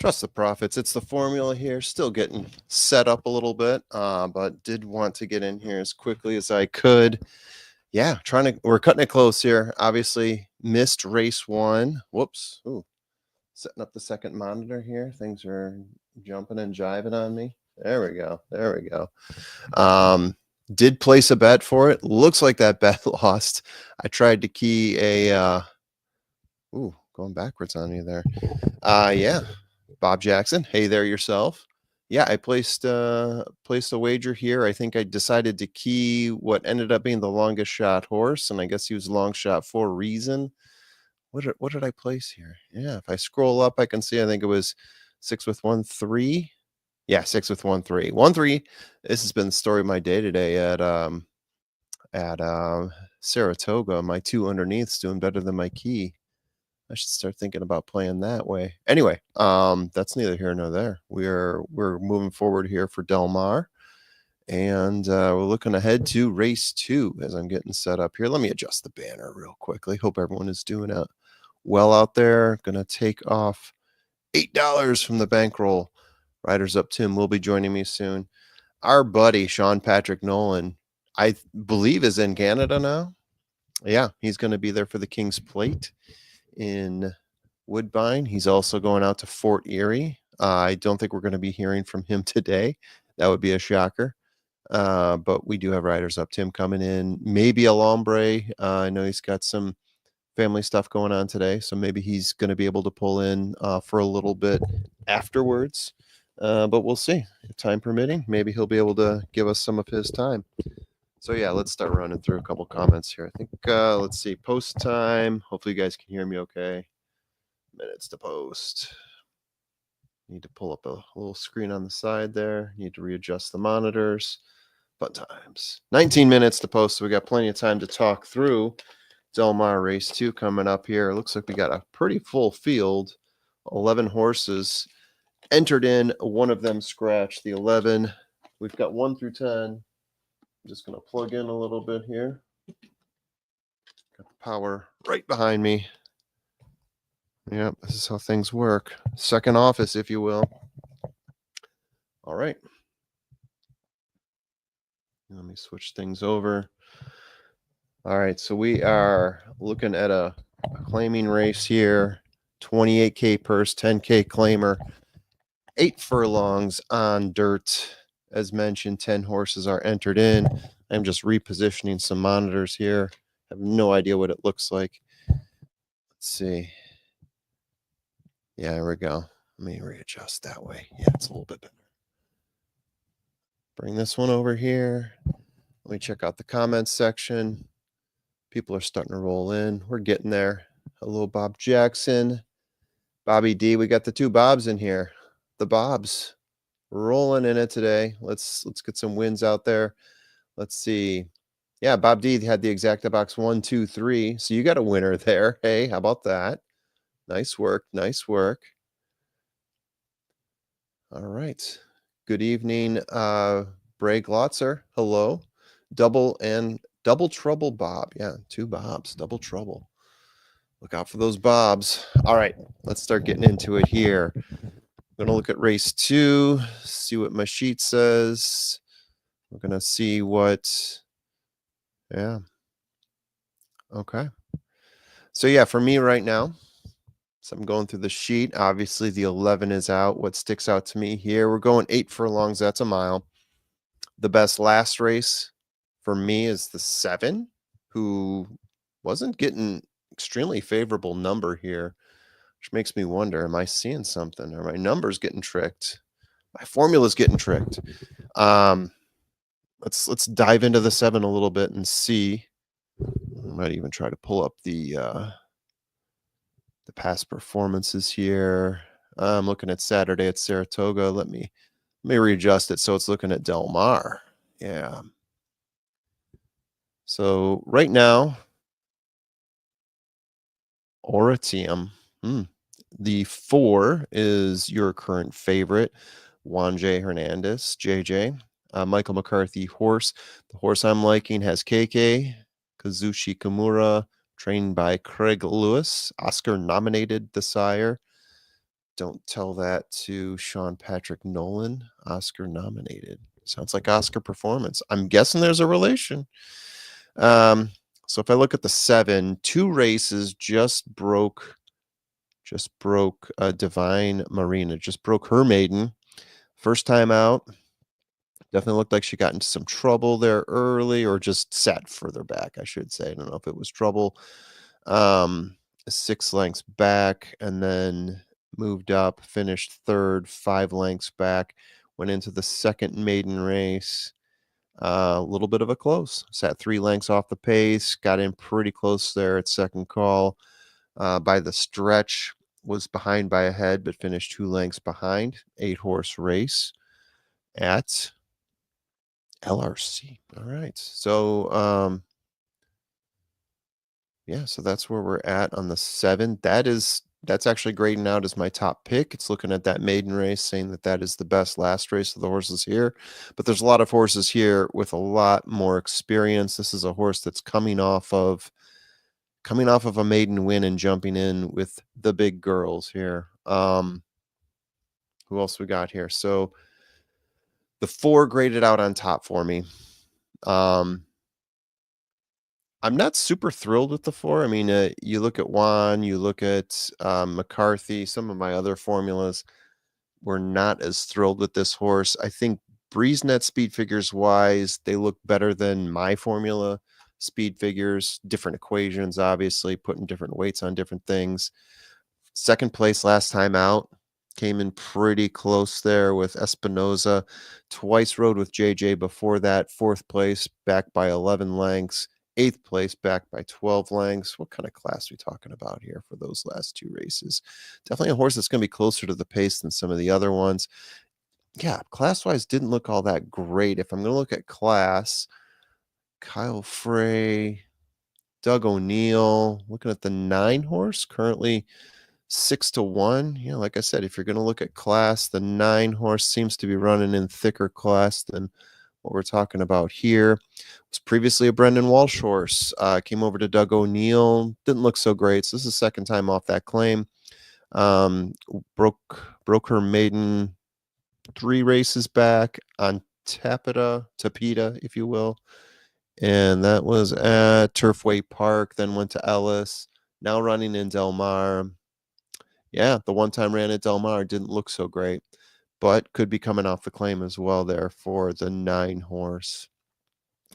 Trust the profits. It's the formula here. Still getting set up a little bit, but did want to get in here as quickly as I could. Yeah, we're cutting it close here. Obviously, missed race one. Whoops. Ooh, setting up the second monitor here. Things are jumping and jiving on me. There we go. There we go. Did place a bet for it. Looks like that bet lost. I tried to key a going backwards on you there. Yeah. Bob Jackson. Hey there yourself. Yeah, I placed a wager here. I think I decided to key what ended up being the longest shot horse, and I guess he was long shot for a reason. What did I place here? Yeah, if I scroll up, I can see I think it was 6 with 1-3. Yeah, 6 with 1-3. 1-3. This has been the story of my day today at Saratoga. My two underneaths doing better than my key. I should start thinking about playing that way. Anyway, that's neither here nor there. We're moving forward here for Del Mar, and we're looking ahead to race 2 as I'm getting set up here. Let me adjust the banner real quickly. Hope everyone is doing well out there. Gonna take off $8 from the bankroll. Riders Up Tim will be joining me soon. Our buddy Sean Patrick Nolan, I believe, is in Canada now. Yeah, he's going to be there for the King's Plate in Woodbine. He's also going out to Fort Erie. I don't think we're going to be hearing from him today. That would be a shocker. But we do have Riders Up Tim coming in. Maybe a Lombre. I know he's got some family stuff going on today, so maybe he's going to be able to pull in for a little bit afterwards. But we'll see. If time permitting, maybe he'll be able to give us some of his time. So yeah, let's start running through a couple comments here. I think let's see, post time. Hopefully you guys can hear me okay. Minutes to post. Need to pull up a little screen on the side there. Need to readjust the monitors. Fun times. 19 minutes to post, so we got plenty of time to talk through Del Mar race 2 coming up here. Looks like we got a pretty full field. 11 horses entered in, one of them scratched. The 11. We've got 1 through 10. I'm just going to plug in a little bit here. Got the power right behind me. Yep, this is how things work. Second office, if you will. All right. Let me switch things over. All right, so we are looking at a claiming race here. 28K purse, 10K claimer. 8 furlongs on dirt. As mentioned, 10 horses are entered in. I'm just repositioning some monitors here. I have no idea what it looks like. Let's see. Yeah, there we go. Let me readjust that way. Yeah, it's a little bit better. Bring this one over here. Let me check out the comments section. People are starting to roll in. We're getting there. Hello, Bob Jackson. Bobby D. We got the 2 Bobs in here. The Bobs rolling in it today. Let's get some wins out there. Let's see. Yeah, Bob D had the exacta box 1, 2, 3. So you got a winner there. Hey, how about that? Nice work. Nice work. All right. Good evening, Bray Glotzer. Hello. Double trouble Bob. Yeah, 2 Bobs. Double trouble. Look out for those Bobs. All right, let's start getting into it here. I'm going to look at race 2, see what my sheet says. We're going to see what, yeah. Okay. So yeah, for me right now, so I'm going through the sheet. Obviously the 11 is out. What sticks out to me here, we're going 8 furlongs. That's a mile. The best last race for me is the 7, who wasn't getting extremely favorable number here, which makes me wonder, am I seeing something? Are my numbers getting tricked? My formula's getting tricked. Let's dive into the 7 a little bit and see. I might even try to pull up the past performances here. I'm looking at Saturday at Saratoga. Let me readjust it so it's looking at Del Mar. Yeah. So right now, Oratium. The 4 is your current favorite, Juan J. Hernandez, JJ. Michael McCarthy horse. The horse I'm liking has KK, Kazushi Kimura, trained by Craig Lewis. Oscar nominated the sire. Don't tell that to Sean Patrick Nolan, Oscar nominated. Sounds like Oscar performance. I'm guessing there's a relation. Um, so if I look at the 7, 2 races just broke Divine Marina, just broke her maiden. First time out. Definitely looked like she got into some trouble there early or just sat further back, I should say. I don't know if it was trouble. Um, 6 lengths back and then moved up, finished third, 5 lengths back, went into the second maiden race. A little bit of a close. Sat 3 lengths off the pace, got in pretty close there at second call. By the stretch, was behind by a head, but finished 2 lengths behind. 8-horse race at LRC. All right. So, yeah, so that's where we're at on the 7. That's actually grading out as my top pick. It's looking at that maiden race, saying that that is the best last race of the horses here. But there's a lot of horses here with a lot more experience. This is a horse that's coming off of a maiden win and jumping in with the big girls here. Who else we got here? So the 4 graded out on top for me. I'm not super thrilled with the 4. I mean, you look at Juan, you look at McCarthy, some of my other formulas were not as thrilled with this horse. I think BreezeNet speed figures wise, they look better than my formula speed figures. Different equations, obviously, putting different weights on different things. Second place last time out. Came in pretty close there with Espinoza. Twice rode with JJ before that. Fourth place, back by 11 lengths. Eighth place, back by 12 lengths. What kind of class are we talking about here for those last 2 races? Definitely a horse that's going to be closer to the pace than some of the other ones. Yeah, class-wise didn't look all that great. If I'm going to look at class, Kyle Frey, Doug O'Neill, looking at the 9 horse, currently 6-1. Yeah, like I said, if you're going to look at class, the 9 horse seems to be running in thicker class than what we're talking about here. Was previously a Brendan Walsh horse. Came over to Doug O'Neill. Didn't look so great. So this is the second time off that claim. Um, broke her maiden 3 races back on Tapeta, if you will. And that was at Turfway Park, then went to Ellis. Now running in Del Mar. Yeah, the one time ran at Del Mar didn't look so great, but could be coming off the claim as well there for the 9 horse.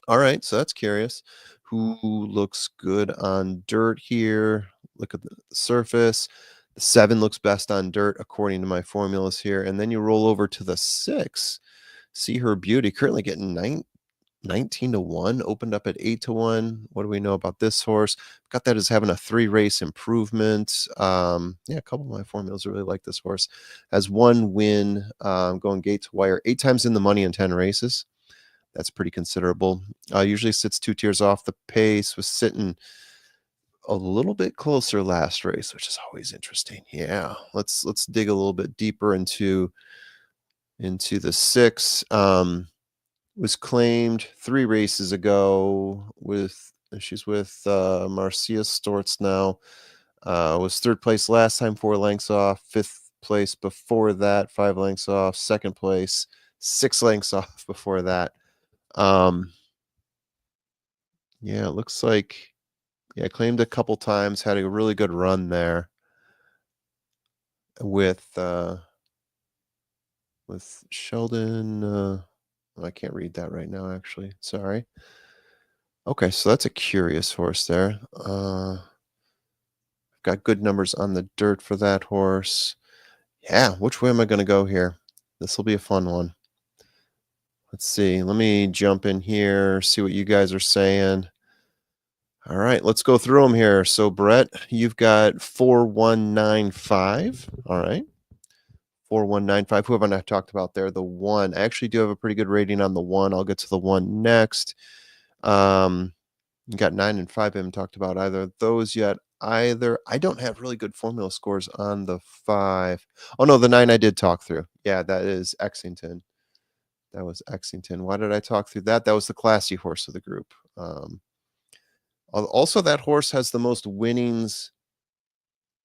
All right, so that's curious. Who looks good on dirt here? Look at the surface. The 7 looks best on dirt according to my formulas here. And then you roll over to the 6. See Her Beauty currently getting 19-1, opened up at 8-1. What do we know about this horse? Got that as having a 3 race improvement. Yeah, a couple of my formulas really like this horse. Has 1 win, going gate to wire, 8 times in the money in 10 races. That's pretty considerable. Usually sits 2 tiers off the pace. Was sitting a little bit closer last race, which is always interesting. Yeah, let's dig a little bit deeper into the 6. Was claimed 3 races ago she's with Marcia Storts now. Was 3rd place last time, 4 lengths off. 5th place before that, 5 lengths off. 2nd place, 6 lengths off before that. Yeah, it looks like claimed a couple times, had a really good run there with Sheldon. I can't read that right now, actually. Sorry. Okay, so that's a curious horse there. Got good numbers on the dirt for that horse. Yeah, which way am I going to go here? This will be a fun one. Let's see. Let me jump in here, see what you guys are saying. All right, let's go through them here. So, Brett, you've got 4195. All right. 4195. Who have I not talked about there? The 1. I actually do have a pretty good rating on the 1. I'll get to the 1 next. You got 9 and 5. I haven't talked about either of those yet. I don't have really good formula scores on the 5. Oh, no, the 9 I did talk through. Yeah, that is Exington. That was Exington. Why did I talk through that? That was the classy horse of the group. Also, that horse has the most winnings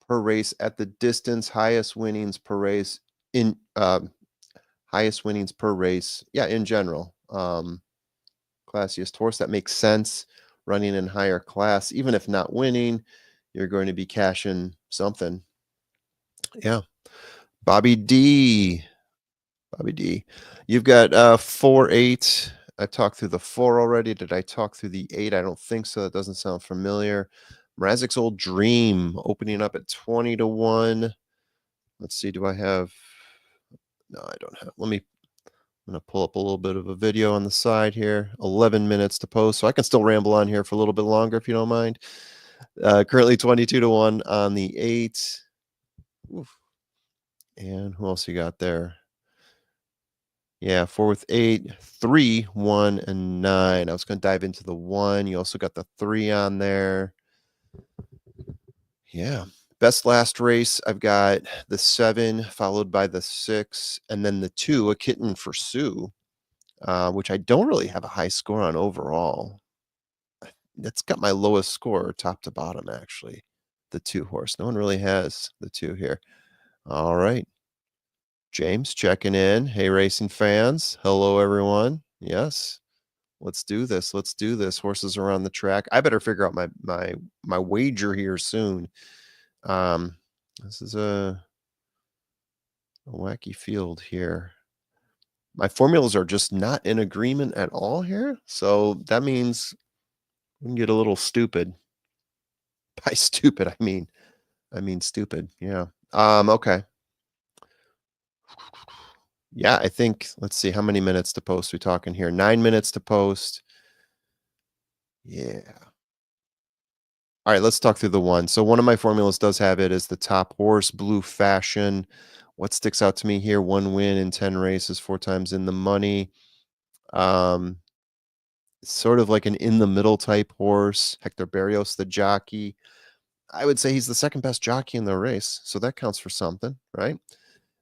per race at the distance, highest winnings per race in highest winnings per race. Yeah, in general. Classiest horse, that makes sense. Running in higher class, even if not winning, you're going to be cashing something. Yeah. Bobby D. Bobby D. You've got 4-8. I talked through the 4 already. Did I talk through the 8? I don't think so. That doesn't sound familiar. Mrazek's Old Dream opening up at 20 to 1. Let's see. Do I have? No, I don't have. I'm going to pull up a little bit of a video on the side here. 11 minutes to post. So I can still ramble on here for a little bit longer if you don't mind. Currently 22 to 1 on the 8. Oof. And who else you got there? Yeah, 4 with 8, 3, 1, and 9. I was going to dive into the 1. You also got the 3 on there. Yeah. Best last race, I've got the 7, followed by the 6, and then the 2, a kitten for Sue, which I don't really have a high score on overall. That's got my lowest score top to bottom, actually. The 2 horse. No one really has the 2 here. All right. James checking in. Hey, racing fans. Hello, everyone. Yes. Let's do this. Let's do this. Horses are on the track. I better figure out my wager here soon. This is a wacky field here. My formulas are just not in agreement at all here. So that means we can get a little stupid. By stupid, I mean stupid. Yeah. Okay. Yeah, I think let's see how many minutes to post we talking here. 9 minutes to post. Yeah. All right, let's talk through the one. So one of my formulas does have it as the top horse, Blue Fashion. What sticks out to me here? 1 win in 10 races, 4 times in the money. Um, sort of like an in the middle type horse. Hector Barrios, the jockey. I would say he's the second best jockey in the race, so that counts for something, right?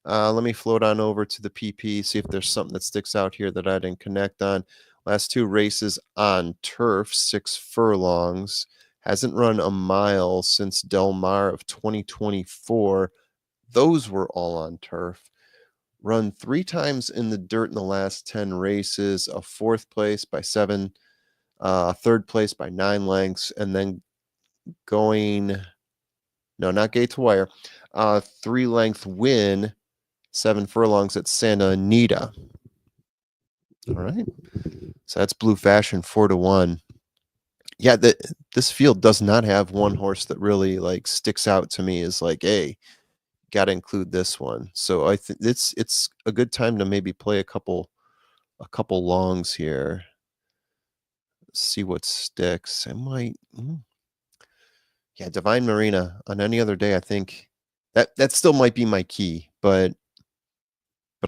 Let me float on over to the PP, see if there's something that sticks out here that I didn't connect on. Last 2 races on turf, 6 furlongs. Hasn't run a mile since Del Mar of 2024. Those were all on turf. Run 3 times in the dirt in the last 10 races, a 4th place by 7, 3rd place by 9 lengths, and then going, no, not gate to wire, 3-length win, 7 furlongs at Santa Anita. All right. So that's Blue Fashion 4 to 1. Yeah, this field does not have one horse that really like sticks out to me as like, hey, got to include this one. So I think it's a good time to maybe play a couple longs here. See what sticks. I might yeah, Divine Marina on any other day, I think that still might be my key, but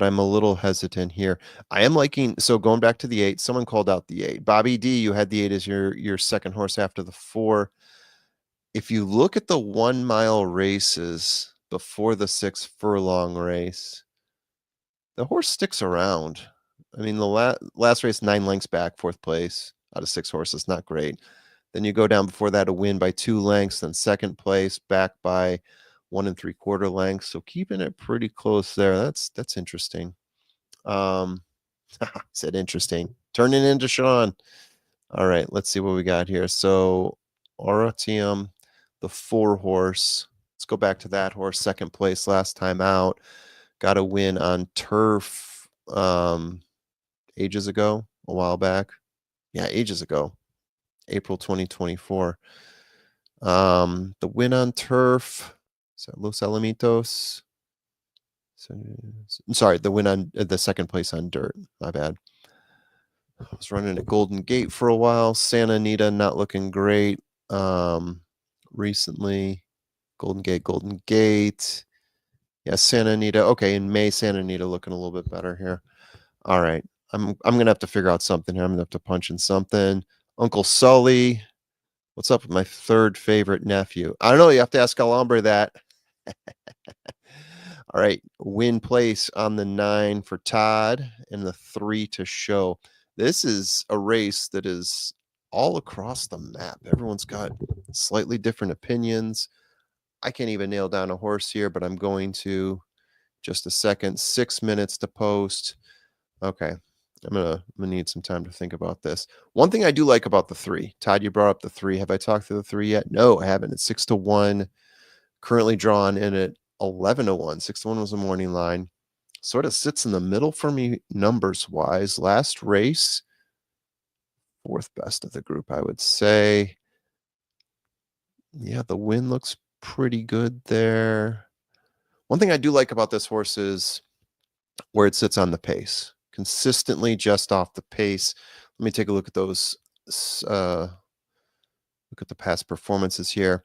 I'm a little hesitant here. I am liking so going back to the 8, someone called out the 8. Bobby D, you had the 8 as your second horse after the 4. If you look at the 1-mile races before the 6 furlong race, the horse sticks around. I mean, the last race 9 lengths back, 4th place out of 6 horses, not great. Then you go down before that a win by 2 lengths, then 2nd place back by 1 3/4 lengths. So keeping it pretty close there. That's interesting. Um, said interesting. Turning into Sean. All right, let's see what we got here. So Oratium, the 4 horse. Let's go back to that horse. 2nd place last time out. Got a win on turf ages ago, a while back. Yeah, ages ago. April 2024. The win on turf. Is that Los Alamitos? So, sorry, the win on the 2nd place on dirt. My bad. I was running at Golden Gate for a while. Santa Anita not looking great. Recently, Golden Gate. Yeah, Santa Anita. Okay, in May, Santa Anita looking a little bit better here. All right, I'm gonna have to figure out something here. I'm gonna have to punch in something. Uncle Sully. What's up with my 3rd favorite nephew? I don't know. You have to ask Alhambra that. All right, win place on the 9 for Todd and the 3 to show. This is a race that is all across the map. Everyone's got slightly different opinions. I can't even nail down a horse here, but I'm going to. Just a second. 6 minutes to post. Okay. I'm gonna need some time to think about this. One thing I do like about the 3. Todd, you brought up the 3. Have I talked to the 3 yet? No, I haven't. It's 6-1. Currently drawn in at 11-1. 6-1 was a morning line. Sort of sits in the middle for me numbers wise. Last race, 4th best of the group, I would say. Yeah, the win looks pretty good there. One thing I do like about this horse is where it sits on the pace. Consistently just off the pace. Let me take a look at those. Look at the past performances here.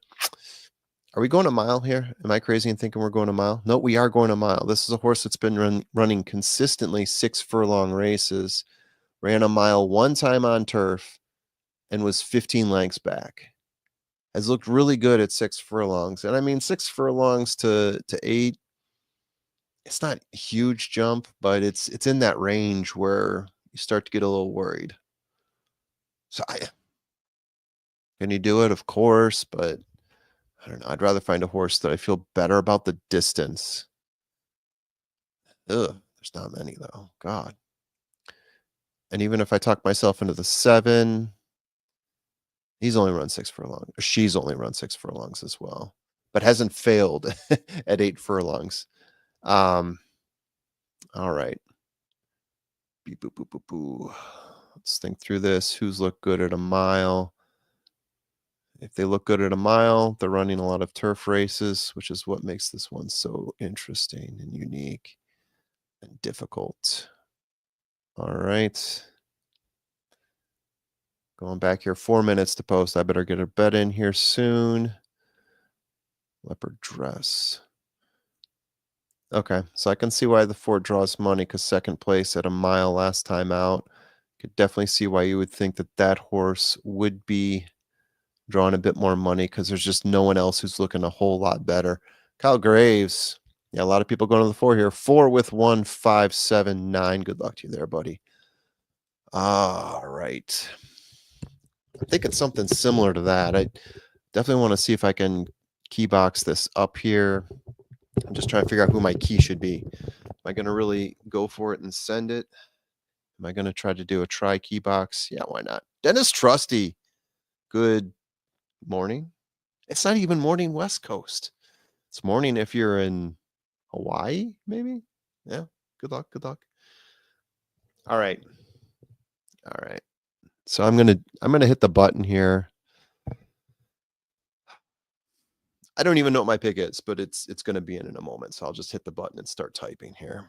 Are we going a mile here? Am I crazy in thinking we're going a mile? No, we are going a mile. This is a horse that's been running consistently 6 furlong races. Ran a mile one time on turf and was 15 lengths back. Has looked really good at 6 furlongs. And I mean, 6 furlongs to 8, it's not a huge jump, but it's in that range where you start to get a little worried. So can you do it? Of course, but I don't know. I'd rather find a horse that I feel better about the distance. Ugh, there's not many though. God. And even if I talk myself into the 7, he's only run 6 furlongs. She's only run 6 furlongs as well, but hasn't failed at 8 furlongs. All right. Beep, boop, boop, boop, boo. Let's think through this. Who's looked good at a mile? If they look good at a mile, they're running a lot of turf races, which is what makes this one so interesting and unique and difficult. All right. Going back here, 4 minutes to post. I better get a bet in here soon. Leopard dress. Okay, so I can see why the 4 draws money because 2nd place at a mile last time out. Could definitely see why you would think that that horse would be drawing a bit more money because there's just no one else who's looking a whole lot better. Kyle Graves. Yeah, a lot of people going to the 4 here. 4 with 1, 5, 7, 9. Good luck to you there, buddy. All right. I think it's something similar to that. I definitely want to see if I can key box this up here. I'm just trying to figure out who my key should be. Am I going to really go for it and send it? Am I going to try to do a try key box? Yeah, why not? Dennis Trusty. Good morning. It's not even morning West Coast. It's morning if you're in Hawaii, maybe. Yeah. Good luck. Good luck. All right. All right. So I'm gonna hit the button here. I don't even know what my pick is, but it's gonna be in a moment. So I'll just hit the button and start typing here.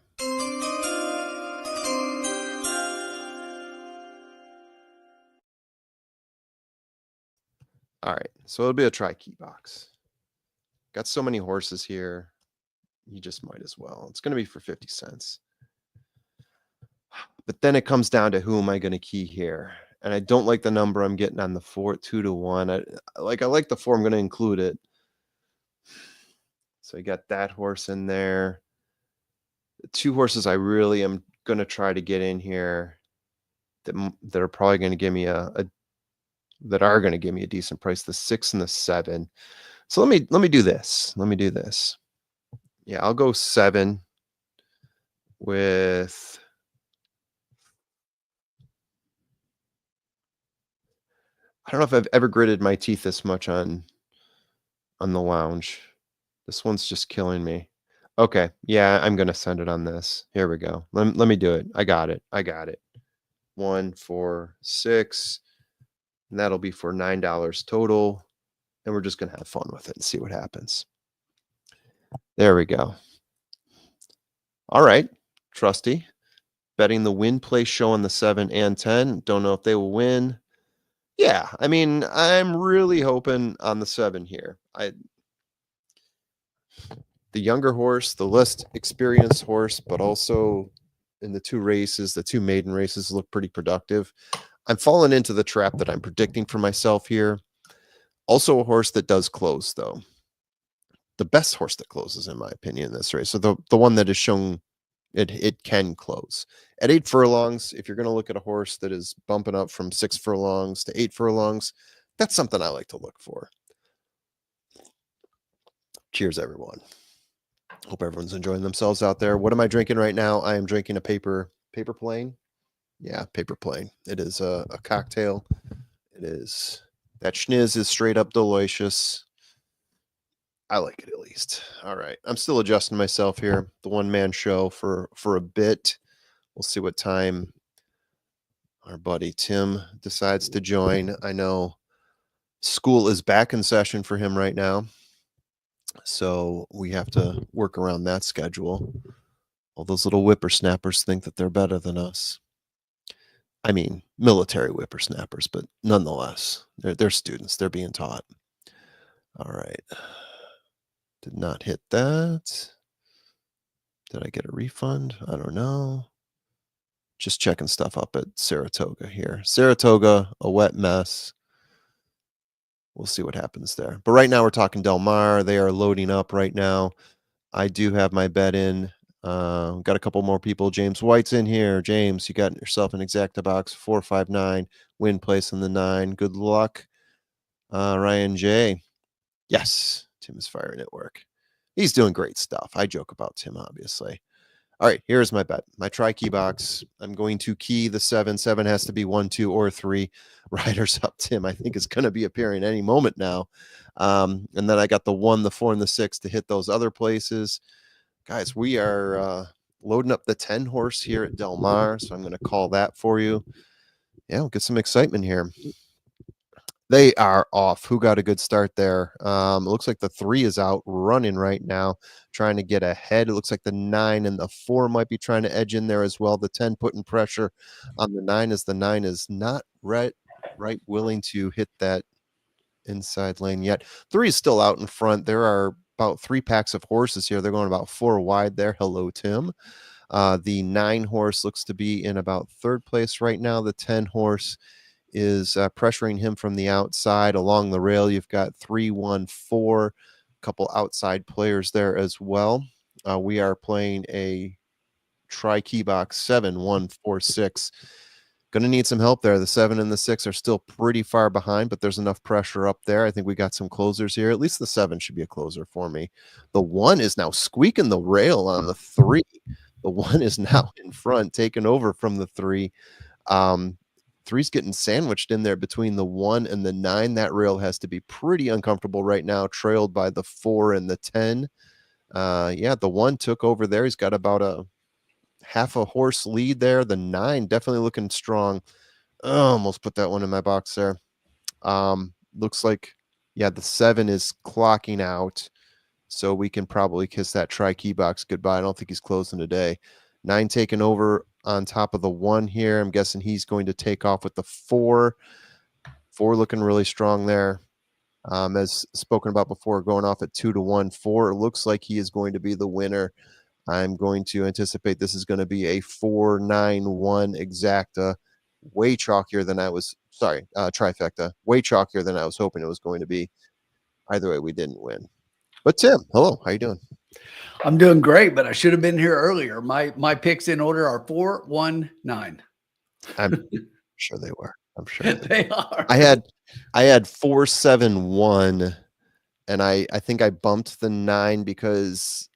All right. So it'll be a try key box. Got so many horses here. You just might as well. It's gonna be for 50 cents. But then it comes down to who am I going to key here? And I don't like the number I'm getting on the 4, 2-1. I like the 4. I'm going to include it. So you got that horse in there. The 2 horses I really am going to try to get in here that are probably going to give me that are going to give me a decent price. The 6 and the 7. So let me do this. Let me do this. Yeah, I'll go 7 with. I don't know if I've ever gritted my teeth this much on the lounge. This one's just killing me. Okay, yeah, I'm gonna send it on this. Here we go. Let me do it. I got it. I got it. 1, 4, 6, and that'll be for $9 total. And we're just gonna have fun with it and see what happens. There we go. All right, Trusty. Betting the win play show on the 7 and 10. Don't know if they will win. Yeah, I mean, I'm really hoping on the 7 here. The younger horse, the less experienced horse, but also in the 2 races, the 2 maiden races look pretty productive. I'm falling into the trap that I'm predicting for myself here. Also a horse that does close, though. The best horse that closes, in my opinion, in this race. So the one that is shown it can close. At 8 furlongs, if you're going to look at a horse that is bumping up from 6 furlongs to 8 furlongs, that's something I like to look for. Cheers, everyone. Hope everyone's enjoying themselves out there. What am I drinking right now? I am drinking a paper plane. Yeah, paper plane. It is a cocktail. It is, that schniz is straight up delicious. I like it at least. All right. I'm still adjusting myself here. The one-man show for a bit. We'll see what time our buddy Tim decides to join. I know school is back in session for him right now, so we have to work around that schedule. All those little whippersnappers think that they're better than us. I mean, military whippersnappers, but nonetheless, they're students. They're being taught. All right. Did not hit that. Did I get a refund? I don't know. Just checking stuff up at Saratoga here. Saratoga, a wet mess. We'll see what happens there. But right now we're talking Del Mar. They are loading up right now. I do have my bet in. Got a couple more people. James White's in here. James, you got yourself an exacta box 459. Win place in the 9. Good luck. Ryan J. Yes, Tim is firing at work. He's doing great stuff. I joke about Tim, obviously. All right, here's my bet. My tri-key box. I'm going to key the 7. 7 has to be 1, 2, or 3. Riders up Tim, I think, is going to be appearing any moment now. And then I got the 1, the 4, and the 6 to hit those other places. Guys, we are loading up the 10 horse here at Del Mar, so I'm going to call that for you. Yeah, we'll get some excitement here. They are off. Who got a good start there? It looks like the 3 is out running right now, trying to get ahead. It looks like the 9 and the 4 might be trying to edge in there as well. The 10 putting pressure on the 9 as the 9 is not right willing to hit that inside lane yet. 3 is still out in front. There are about 3 packs of horses here. They're going about 4 wide there. Hello, Tim. The 9 horse looks to be in about 3rd place right now. The 10 horse is pressuring him from the outside along the rail. You've got 3, 1, 4, a couple outside players there as well. We are playing a tri-key box 7, 1, 4, 6. Going to need some help there. The 7 and the 6 are still pretty far behind, but there's enough pressure up there. I think we got some closers here. At least the 7 should be a closer for me. The 1 is now squeaking the rail on the 3. The 1 is now in front, taking over from the 3. 3's getting sandwiched in there between the 1 and the 9. That rail has to be pretty uncomfortable right now, trailed by the 4 and the 10. Yeah, the 1 took over there. He's got about a half a horse lead there. The 9 definitely looking strong. Oh, almost put that one in my box there. Looks like, yeah, the 7 is clocking out, so we can probably kiss that tri-key box goodbye. I don't think he's closing today. 9 taking over on top of the 1 here. I'm guessing he's going to take off with the 4. 4 looking really strong there. As spoken about before, going off at 2 to 1. 4, it looks like he is going to be the winner. I'm going to anticipate this is going to be a 4-9-1 exacta. Way chalkier than I was, trifecta. Way chalkier than I was hoping it was going to be. Either way, we didn't win. But Tim, hello, how you doing? I'm doing great, but I should have been here earlier. My picks in order are 4, 1, 9. I'm sure they were. I'm sure they are. I had 4, 7, 1, and I think I bumped the 9 because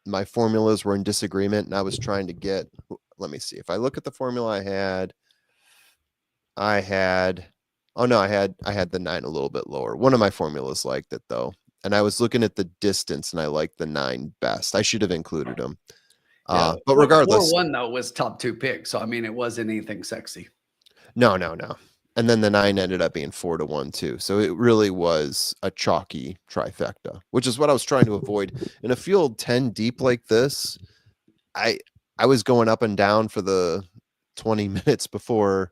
my formulas were in disagreement, and I was trying to get. Let me see. If I look at the formula I had oh no, I had the 9 a little bit lower. One of my formulas liked it though, and I was looking at the distance, and I liked the 9 best. I should have included them. Yeah, but regardless, 4-1 though was top 2 picks, so I mean it wasn't anything sexy. No. And then the 9 ended up being 4 to 1 too. So it really was a chalky trifecta, which is what I was trying to avoid. In a field 10 deep like this, I was going up and down for the 20 minutes before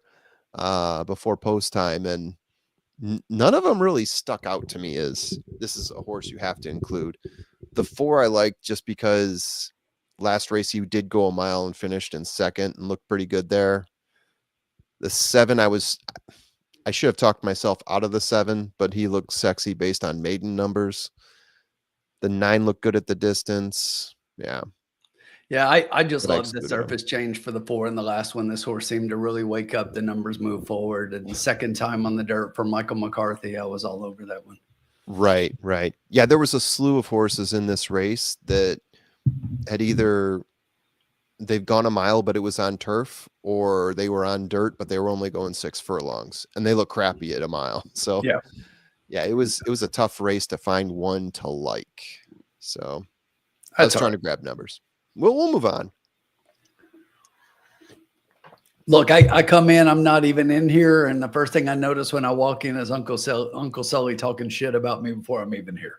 post time, and none of them really stuck out to me as this is a horse you have to include. The 4 I liked just because last race he did go a mile and finished in 2nd and looked pretty good there. The 7, I should have talked myself out of the 7, but he looked sexy based on maiden numbers. The 9 looked good at the distance. Yeah. Yeah, I just love the surface change for the 4 in the last one. This horse seemed to really wake up. The numbers move forward. And the second time on the dirt for Michael McCarthy, I was all over that one. Right, right. Yeah, there was a slew of horses in this race that had either they've gone a mile, but it was on turf, or they were on dirt, but they were only going 6 furlongs, and they look crappy at a mile. So Yeah, yeah, it was a tough race to find one to like. So I was that's all trying right. to grab numbers. We'll move on. Look, I come in, I'm not even in here, and the first thing I notice when I walk in is Uncle Sully talking shit about me before I'm even here.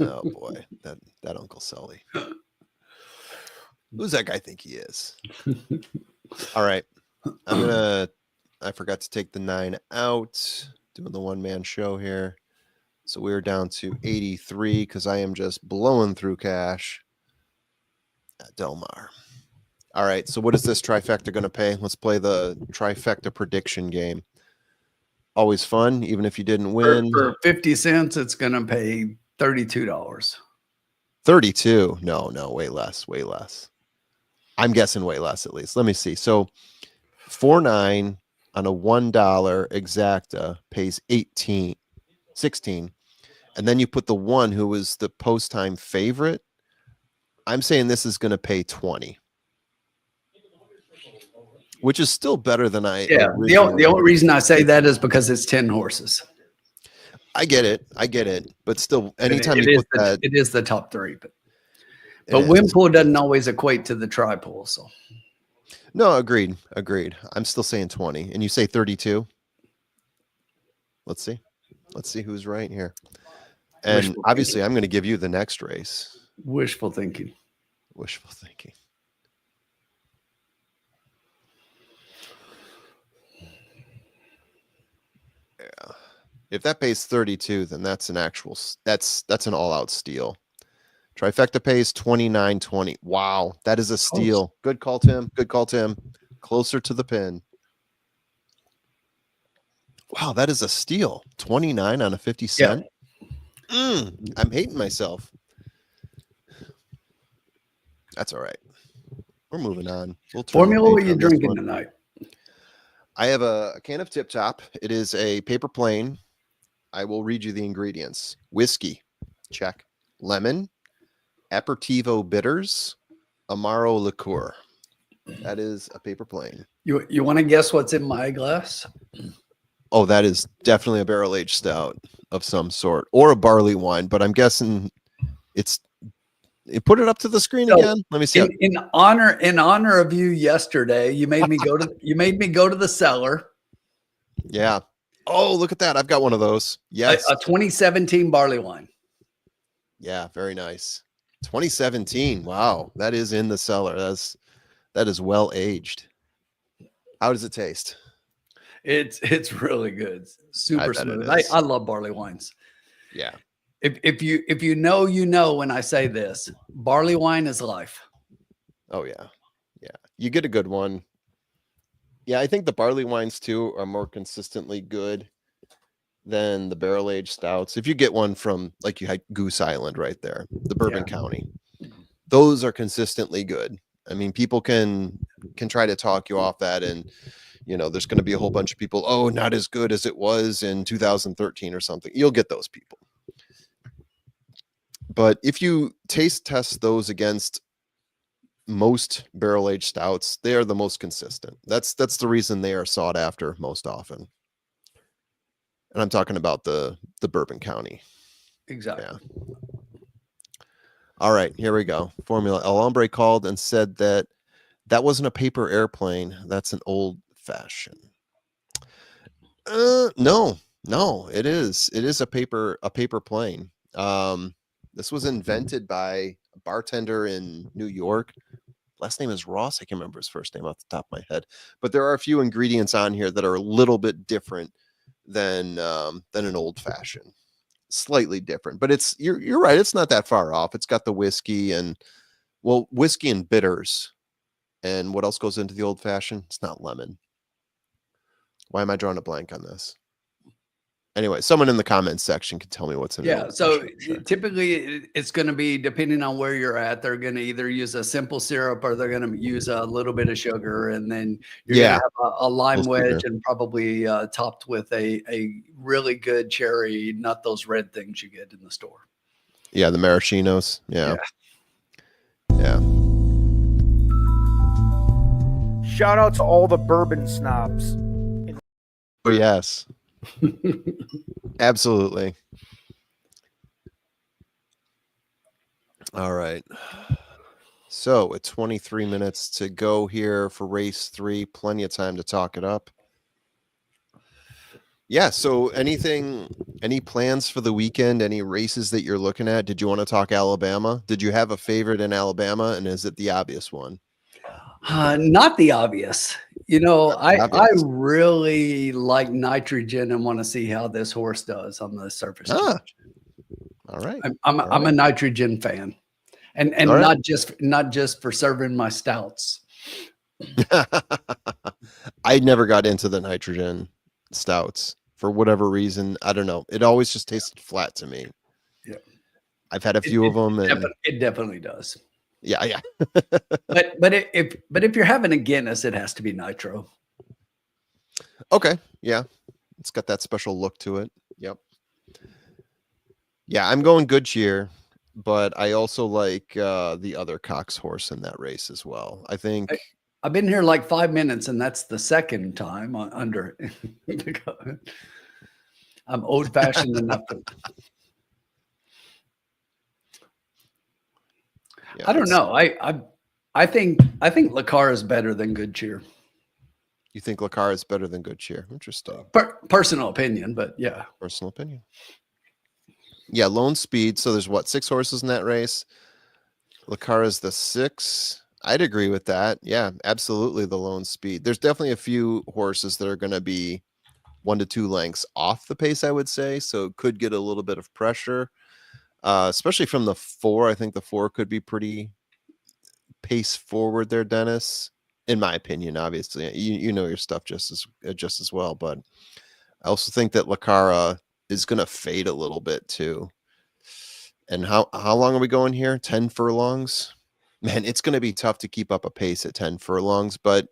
Oh boy, that Uncle Sully. Who's that guy think he is? All right. I forgot to take the 9 out, doing the one-man show here. So we're down to 83 because I am just blowing through cash at Del Mar. All right. So what is this trifecta going to pay? Let's play the trifecta prediction game. Always fun, even if you didn't win. For 50 cents, it's going to pay $32. 32. No, way less, way less. I'm guessing way less at least. Let me see. So 4.9 on a $1 exacta pays 16. And then you put the one who was the post time favorite. I'm saying this is going to pay 20, which is still better than I Yeah, the originally. only reason I say that is because it's 10 horses. I get it. But still, anytime It you is put that, it is the top three, it but is. win pool doesn't always equate to the tri pool. So No, agreed. I'm still saying 20, and you say 32. Let's see who's right here. And wishful obviously, thinking. I'm going to give you the next race. Wishful thinking. Wishful thinking. Yeah. If that pays 32, then that's an actual that's an all-out steal. Trifecta pays 29.20. Wow, that is a steal. Good call, Tim. Closer to the pin. Wow, that is a steal. 29 on a 50 cent. I'm hating myself. That's all right. We're moving on. We'll turn Formula, the what page are you on this drinking one. tonight? I have a can of Tip Top. It is a paper plane. I will read you the ingredients. Whiskey, check. Lemon, aperitivo bitters, Amaro liqueur. That is a paper plane. You want to guess what's in my glass? Oh, that is definitely a barrel aged stout of some sort, or a barley wine. But I'm guessing it's. Put it up to the screen So, again. Let me see. in honor of you yesterday, you made me go to the cellar. Yeah. Oh, look at that! I've got one of those. Yes. A 2017 barley wine. Yeah. Very nice. 2017. Wow, that is in the cellar. That is well aged. How does it taste? It's really good. Super bet it smooth. is. I love barley wines. Yeah. If you know when I say this, barley wine is life. Oh yeah. Yeah. You get a good one. Yeah, I think the barley wines too are more consistently good than the barrel aged stouts. If you get one from like you had Goose Island right there, the Bourbon County, those are consistently good. I mean, people can try to talk you off that, and there's going to be a whole bunch of people, oh, not as good as it was in 2013 or something. You'll get those people. But if you taste test those against most barrel aged stouts, they are the most consistent. That's the reason they are sought after most often. And I'm talking about the Bourbon County. Exactly. Yeah. All right, here we go. Formula. El Hombre called and said that wasn't a paper airplane. That's an old fashioned. No, it is. It is a paper plane. This was invented by a bartender in New York. Last name is Ross. I can't remember his first name off the top of my head, but there are a few ingredients on here that are a little bit different than an old fashioned. Slightly different, but you're right. It's not that far off. It's got the whiskey and bitters. And what else goes into the old fashioned? It's not lemon. Why am I drawing a blank on this? Anyway, someone in the comments section can tell me what's a new Yeah. one. So Sure. typically it's going to be depending on where you're at. They're going to either use a simple syrup or they're going to use a little bit of sugar. And then you're going to Yeah. have a lime Full wedge sugar. and probably topped with a really good cherry, not those red things you get in the store. Yeah. The maraschinos. Yeah. Yeah. Shout out to all the bourbon snobs. Oh, yes. Absolutely. All right. So it's 23 minutes to go here for race 3. Plenty of time to talk it up. Yeah. So any plans for the weekend? Any races that you're looking at? Did you want to talk Alabama? Did you have a favorite in Alabama? And is it the obvious one? Not the obvious. You know, Not the I obvious. really like nitrogen and want to see how this horse does on the surface. Ah, change. all right. I'm All a right. nitrogen fan, and All right. not just for serving my stouts. I never got into the nitrogen stouts for whatever reason. I don't know. It always just tasted flat to me. Yeah. I've had a few of them, and It definitely does. yeah. But if you're having a Guinness, it has to be nitro. Okay. Yeah. It's got that special look to it. Yep. Yeah, I'm going good cheer, but I also like the other Cox horse in that race as well. I think I've been here like 5 minutes, and that's the second time under. I'm old fashioned enough to. yeah, I don't know. I think Lacar is better than Good Cheer. You think Lacar is better than good cheer? Interesting. Personal opinion, but yeah. Personal opinion. Yeah, lone speed. So there's what, 6 horses in that race? Lacar is the 6. I'd agree with that. Yeah, absolutely. The lone speed. There's definitely a few horses that are going to be 1 to 2 lengths off the pace, I would say. So it could get a little bit of pressure, especially from the 4. I think the 4 could be pretty pace forward there, Dennis. In my opinion, obviously, you know your stuff just as well. But I also think that Lacara is going to fade a little bit too. And how long are we going here? 10 furlongs. Man, it's going to be tough to keep up a pace at 10 furlongs, but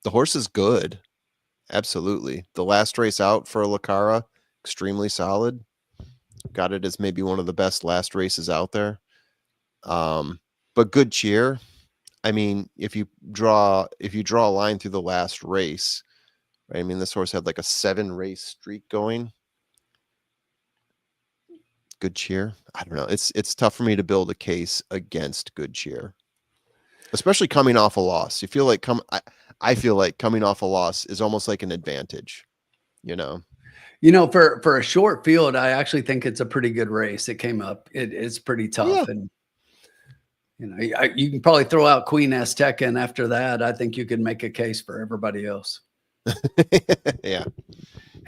the horse is good. Absolutely. The last race out for Lacara, extremely solid. Got it as maybe one of the best last races out there. But good cheer. I mean, if you draw a line through the last race, right? I mean, this horse had like a 7 race streak going. Good cheer. I don't know. It's tough for me to build a case against good cheer, especially coming off a loss. You feel like I feel like coming off a loss is almost like an advantage, you know. You know, for a short field, I actually think it's a pretty good race. It came up. It's pretty tough, Yeah. and you know, you can probably throw out Queen Azteca, and after that, I think you can make a case for everybody else. Yeah.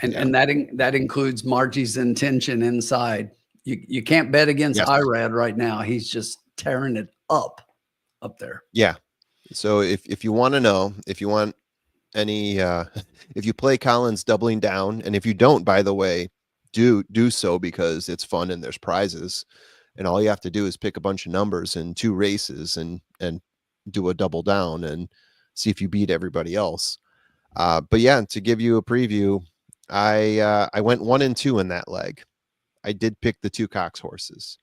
And that includes Margie's intention inside. You can't bet against Yes. Irad right now. He's just tearing it up there. Yeah. So if you want to know, if you want any if you play Collins doubling down, and if you don't, by the way, do so, because it's fun and there's prizes, and all you have to do is pick a bunch of numbers in 2 races and do a double down and see if you beat everybody else. But yeah, to give you a preview, I went 1 and 2 in that leg. I did pick the 2 Cox horses.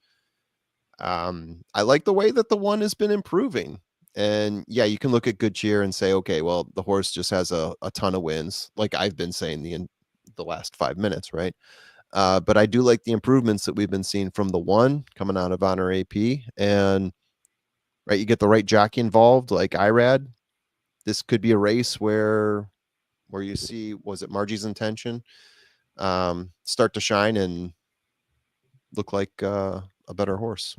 I like the way that the 1 has been improving. And yeah, you can look at Good Cheer and say, okay, well, the horse just has a ton of wins, like I've been saying the last 5 minutes, right? But I do like the improvements that we've been seeing from the 1 coming out of Honor AP. And right, you get the right jockey involved, like Irad. This could be a race where you see, was it Margie's intention, start to shine and look like a better horse.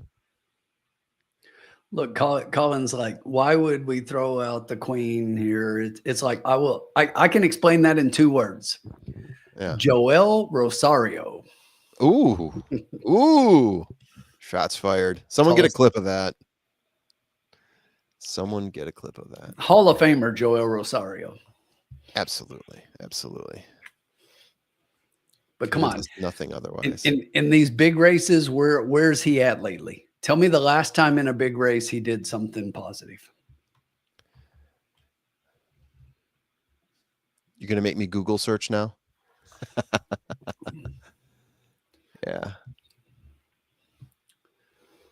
Look, Colin's like, why would we throw out the Queen here? It's like, I can explain that in 2 words. Yeah. Joel Rosario. Ooh. Shots fired. Someone get a clip of that. Someone get a clip of that. Hall of Famer Joel Rosario. Absolutely. Absolutely. But come on, Convinces nothing in, otherwise. in these big races, where's he at lately? Tell me the last time in a big race he did something positive. You're gonna make me Google search now? Yeah.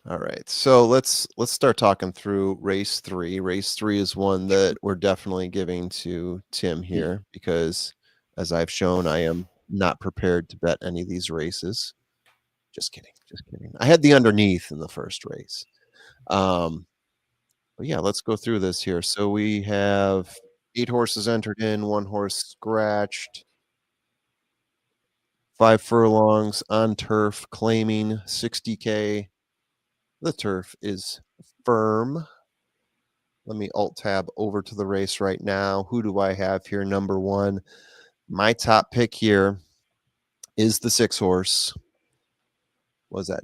All right. So let's start talking through race 3. Race 3 is one that we're definitely giving to Tim here because as I've shown, I am not prepared to bet any of these races. Just kidding. Just kidding. I had the underneath in the first race. But yeah, let's go through this here. So we have 8 horses entered in, 1 horse scratched, 5 furlongs on turf, claiming 60K. The turf is firm. Let me alt tab over to the race right now. Who do I have here? Number 1. My top pick here is the 6 horse. Was that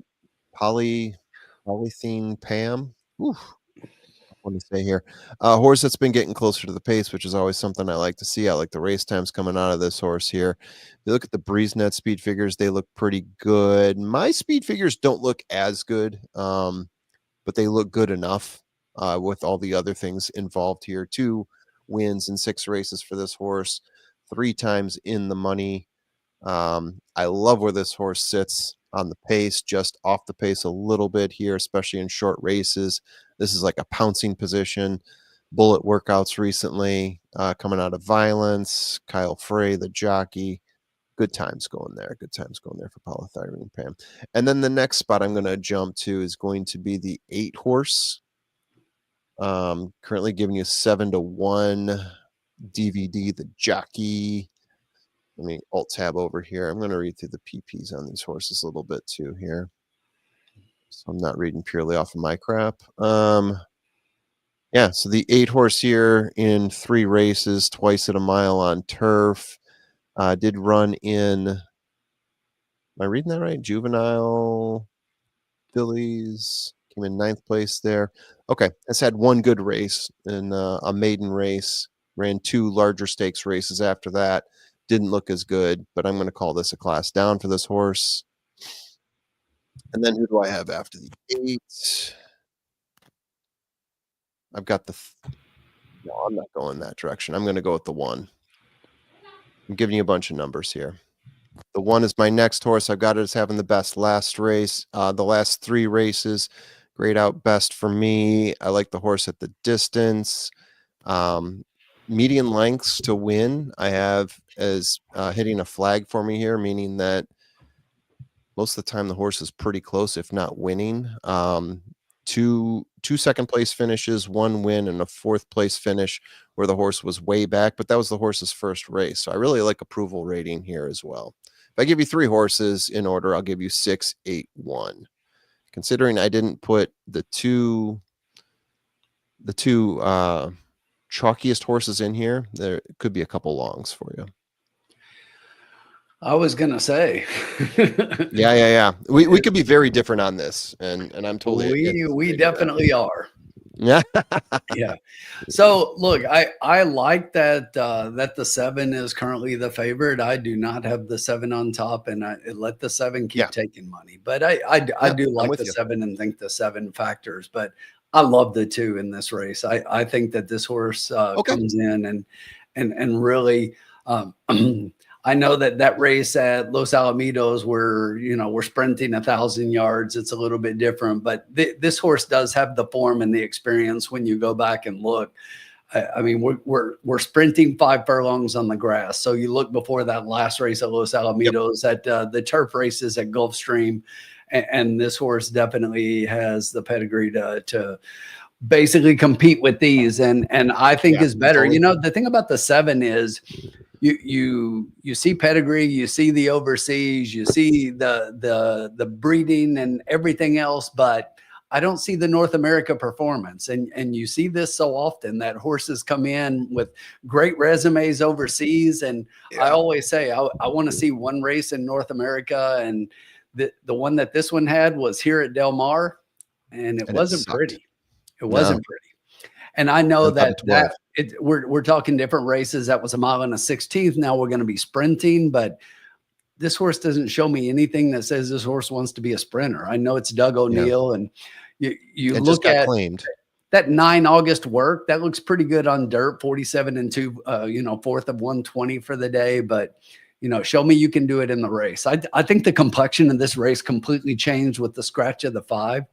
Polythene Pam? Oof. Let me say here, a horse that's been getting closer to the pace, which is always something I like to see. I like the race times coming out of this horse here. If you look at the Breeze Net speed figures, they look pretty good. My speed figures don't look as good, but they look good enough with all the other things involved here. 2 wins in 6 races for this horse, 3 times in the money. I love where this horse sits on the pace, just off the pace a little bit here, especially in short races. This is like a pouncing position. Bullet workouts recently coming out of Violence. Kyle Frey, the jockey. Good times going there. Good times going there for Polythyrene Pam. And then the next spot I'm going to jump to is going to be the 8 horse. Currently giving you 7-1 DVD, the jockey. Let me alt tab over here. I'm going to read through the PPs on these horses a little bit too here. So I'm not reading purely off of my crap. Yeah, so the 8 horse here in 3 races, twice at a mile on turf. Did run in, am I reading that right? Juvenile fillies, came in 9th place there. Okay, has had 1 good race in a maiden race. Ran 2 larger stakes races after that. Didn't look as good, but I'm going to call this a class down for this horse. And then who do I have after the 8? I've got the no, I'm not going that direction. I'm going to go with the 1. I'm giving you a bunch of numbers here. The 1 is my next horse. I've got it as having the best last race. The last 3 races, grayed out best for me. I like the horse at the distance. Median lengths to win, I have as hitting a flag for me here, meaning that most of the time the horse is pretty close, if not winning. 2 second place finishes, 1 win, and a 4th place finish where the horse was way back, but that was the horse's first race. So I really like approval rating here as well. If I give you 3 horses in order, I'll give you 6, 8, 1. Considering I didn't put the two chalkiest horses in here, there could be a couple longs for you. I was gonna say, Yeah. We could be very different on this, and I'm totally. we definitely are. Yeah. Yeah. So look, I like that that the 7 is currently the favorite. I do not have the 7 on top, and I let the 7 keep taking money. But I do like the 7 and think the 7 factors. But I love the 2 in this race. I think that this horse comes in and really. I know that race at Los Alamitos we're sprinting 1,000 yards. It's a little bit different, but this horse does have the form and the experience when you go back and look. I mean, we're sprinting 5 furlongs on the grass. So you look before that last race at Los Alamitos, at the turf races at Gulfstream, and this horse definitely has the pedigree to basically compete with these, and I think is better. Totally. You know, the thing about the 7 is you see pedigree, you see the overseas, you see the breeding and everything else, but I don't see the North America performance. And you see this so often that horses come in with great resumes overseas. And I always say, I want to see one race in North America. And the one that this one had was here at Del Mar, and it wasn't pretty. It wasn't pretty. And I know we're talking different races. That was a mile and a 16th. Now we're going to be sprinting, but this horse doesn't show me anything that says this horse wants to be a sprinter. I know it's Doug O'Neill, and you It just look got at claimed. that 9 August work. That looks pretty good on dirt, 47 and 2, fourth of 120 for the day. But, show me you can do it in the race. I think the complexion of this race completely changed with the scratch of the 5.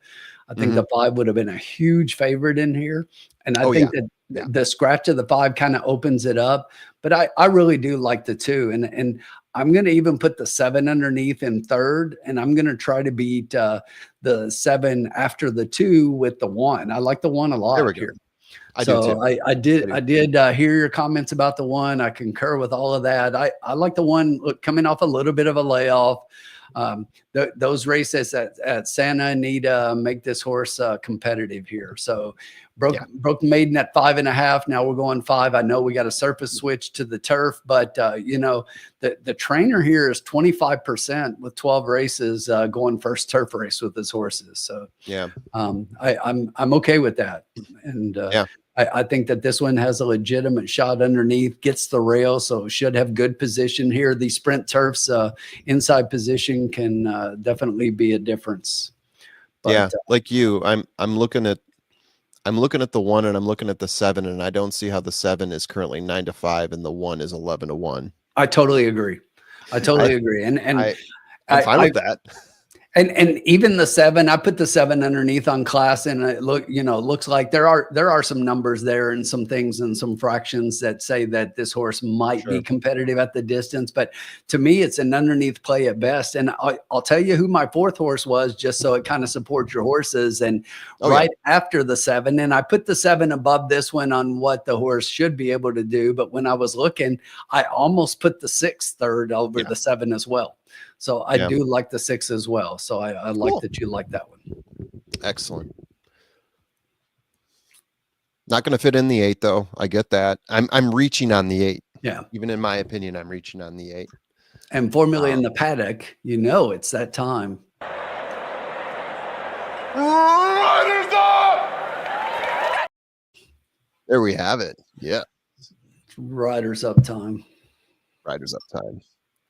I think the 5 would have been a huge favorite in here. And I think that the scratch of the 5 kind of opens it up. But I really do like the 2. And I'm going to even put the 7 underneath in third. And I'm going to try to beat the 7 after the 2 with the 1. I like the 1 a lot here. I do too. I did hear your comments about the 1. I concur with all of that. I like the 1 coming off a little bit of a layoff. Those races at Santa Anita make this horse competitive here. So broke maiden at 5.5. Now we're going 5. I know we got a surface switch to the turf, but the trainer here is 25% with 12 races going first turf race with his horses. So I'm okay with that. And I think that this one has a legitimate shot underneath, gets the rail, so should have good position here. These sprint turfs, inside position can definitely be a difference. But, like you, I'm looking at the 1 and I'm looking at the 7, and I don't see how the 7 is currently 9-5 and the 1 is 11-1. I totally agree. agree. And I'm fine with that. And even the 7, I put the 7 underneath on class, and it looks like there are some numbers there and some things and some fractions that say that this horse might be competitive at the distance. But to me, it's an underneath play at best. And I'll tell you who my 4th horse was, just so it kind of supports your horses. And after the 7, and I put the 7 above this one on what the horse should be able to do. But when I was looking, I almost put the 6 third over the 7 as well. So I do like the 6 as well. So I like that you like that one. Excellent. Not going to fit in the 8 though. I get that. I'm reaching on the 8. Yeah. Even in my opinion, I'm reaching on the 8. And Formula in the paddock, it's that time. Riders up! There we have it. Yeah. Riders up time. Riders up time.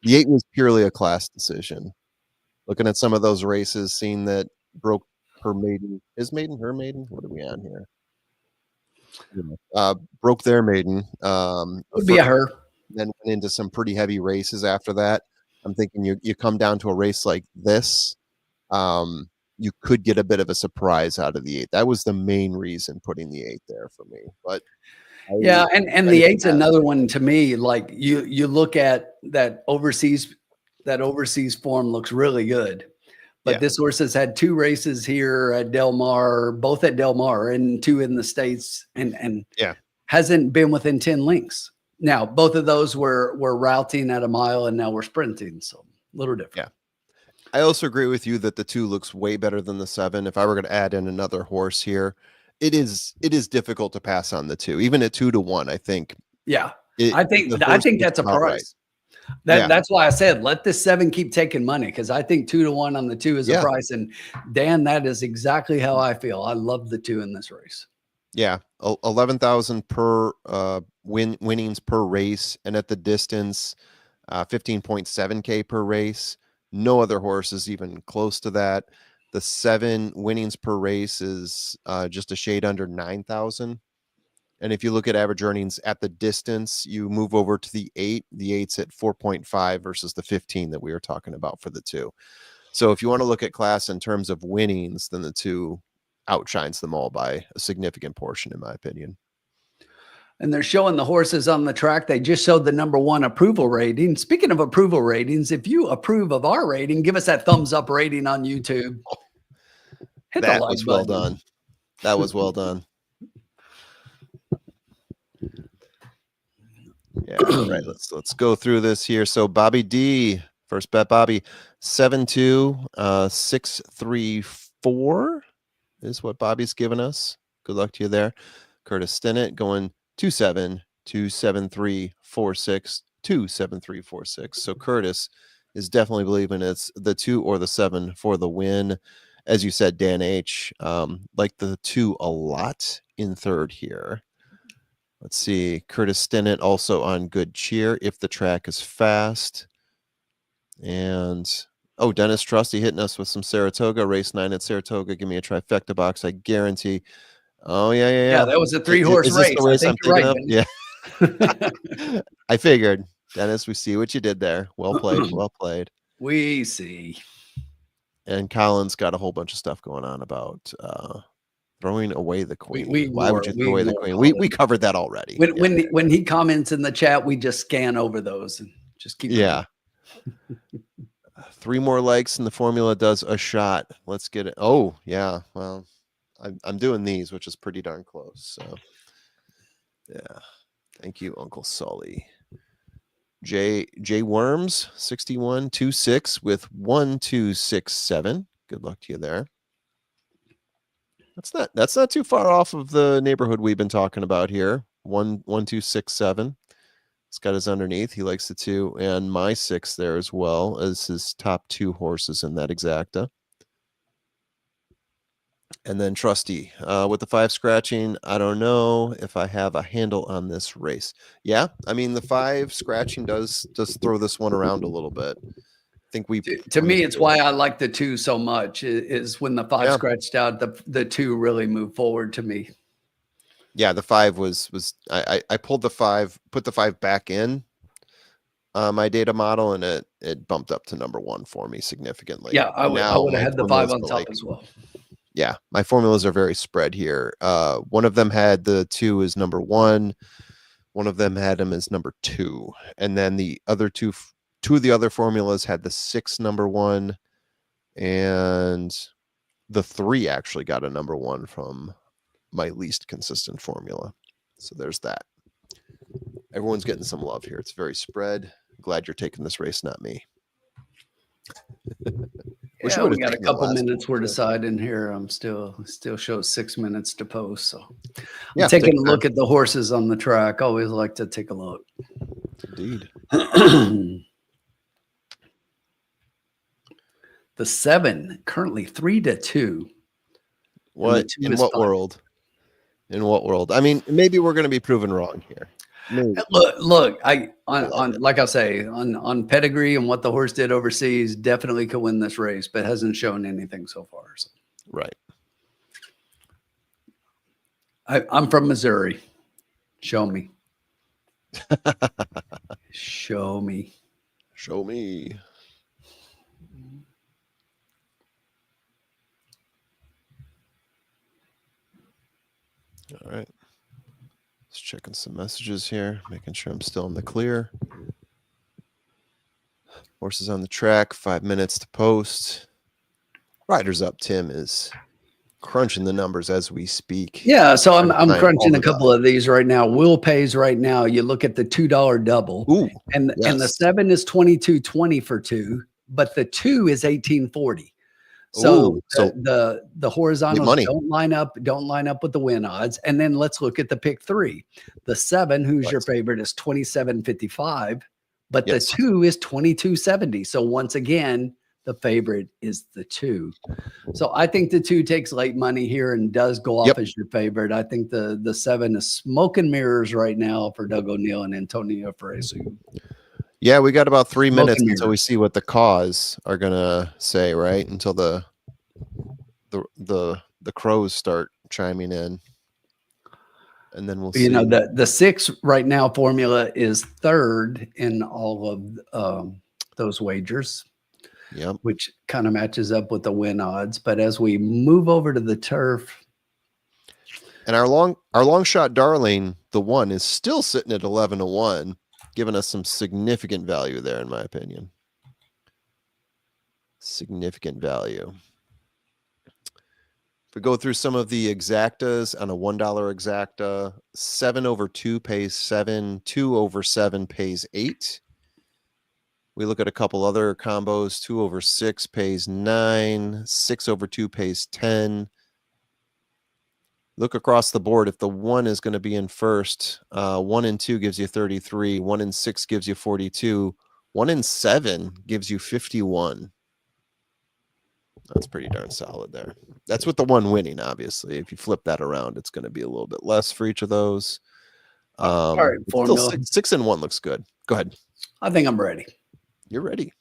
The 8 was purely a class decision. Looking at some of those races, seeing that broke her maiden, her maiden. What are we on here? Broke their maiden. Would be a her. Then went into some pretty heavy races after that. I'm thinking you come down to a race like this, you could get a bit of a surprise out of the 8. That was the main reason putting the 8 there for me. But and the 8's another one to me. Like you look at that overseas form looks really good. But this horse has had 2 races here at Del Mar, both at Del Mar, and 2 in the States, and hasn't been within 10 lengths. Now, both of those were routing at a mile, and now we're sprinting, so a little different. Yeah. I also agree with you that the 2 looks way better than the 7. If I were going to add in another horse here, it is difficult to pass on the 2, even at 2-1. I think. Yeah, I think that's a price. Right. That's why I said let this 7 keep taking money, because I think 2-1 on the 2 is a price. And Dan, that is exactly how I feel. I love the 2 in this race. Yeah, 11,000 per winnings per race, and at the distance, 15.7K per race. No other horse is even close to that. The 7 winnings per race is just a shade under 9,000. And if you look at average earnings at the distance, you move over to the 8. The 8's at 4.5 versus the 15 that we were talking about for the 2. So if you want to look at class in terms of winnings, then the 2 outshines them all by a significant portion, in my opinion. And they're showing the horses on the track. They just showed the #1 approval rating. Speaking of approval ratings, if you approve of our rating, give us that thumbs up rating on YouTube. Hit that the like was button. well done. That was well done. Yeah. All right. Let's go through this here. So Bobby D, first bet, Bobby, 7-2, 6-3-4 is what Bobby's given us. Good luck to you there. Curtis Stinnett going 2-7, 2-7-3-4-6, 2-7-3-4-6. So Curtis is definitely believing it's the 2 or the 7 for the win. As you said, Dan H, like the 2 a lot in third here. Let's see. Curtis Stinnett also on good cheer if the track is fast. And oh, Dennis Trusty hitting us with some Saratoga. Race 9 at Saratoga. Give me a trifecta box, I guarantee. Oh, yeah, yeah, Yeah, yeah. that was a 3-horse Is this race. the I race think I'm you're thinking right, of? Ben. Yeah. I figured. Dennis, we see what you did there. Well played. Well played. We see. And Colin's got a whole bunch of stuff going on about throwing away the queen. We Why would ignore, you we throw away the ignore queen? Colin. We covered that already. When he comments in the chat, we just scan over those and just keep Yeah. 3 more likes and the formula does a shot. Let's get it. Oh, yeah. Well, I'm doing these, which is pretty darn close. So, yeah. Thank you, Uncle Sully. J Worms 6126 with 1267. Good luck to you there. That's not too far off of the neighborhood we've been talking about here. 1267. It's got his underneath. He likes the 2 and my 6 there as well as his top 2 horses in that exacta. And then Trusty with the 5 scratching. I don't know if I have a handle on this race. Yeah, I mean the 5 scratching does throw this one around a little bit. I think we to me, it's why I like the 2 so much. Is when the 5 scratched out, the 2 really moved forward to me. Yeah, the 5 was I pulled the 5, put the 5 back in my data model, and it bumped up to number 1 for me significantly. Yeah, I would have had the 5 on top as well. Yeah, my formulas are very spread here. One of them had the 2 as number 1. One of them had him as number 2. And then the other two of the other formulas had the 6 number 1. And the 3 actually got a number 1 from my least consistent formula. So there's that. Everyone's getting some love here. It's very spread. Glad you're taking this race, not me. Yeah, we got a couple minutes we're deciding here. I'm still shows 6 minutes to post. So I'm taking a look at the horses on the track. Always like to take a look. Indeed. The 7 currently 3-2. What in what world? In what world? I mean, maybe we're going to be proven wrong here. Maybe. Look, like I say, on pedigree and what the horse did overseas, definitely could win this race, but hasn't shown anything so far. So. Right. I'm from Missouri. Show me. Show me. Show me. All right. Just checking some messages here, making sure I'm still in the clear. Horses on the track, 5 minutes to post. Riders Up Tim is crunching the numbers as we speak. Yeah, so I'm crunching a couple of these right now. Will pays right now. You look at the $2 double. Ooh, and the 7 is $22.20 for 2, but the 2 is $18.40. So, the horizontals don't line up with the win odds. And then let's look at the pick 3. The 7, who's your favorite, is $27.55, but the 2 is $22.70. So once again, the favorite is the 2. So I think the 2 takes late money here and does go off as your favorite. I think the 7 is smoke and mirrors right now for Doug O'Neill and Antonio Fresu. Yeah, we got about 3 minutes until we see what the cause are gonna say, right? Until the crows start chiming in, and then we'll see. You know, the 6 right now formula is 3rd in all of those wagers. Yep. Which kind of matches up with the win odds. But as we move over to the turf, and our long shot darling, the 1 is still sitting at 11-1. Giving us some significant value there, in my opinion. Significant value. If we go through some of the exactas on a $1 exacta, 7/2 pays 7, 2/7 pays 8. We look at a couple other combos. 2/6 pays 9, 6/2 pays 10. Look across the board. If the 1 is going to be in first, 1 and 2 gives you 33. 1 and 6 gives you 42. 1 and 7 gives you 51. That's pretty darn solid there. That's with the 1 winning, obviously. If you flip that around, it's going to be a little bit less for each of those. All right, still 6 and 1 looks good. Go ahead. I think I'm ready. You're ready.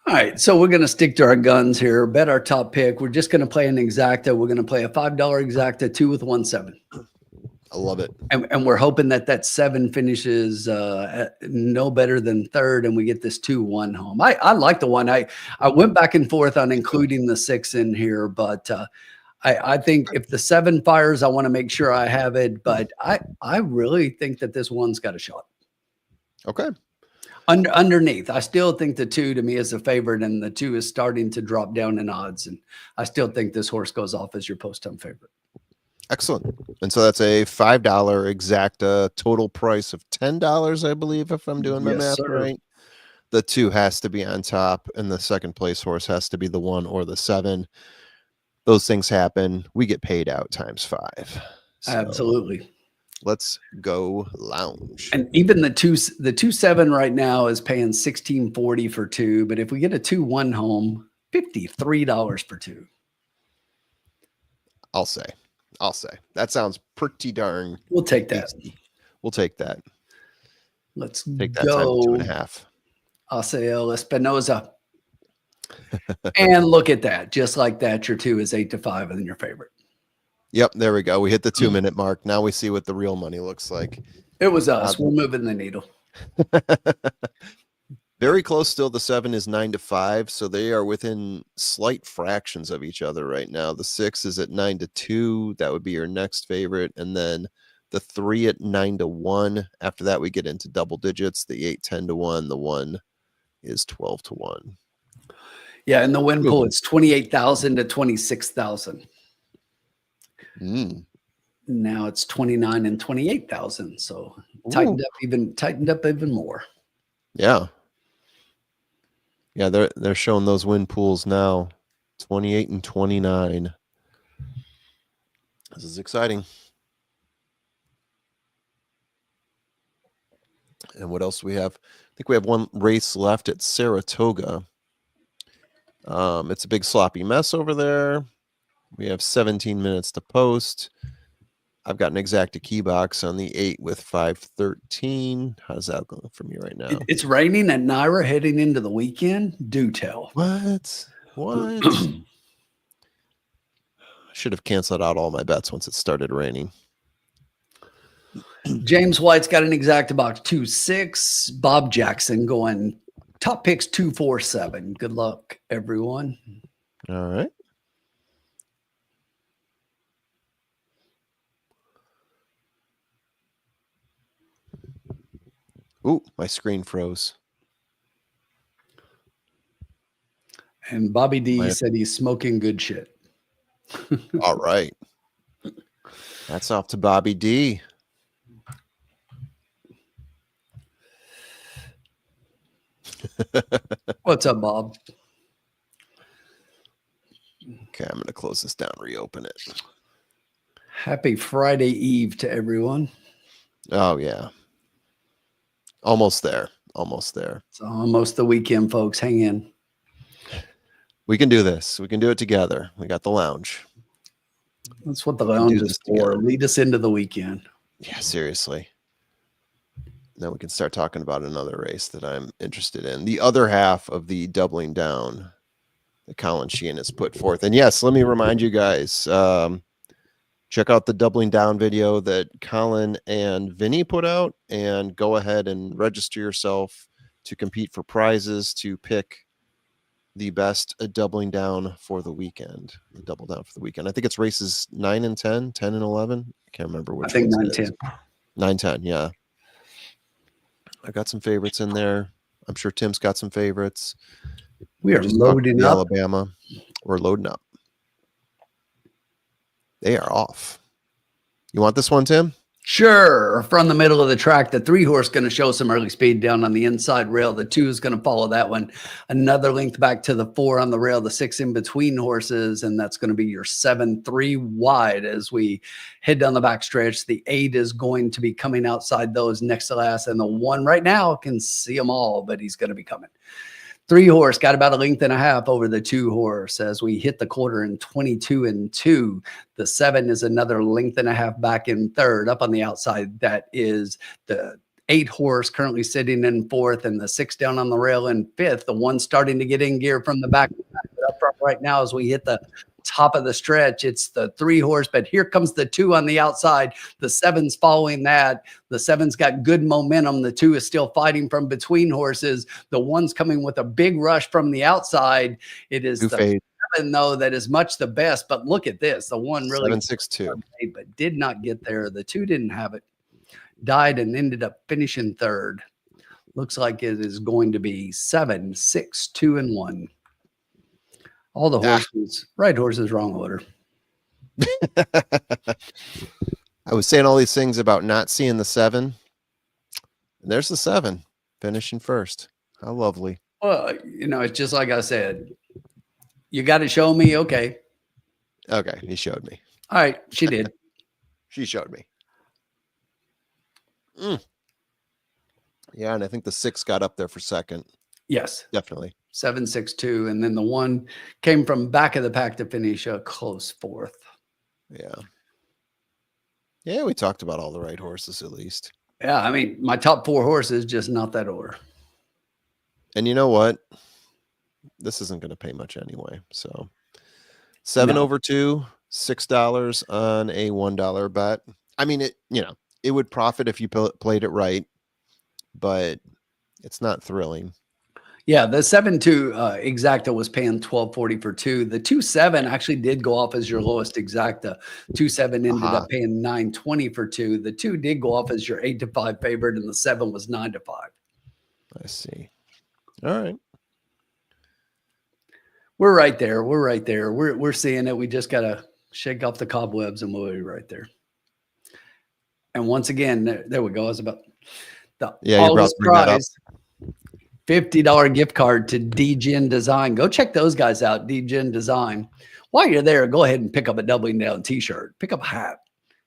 All right, so we're going to stick to our guns here. Bet our top pick. We're just going to play an exacta. We're going to play a $5 exacta, 2 with 1-7. I love it. And we're hoping that 7 finishes no better than third, and we get this 2-1 home. I like the one. I went back and forth on including the 6 in here, but I think if the 7 fires, I want to make sure I have it. But I really think that this one's got a shot. Okay. Underneath, I still think the 2 to me is a favorite, and the 2 is starting to drop down in odds. And I still think this horse goes off as your post-time favorite. Excellent. And so that's a $5 exacta, total price of $10, I believe, if I'm doing my math right. The 2 has to be on top, and the second place horse has to be the 1 or the 7. Those things happen. We get paid out times 5. So absolutely. Let's go lounge. And even the 2-7 right now is paying $16.40 for 2. But if we get a 2-1 home, $53 for 2. I'll say that sounds pretty darn. We'll take that. Easy. We'll take that. Let's take that go. Time 2.5. Asael Espinoza. And look at that. Just like that, your 2 is 8-5 and then your favorite. Yep, there we go. We hit the 2-minute mark. Now we see what the real money looks like. It was us. We're moving the needle. Very close still. The 7 is 9-5, so they are within slight fractions of each other right now. The 6 is at 9-2. That would be your next favorite. And then the 3 at 9-1. After that, we get into double digits. The 8, 10-1. The 1 is 12-1. Yeah, in the win pool, it's 28,000 to 26,000. Now it's 29 and 28,000. So tightened up even more. Yeah. Yeah, they're showing those win pools now. 28 and 29. This is exciting. And what else do we have? I think we have one race left at Saratoga. It's a big sloppy mess over there. We have 17 minutes to post. I've got an exacta key box on the 8 with 513. How's that going for me right now? It's raining at Naira heading into the weekend. Do tell. What? I should have canceled out all my bets once it started raining. James White's got an exacta box 2-6. Bob Jackson going top picks 2-4-7. Good luck, everyone. All right. Ooh, my screen froze. And Bobby D said he's smoking good shit. All right. That's off to Bobby D. What's up, Bob? Okay, I'm going to close this down, reopen it. Happy Friday Eve to everyone. Oh, yeah. Almost there. Almost there. It's almost the weekend, folks. Hang in. We can do this. We can do it together. We got the lounge. That's what the lounge is for. Lead us into the weekend. Yeah, seriously. Now we can start talking about another race that I'm interested in. The other half of the doubling down that Colin Sheehan has put forth. And yes, let me remind you guys, check out the doubling down video that Colin and Vinny put out, and go ahead and register yourself to compete for prizes to pick the best doubling down for the weekend. The double down for the weekend. I think it's races 9 and 10, 10 and 11. I can't remember which. I think 9-10. 9-10, yeah. I got some favorites in there. I'm sure Tim's got some favorites. We are loading up. Alabama. We're loading up. They are off. You want this one, Tim? Sure. From the middle of the track, the 3 horse going to show some early speed down on the inside rail. The 2 is going to follow that one. Another length back to the 4 on the rail, the 6 in between horses, and that's going to be your 7, 3 wide as we head down the back stretch. The 8 is going to be coming outside those next to last, and the 1 right now can see them all, but he's going to be coming. 3 horse got about a length and a half over the 2 horse as we hit the quarter in 22 and 2. The 7 is another length and a half back in third. Up on the outside, that is the 8 horse currently sitting in 4th, and the 6 down on the rail in 5th. The 1 starting to get in gear from the back. Up front right now as we hit the top of the stretch. It's the 3 horse, but here comes the 2 on the outside. The 7's following that. The 7's got good momentum. The 2 is still fighting from between horses. The 1's coming with a big rush from the outside. It is the 7, though, that is much the best. But look at this. The 1 really 762, but did not get there. The 2 didn't have it. Died and ended up finishing 3rd. Looks like it is going to be 7, 6, 2, and 1. All the horses, right horses, wrong order. I was saying all these things about not seeing the 7. And there's the 7 finishing first. How lovely. Well, it's just like I said. You got to show me. Okay. Okay. He showed me. All right. She did. She showed me. Yeah. And I think the 6 got up there for second. Yes. Definitely. 7, 6, 2. And then the 1 came from back of the pack to finish a close 4th. Yeah. Yeah. We talked about all the right horses at least. Yeah. I mean, my top 4 horses, just not that order. And you know what? This isn't going to pay much anyway. So 7 over 2, $6 on a $1 bet. I mean, it would profit if you played it right, but it's not thrilling. Yeah, the 7-2 exacta was paying $12.40 for 2. The 2-7 actually did go off as your lowest exacta. 2-7 ended up paying $9.20 for 2. The 2 did go off as your 8-5 favorite, and the 7 was 9-5. I see. All right. We're right there. We're right there. We're seeing it. We just gotta shake off the cobwebs, and we'll be right there. And once again, there we go. I was about the August prize. $50 gift card to DGen Design. Go check those guys out, DGen Design. While you're there, go ahead and pick up a Doubling Down t-shirt. Pick up a hat.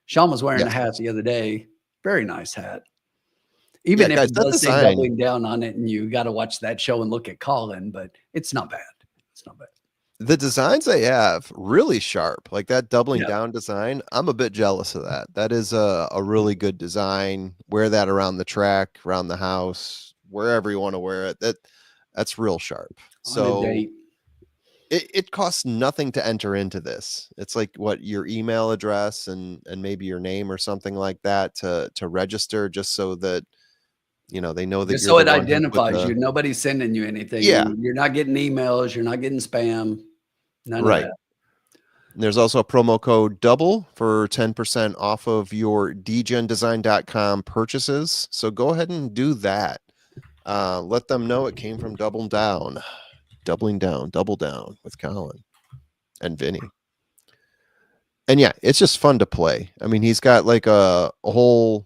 Sean was wearing a hat the other day. Very nice hat. Even if it does say Doubling Down on it and you got to watch that show and look at Colin, but it's not bad. It's not bad. The designs they have really sharp, like that Doubling Down design. I'm a bit jealous of that. That is a really good design. Wear that around the track, around the house, wherever you want to wear it. That's real sharp. So it costs nothing to enter into this. It's like your email address and maybe your name or something like that to register, just so that they know that so it identifies you. Nobody's sending you anything. Yeah. You're not getting emails, you're not getting spam. None of that. There's also a promo code DOUBLE for 10% off of your dgendesign.com purchases. So go ahead and do that. Let them know it came from Doubling Down, Double Down with Colin and Vinny. And yeah, it's just fun to play. I mean, he's got like a whole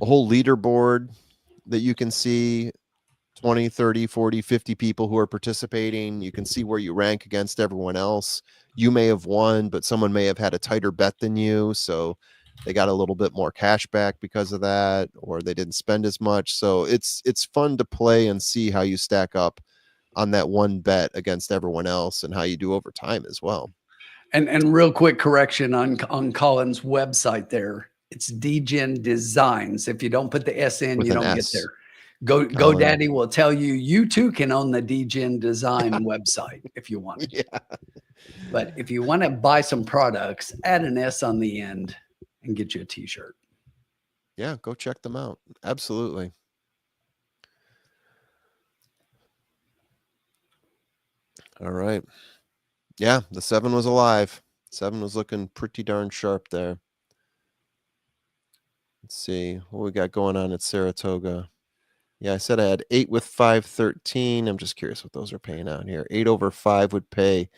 leaderboard that you can see 20, 30, 40, 50 people who are participating. You can see where you rank against everyone else. You may have won, but someone may have had a tighter bet than you. So they got a little bit more cash back because of that, or they didn't spend as much. So it's fun to play and see how you stack up on that one bet against everyone else and how you do over time as well. And real quick correction on Colin's website there. It's DGen Designs. If you don't put the S in, you don't get there. GoDaddy will tell you too can own the DGen Design website if you want. Yeah. But if you want to buy some products, add an S on the end and get you a t-shirt. Yeah, go check them out. Absolutely. All right. Yeah, the 7 was alive. 7 was looking pretty darn sharp there. Let's see what we got going on at Saratoga. Yeah, I said I had 8 with 513. I'm just curious what those are paying out here. 8 over 5 would pay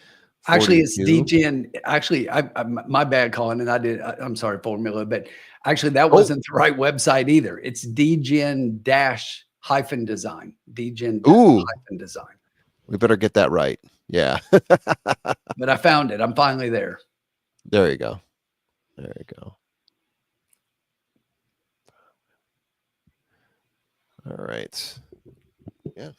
42. Actually, it's DGen. Actually, I my bad, Colin, and I'm sorry, formula, but actually that wasn't the right website either. It's DGen -hyphen design. DGen -hyphen design. We better get that right. Yeah. But I found it. I'm finally there. There you go. There you go. All right. Yeah.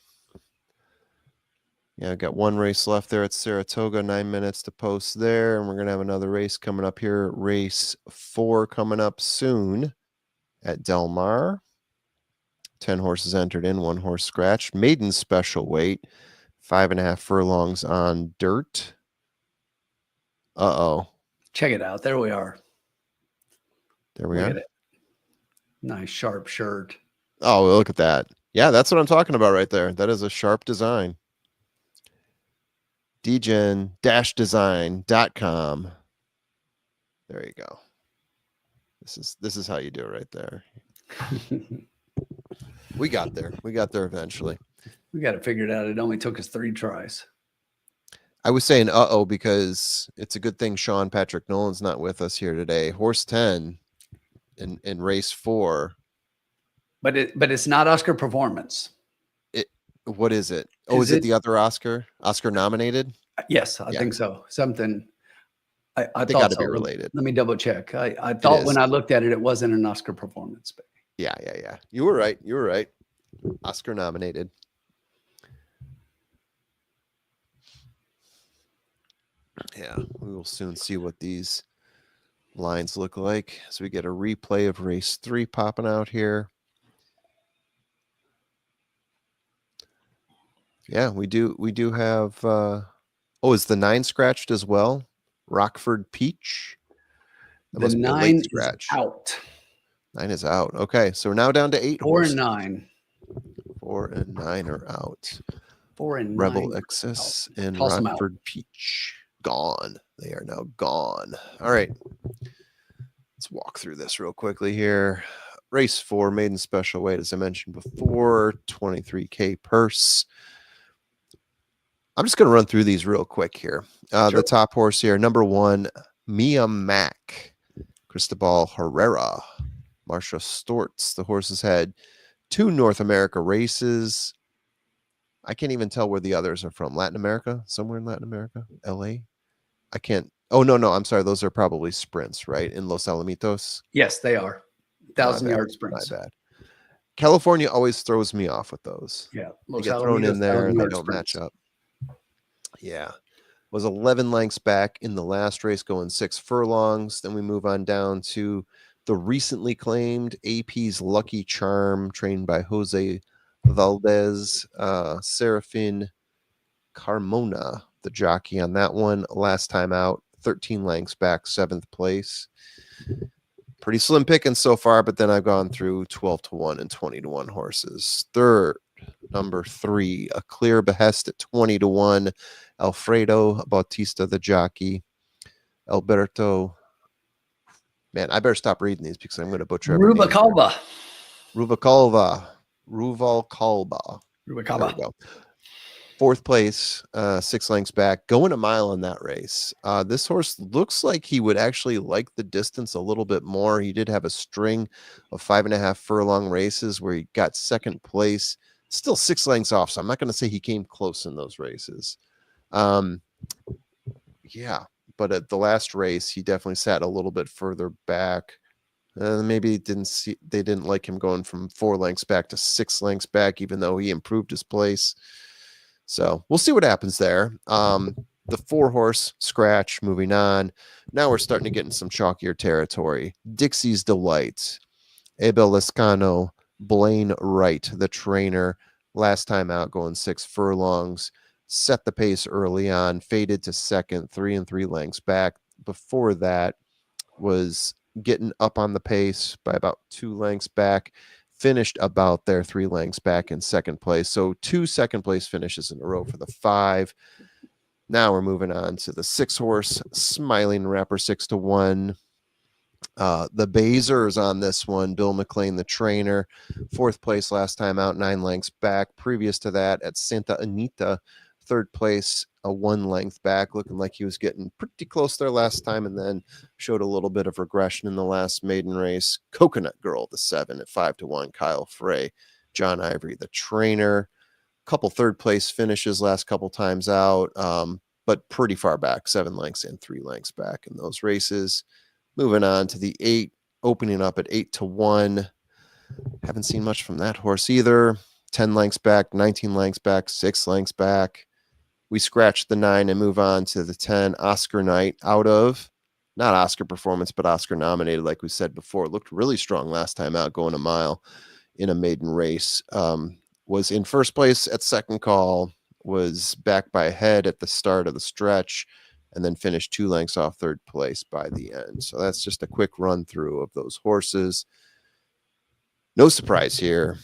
Yeah, I got one race left there at Saratoga, 9 minutes to post there. And we're going to have another race coming up here. Race 4 coming up soon at Del Mar. 10 horses entered in, 1 horse scratched. Maiden special weight, 5.5 furlongs on dirt. Uh-oh. Check it out. There we are. There we Look are. at it. Nice sharp shirt. Oh, look at that. Yeah, that's what I'm talking about right there. That is a sharp design. dgen-design.com. There you go. This is how you do it right there. We got there. We got there eventually. We got it figured out. It only took us 3 tries. I was saying uh-oh because it's a good thing Sean Patrick Nolan's not with us here today. Horse 10 in race 4. But it's not Oscar Performance. What is it? Oh, is it the other Oscar? Oscar nominated? Yes, I think so. Something. I They thought got to so. be related. Let me double check. I thought when I looked at it, it wasn't an Oscar Performance. But Yeah. You were right. You were right. Oscar nominated. Yeah, we will soon see what these lines look like as we get a replay of race 3 popping out here. Yeah, we do have oh, is the 9 scratched as well? Rockford Peach. That the must be a 9 late is scratch. out. 9 is out. Okay, so we're now down to 8 4 horses. and 9. 4 and 9 are out. 4 and 9. Rebel Excess and Toss 'em out. Rockford Peach. Gone. They are now gone. All right. Let's walk through this real quickly here. Race 4, maiden special weight, as I mentioned before, 23K purse. I'm just going to run through these real quick here. Sure. The top horse here, number 1, Mia Mac, Cristobal Herrera, Marsha Storts. The horses had 2 North America races. I can't even tell where the others are from. Latin America? Somewhere in Latin America? LA? I can't. Oh, no. I'm sorry. Those are probably sprints, right? In Los Alamitos? Yes, they are. 1,000-yard sprints. My bad. California always throws me off with those. Yeah. They get thrown in there and they don't match up. Yeah. Was 11 lengths back in the last race, going 6 furlongs. Then we move on down to the recently claimed AP's Lucky Charm, trained by Jose Valdez, Serafin Carmona, the jockey on that one. Last time out, 13 lengths back, 7th place. Pretty slim picking so far, but then I've gone through 12-1 and 20-1 horses. Third, number 3, a clear behest at 20-1. Alfredo Bautista, the jockey. Alberto. Man, I better stop reading these because I'm going to butcher every name. Ruvalcaba. There we go. 4th place, 6 lengths back, going a mile in that race. This horse looks like he would actually like the distance a little bit more. He did have a string of 5.5 furlong races where he got 2nd place, still 6 lengths off. So I'm not going to say he came close in those races. Yeah, but at the last race, he definitely sat a little bit further back. Maybe they didn't like him going from 4 lengths back to 6 lengths back, even though he improved his place. So we'll see what happens there. The 4 horse scratch, moving on. Now we're starting to get in some chalkier territory. Dixie's Delight, Abel Lescano, Blaine Wright, the trainer, last time out going 6 furlongs, set the pace early on, faded to 2nd, 3 and 3 lengths back. Before that was getting up on the pace by about 2 lengths back, finished about there 3 lengths back in 2nd place. So 2 second place finishes in a row for the 5. Now we're moving on to the 6 horse, Smiling Rapper, 6-1. The Bazers on this one, Bill McLean, the trainer, 4th place last time out, 9 lengths back. Previous to that at Santa Anita, 3rd place, a 1 length back, looking like he was getting pretty close there last time, and then showed a little bit of regression in the last maiden race. Coconut Girl, the 7 at 5-1, Kyle Frey, John Ivory, the trainer. Couple 3rd place finishes last couple times out, but pretty far back, 7 lengths and 3 lengths back in those races. Moving on to the 8, opening up at 8-1. Haven't seen much from that horse either. 10 lengths back, 19 lengths back, 6 lengths back. We scratch the 9 and move on to the 10, Oscar Knight, out of, not Oscar Performance, but Oscar nominated, like we said before. Looked really strong last time out, going a mile in a maiden race. Was in first place at second call, was back by a head at the start of the stretch, and then finished 2 lengths off third place by the end. So that's just a quick run through of those horses. No surprise here.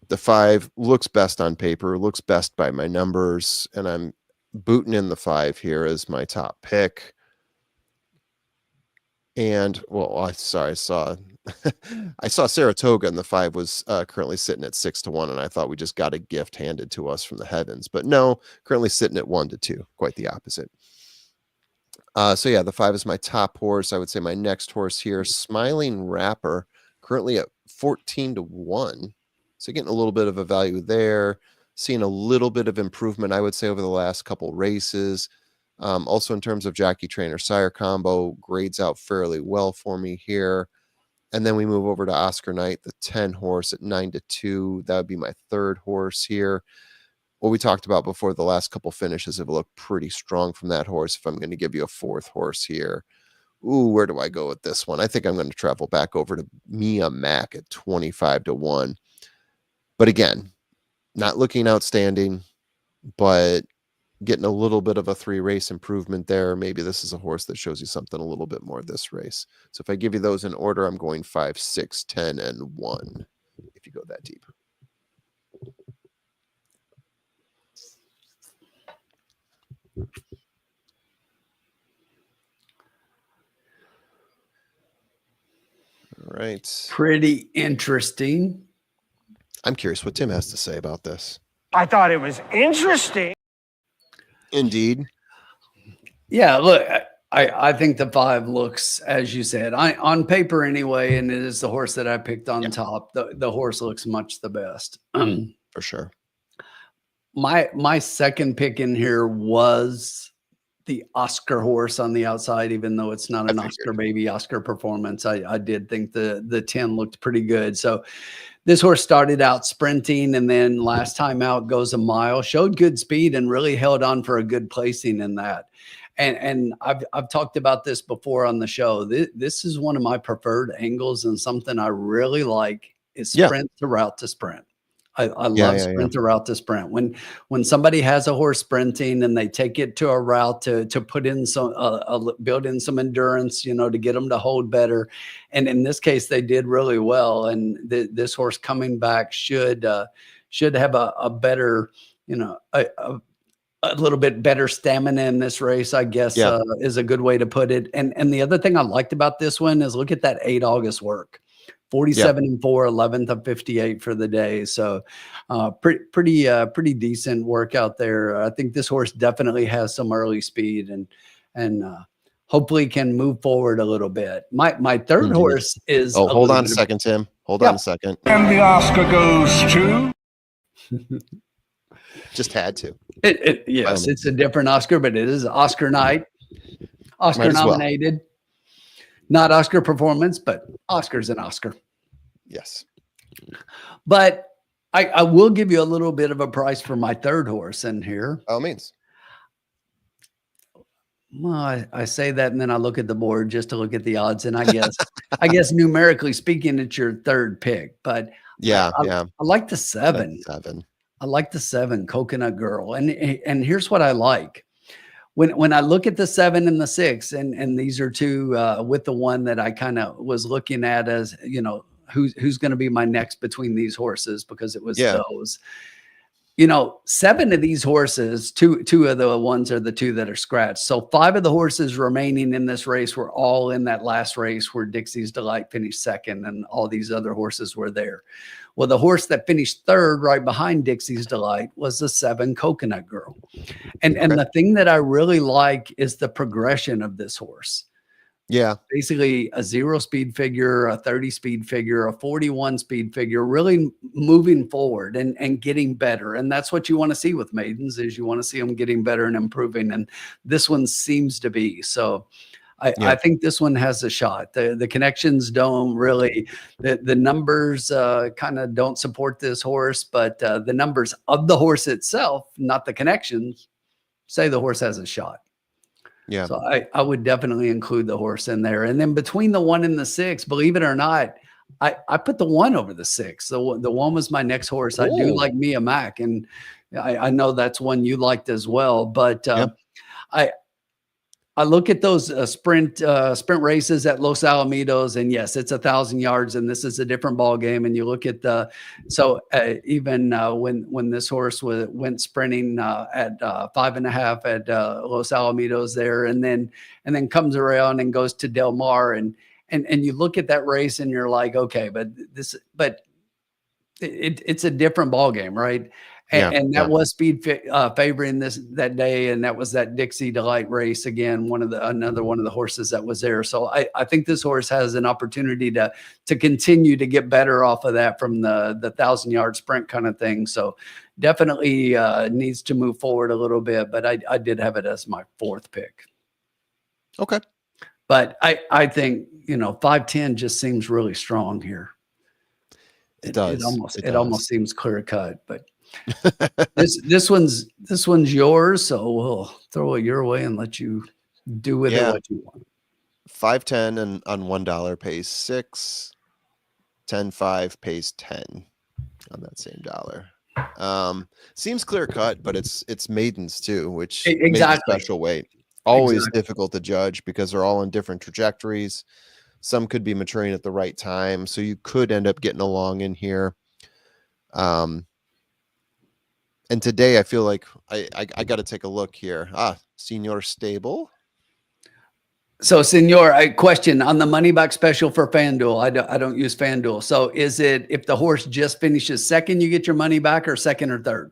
The 5 looks best on paper, looks best by my numbers, and I'm booting in the 5 here as my top pick. And well, I saw I saw Saratoga, and the 5 was currently sitting at 6-1, and I thought we just got a gift handed to us from the heavens, but no, currently sitting at 1-2, quite the opposite. So yeah, the 5 is my top horse. I would say my next horse here, Smiling Rapper, currently at 14-1. So getting a little bit of a value there, seeing a little bit of improvement, I would say, over the last couple races. Also in terms of jockey trainer sire combo, grades out fairly well for me here. And then we move over to Oscar Knight, the 10 horse at 9-2. That would be my third horse here. What we talked about before, the last couple finishes have looked pretty strong from that horse. If I'm going to give you a fourth horse here, ooh, where do I go with this one? I think I'm going to travel back over to Mia Mac at 25-1. But again, not looking outstanding, but getting a little bit of a 3-race improvement there. Maybe this is a horse that shows you something a little bit more this race. So if I give you those in order, I'm going 5, 6, 10, and 1, if you go that deep. All right. Pretty interesting. I'm curious what Tim has to say about this. I thought it was interesting. Indeed. Yeah, look, I think the 5 looks, as you said, on paper anyway, and it is the horse that I picked on top. The horse looks much the best. For sure. My second pick in here was the Oscar horse on the outside, even though it's not an Oscar baby, Oscar Performance. I did think the 10 looked pretty good. So this horse started out sprinting, and then last time out goes a mile, showed good speed, and really held on for a good placing in that. And I've talked about this before on the show. This is one of my preferred angles, and something I really like is sprint to route to sprint. I love sprint to route to sprint. When somebody has a horse sprinting and they take it to a route to put in some build in some endurance, to get them to hold better. And in this case, they did really well. And this horse coming back should have a better, a little bit better stamina in this race, I guess, is a good way to put it. And the other thing I liked about this one is look at that 8 August work. 47-4, 11th of 58 for the day. So pretty decent work out there. I think this horse definitely has some early speed and hopefully can move forward a little bit. My third horse is. Oh, hold on a second, Tim. Hold on a second. And the Oscar goes to. Just had to. Yes, it's a different Oscar, but it is Oscar Knight. Oscar nominated. Not Oscar Performance, but Oscar's an Oscar. Yes. But I will give you a little bit of a price for my third horse in here. By all means. Well, I say that, and then I look at the board just to look at the odds, and I guess numerically speaking, it's your third pick. But I like the 7. I like the 7, Coconut Girl, and here's what I like. When I look at the 7 and the 6, and these are two with the one that I kind of was looking at as, who's going to be my next between these horses, because it was those. 7 of these horses, two of the ones are the 2 that are scratched. So 5 of the horses remaining in this race were all in that last race where Dixie's Delight finished second, and all these other horses were there. Well, the horse that finished third right behind Dixie's Delight was the 7 Coconut Girl. And the thing that I really like is the progression of this horse. Yeah. Basically a 0 speed figure, a 30 speed figure, a 41 speed figure, really moving forward and getting better. And that's what you want to see with maidens, is you want to see them getting better and improving. And this one seems to be. So I think this one has a shot. The connections don't really, the numbers kind of don't support this horse, but the numbers of the horse itself, not the connections, say the horse has a shot. Yeah. So I would definitely include the horse in there. And then between the 1 and the 6, believe it or not, I put the 1 over the 6. The 1 was my next horse. I do like Mia Mac, and I know that's one you liked as well. But I I look at those sprint races at Los Alamitos, and yes, it's 1,000 yards, and this is a different ball game. And you look at the even when this horse went sprinting at 5.5 at Los Alamitos there, and then comes around and goes to Del Mar, and you look at that race, and you're like, okay, but it's a different ball game, right? And that was speed favoring that day, and that was that Dixie Delight race again. Another one of the horses that was there. So I think this horse has an opportunity to continue to get better off of that from the 1,000-yard sprint kind of thing. So definitely needs to move forward a little bit. But I did have it as my 4th pick. Okay, but I think 5-10 just seems really strong here. It does. It almost seems clear cut, but. this one's yours, so we'll throw it your way and let you do with it what you want. 5-10 and on $1 pays 6. 10-5 pays 10 on that same dollar. Seems clear cut, but it's maidens too, which makes a special weight. Always difficult to judge because they're all in different trajectories. Some could be maturing at the right time, so you could end up getting along in here. And today I feel like I got to take a look here. Senior Stable. So, Senor, question on the money back special for FanDuel. I don't use FanDuel. So, is it if the horse just finishes second, you get your money back, or second or third?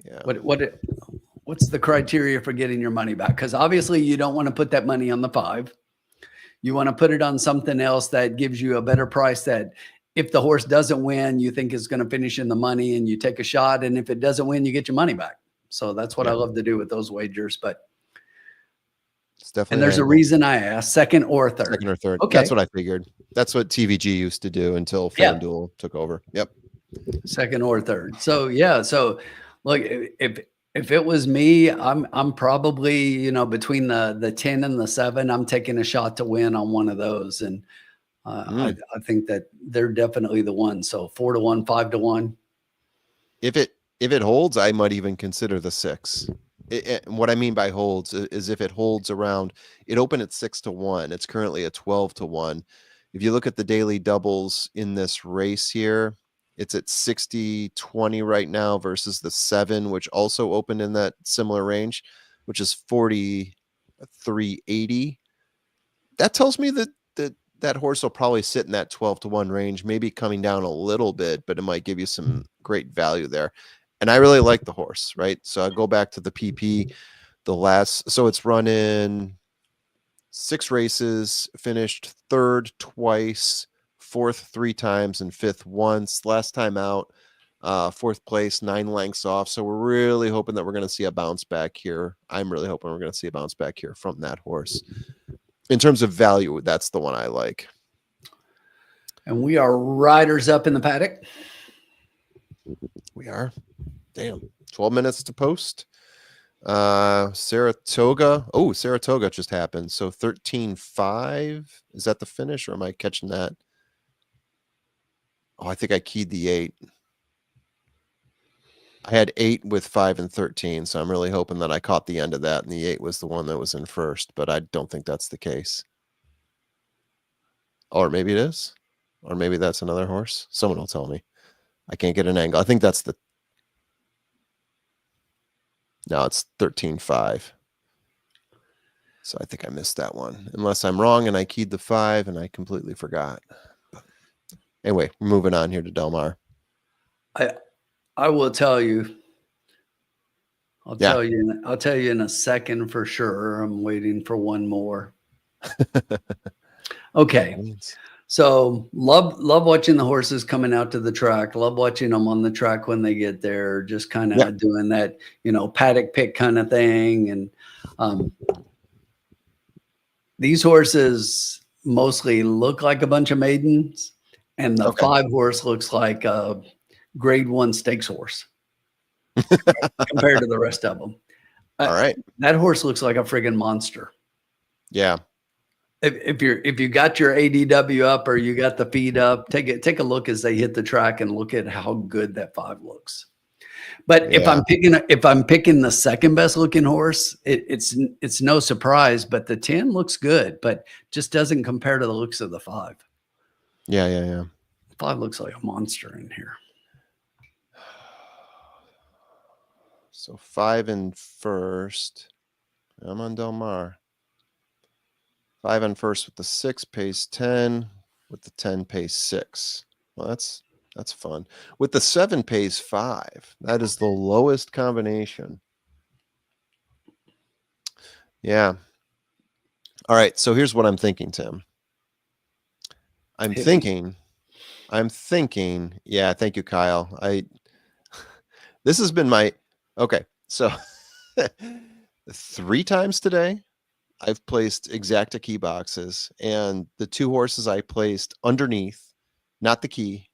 Yeah. What's the criteria for getting your money back? Because obviously you don't want to put that money on the 5. You want to put it on something else that gives you a better price, that if the horse doesn't win, you think is going to finish in the money, and you take a shot. And if it doesn't win, you get your money back. So that's what I love to do with those wagers. But it's definitely, and there's a reason I asked second or third. Second or third. Okay. That's what I figured. That's what TVG used to do until FanDuel took over. Yep. Second or third. So So look, if it was me, I'm probably, between the 10 and the 7, I'm taking a shot to win on one of those. And I think that they're definitely the one. So 4-1, 5-1. If it holds, I might even consider the 6. What I mean by holds is if it holds around, it opened at 6-1. It's currently at 12-1. If you look at the daily doubles in this race here, it's at 60-20 right now versus the 7, which also opened in that similar range, which is 43.80. That tells me that that horse will probably sit in that 12-1 range, maybe coming down a little bit, but it might give you some great value there. And I really like the horse, right? So I go back to the PP, so it's run in 6 races, finished 3rd twice, 4th 3 times, and 5th once. Last time out, 4th place, 9 lengths off. So we're really hoping that we're going to see a bounce back here. I'm really hoping we're going to see a bounce back here from that horse. In terms of value, that's the one I like. And we are riders up in the paddock. We are. Damn. 12 minutes to post. Saratoga. Oh, Saratoga just happened. So 13.5. Is that the finish, or am I catching that? Oh, I think I keyed the 8. I had 8 with 5 and 13, so I'm really hoping that I caught the end of that, and the 8 was the one that was in first, but I don't think that's the case. Or maybe it is. Or maybe that's another horse. Someone will tell me. I can't get an angle. I think that's the... No, it's 13.5. So I think I missed that one. Unless I'm wrong and I keyed the 5 and I completely forgot. But anyway, we're moving on here to Del Mar. I will tell you. I'll tell you in a second for sure. I'm waiting for one more. Okay. So love watching the horses coming out to the track. Love watching them on the track when they get there, just kind of doing that, paddock pick kind of thing. And these horses mostly look like a bunch of maidens, and the 5 horse looks like a grade 1 stakes horse compared to the rest of them. All right. That horse looks like a friggin' monster. Yeah. if you got your ADW up or you got the feed up, take a look as they hit the track and look at how good that 5 looks. But if I'm picking the second best looking horse, it's no surprise. But the 10 looks good, but just doesn't compare to the looks of the 5. Yeah. 5 looks like a monster in here. So 5 in first. I'm on Del Mar. 5 in first with the 6 pays 10. With the 10 pays 6. Well, that's fun. With the 7 pays 5. That is the lowest combination. Yeah. All right. So here's what I'm thinking, Tim. I'm thinking. Yeah. Thank you, Kyle. This has been my. Okay. So 3 times today, I've placed exacta key boxes, and the 2 horses I placed underneath, not the key,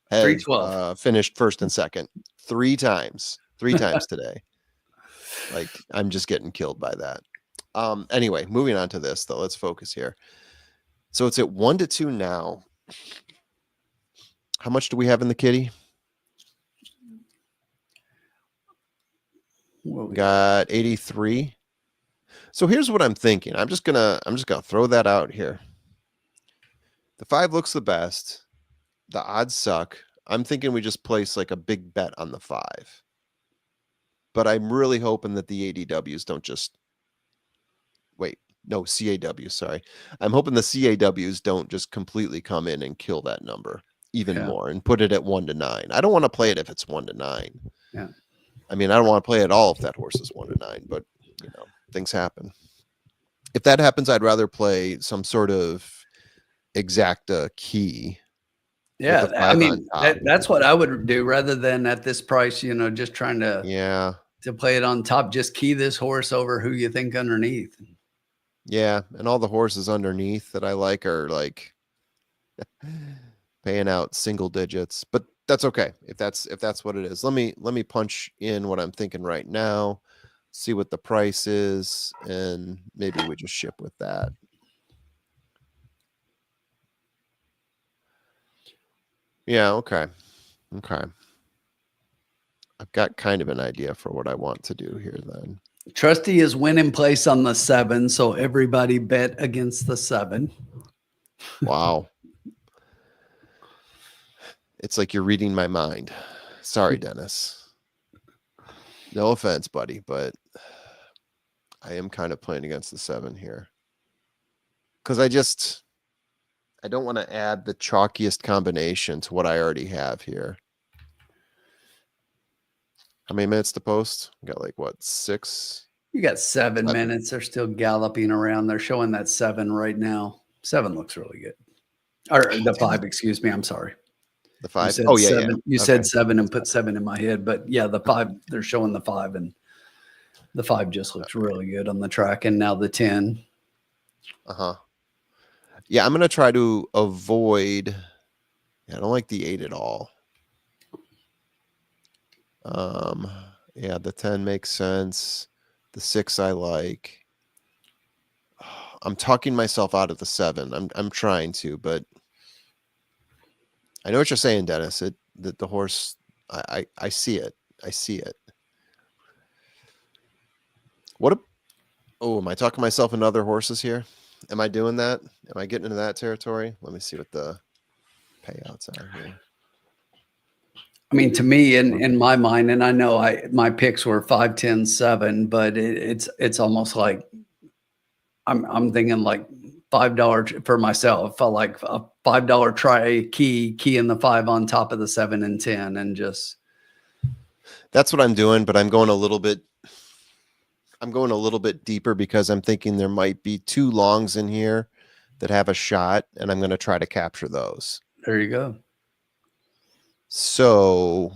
have 312. Finished first and second 3 times. 3 times today. Like, I'm just getting killed by that. Anyway, moving on to this though. Let's focus here. So it's at 1-2 now. How much do we have in the kitty? We got 83. So here's what I'm thinking. I'm just gonna throw that out here. The 5 looks the best. The odds suck. I'm thinking we just place like a big bet on the 5. But I'm really hoping that the ADWs don't just CAW, sorry. I'm hoping the CAWs don't just completely come in and kill that number even more and put it at 1-9. I don't want to play it if it's 1-9. Yeah. I mean, I don't want to play at all if that horse is 1-9, but things happen. If that happens, I'd rather play some sort of exacta key. Yeah, I mean, that's what I would do rather than at this price, just trying to play it on top. Just key this horse over who you think underneath. Yeah, and all the horses underneath that I like are like paying out single digits, but that's okay. If that's what it is. Let me punch in what I'm thinking right now, see what the price is, and maybe we just ship with that. Yeah, okay. I've got kind of an idea for what I want to do here then. Trusty is winning place on the 7, so everybody bet against the 7. Wow. It's like you're reading my mind. Sorry, Dennis. No offense, buddy, but I am kind of playing against the 7 here. Because I don't want to add the chalkiest combination to what I already have here. How many minutes to post? We got like what, 6? You got 7 minutes. They're still galloping around. They're showing that 7 right now. 7 looks really good. Or the 5, excuse me. I'm sorry. The 5? You said 7. You said 7 and put 7 in my head. But yeah, the 5, they're showing the 5, and the 5 just looks really good on the track. And now the 10. Yeah, I'm going to try to avoid. I don't like the 8 at all. Yeah, the 10 makes sense. The 6 I like. I'm talking myself out of the 7. I'm trying to, but I know what you're saying, Dennis. The horse, I see it. I see it. Am I talking myself into other horses here? Am I doing that? Am I getting into that territory? Let me see what the payouts are here. I mean, to me, in my mind, and I know my picks were 5, 10, 7, but it's almost like I'm thinking like $5 for myself. I like a $5 try key in the 5 on top of the 7 and 10, and just. That's what I'm doing, but I'm going a little bit deeper because I'm thinking there might be 2 longs in here that have a shot, and I'm going to try to capture those. There you go. So,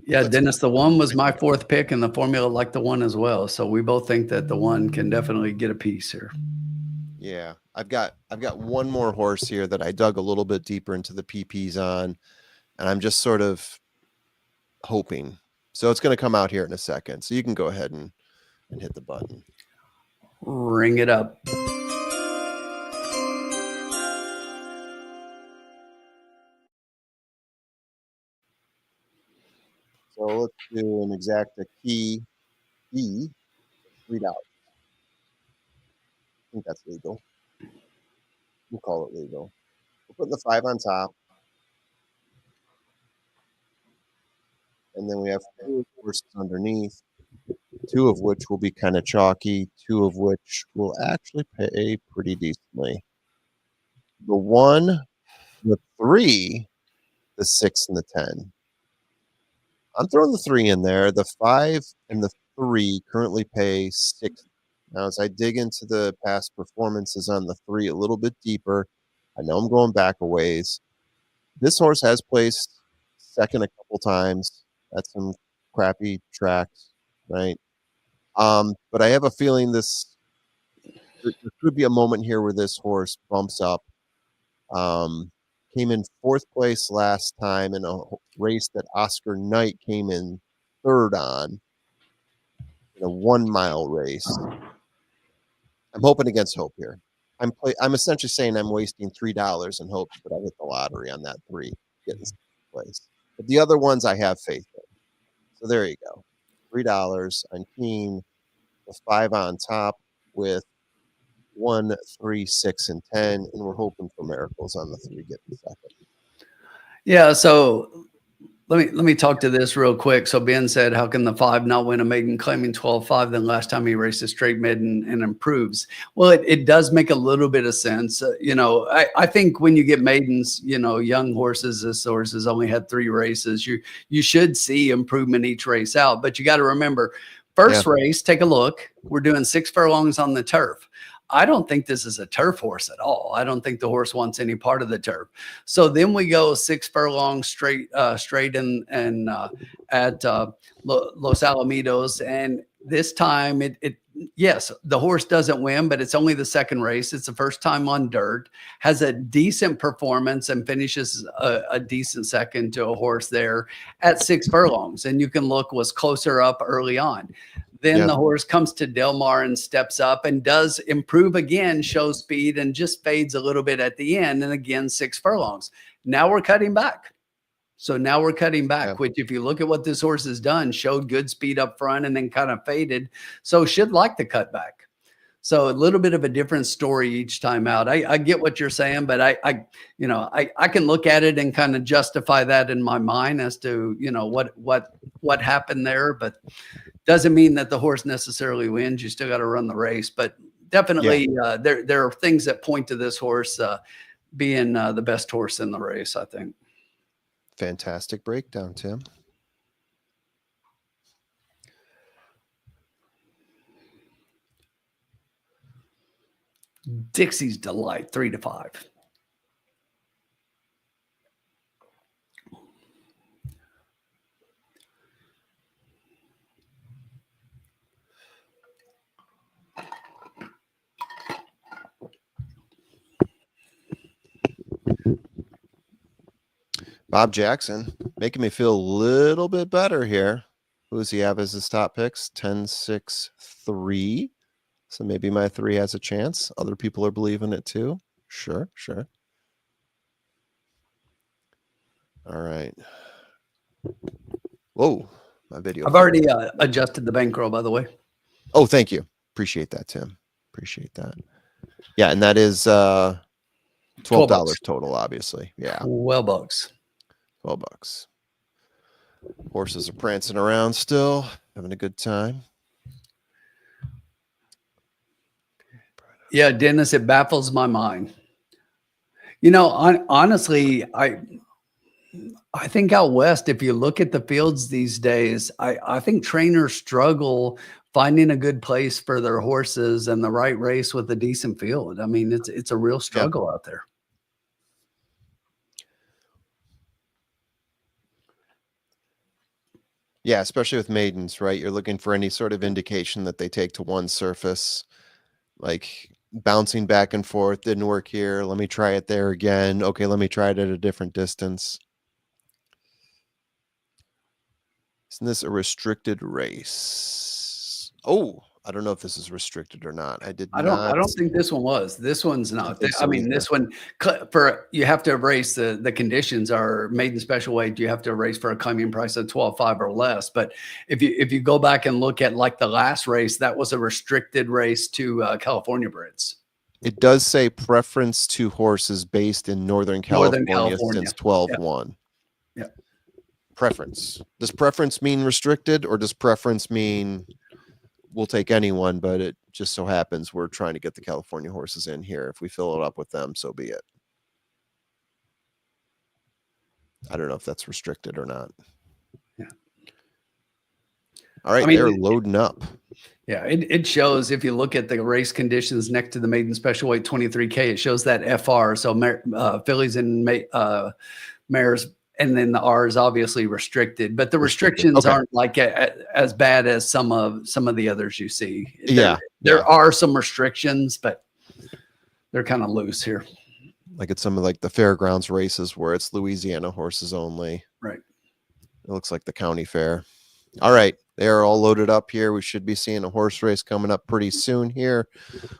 yeah, Dennis, the 1 was my 4th pick, and the formula liked the 1 as well. So we both think that the 1 can definitely get a piece here. Yeah, I've got one more horse here that I dug a little bit deeper into the PPs on, and I'm just sort of hoping. So it's going to come out here in a second. So you can go ahead and hit the button. Ring it up. So let's do an exacta key E, $3. I think that's legal. We'll call it legal. We'll put the 5 on top. And then we have 2 horses underneath, 2 of which will be kind of chalky, 2 of which will actually pay pretty decently. The 1, the 3, the 6, and the 10. I'm throwing the 3 in there. The 5 and the 3 currently pay 6. Now, as I dig into the past performances on the 3 a little bit deeper, I know I'm going back a ways. This horse has placed second a couple times at some crappy tracks, right? But I have a feeling there could be a moment here where this horse bumps up. Came in 4th place last time in a race that Oscar Knight came in 3rd on in a 1-mile race. I'm hoping against hope here. I'm essentially saying I'm wasting $3 in hopes that I hit the lottery on that 3, getting 6th place. But the other ones I have faith in. So there you go. $3 on Keen, the 5 on top with 1, 3, 6, and 10, and we're hoping for miracles on the 3 getting second. Yeah, so let me talk to this real quick. So Ben said, how can the 5 not win a maiden claiming 12-5 than last time he raced a straight mid and improves? Well, it does make a little bit of sense. I think when you get maidens, young horses, this horse has only had 3 races. You should see improvement each race out, but you got to remember, first race, take a look. We're doing 6 furlongs on the turf. I don't think this is a turf horse at all. I don't think the horse wants any part of the turf. So then we go 6 furlongs straight and at Los Alamitos, and this time yes, the horse doesn't win, but it's only the second race. It's the first time on dirt, has a decent performance and finishes a decent second to a horse there at 6 furlongs. And you can look, was closer up early on. Then the horse comes to Del Mar and steps up and does improve again, shows speed, and just fades a little bit at the end. And again, 6 furlongs. Now we're cutting back. So now we're cutting back, which if you look at what this horse has done, showed good speed up front and then kind of faded. So should like the cut back. So a little bit of a different story each time out. I get what you're saying, but I can look at it and kind of justify that in my mind as to, what happened there, but doesn't mean that the horse necessarily wins. You still got to run the race, but definitely there are things that point to this horse being the best horse in the race, I think. Fantastic breakdown, Tim. Dixie's Delight, 3-5. Bob Jackson making me feel a little bit better here. Who does he have as his top picks? 10, 6, 3. So maybe my 3 has a chance. Other people are believing it too. Sure. All right. Whoa, my video. I've already adjusted the bankroll, by the way. Oh, thank you. Appreciate that, Tim. Appreciate that. Yeah, and that is $12 total, obviously. Yeah. $12. $12. Horses are prancing around still, having a good time. Yeah, Dennis, it baffles my mind. Honestly, I think out west, if you look at the fields these days, I think trainers struggle finding a good place for their horses and the right race with a decent field. I mean, it's a real struggle out there. Yeah, especially with maidens, right? You're looking for any sort of indication that they take to one surface, like bouncing back and forth. Didn't work here. Let me try it there again. Okay, let me try it at a different distance. Isn't this a restricted race? Oh, I don't know if this is restricted or not. I did I not. don't think this one was. This one's I don't not. think I so mean, either. this one for you have to erase the conditions are maiden special weight. You have to erase for a claiming price of 12.5 or less. But if you go back and look at like the last race, that was a restricted race to California Brits. It does say preference to horses based in Northern Northern California California. since 12/1. Yeah. Preference. Does preference mean restricted, or does preference mean we'll take anyone, but it just so happens we're trying to get the California horses in here. If we fill it up with them, so be it. I don't know if that's restricted or not. Yeah. All right, I mean, they're loading up. Yeah, it shows if you look at the race conditions next to the maiden special weight 23K, it shows that FR. So fillies and mares, and then the R is obviously restricted, but the restrictions aren't like as bad as some of the others you see. There are some restrictions, but they're kind of loose here. Like at some of like the fairgrounds races where it's Louisiana horses only. Right. It looks like the county fair. All right, they're all loaded up here. We should be seeing a horse race coming up pretty soon here.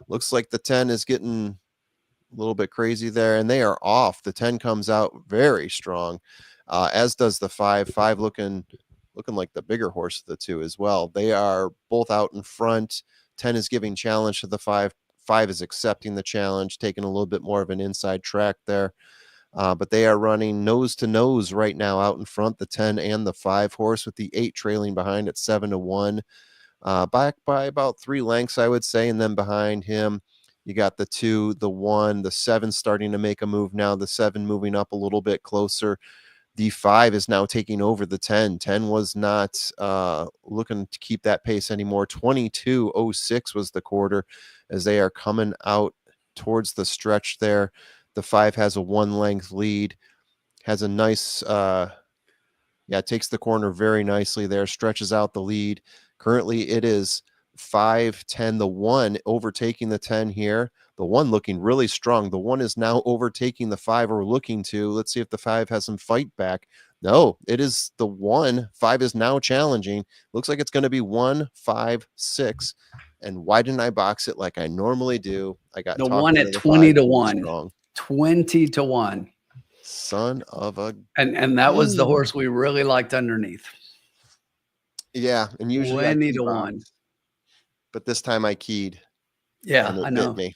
Looks like the 10 is getting a little bit crazy there, and they are off. The 10 comes out very strong, as does the 5. 5 looking like the bigger horse of the two as well. They are both out in front. 10 is giving challenge to the 5. 5 is accepting the challenge, taking a little bit more of an inside track there. But they are running nose to nose right now out in front, the 10 and the 5 horse, with the 8 trailing behind at 7-1, back by about 3 lengths, I would say. And then behind him, you got the 2, the 1, the 7 starting to make a move now, the 7 moving up a little bit closer. The 5 is now taking over the 10. 10 was not looking to keep that pace anymore. 22:06 was the quarter as they are coming out towards the stretch there. The 5 has a 1-length lead, has a nice, takes the corner very nicely there, stretches out the lead. Currently, it is 5-10, the 1 overtaking the 10 here. The 1 looking really strong. The 1 is now overtaking the 5, or looking to. Let's see if the 5 has some fight back. No, it is the 1. 5 is now challenging. Looks like it's going to be 1-5-6. And why didn't I box it like I normally do? I got the 1 at 20-1. 20-1. Son of a. And that was the horse we really liked underneath. Yeah, and usually 20-1. But this time I keyed. Yeah, I know. Me.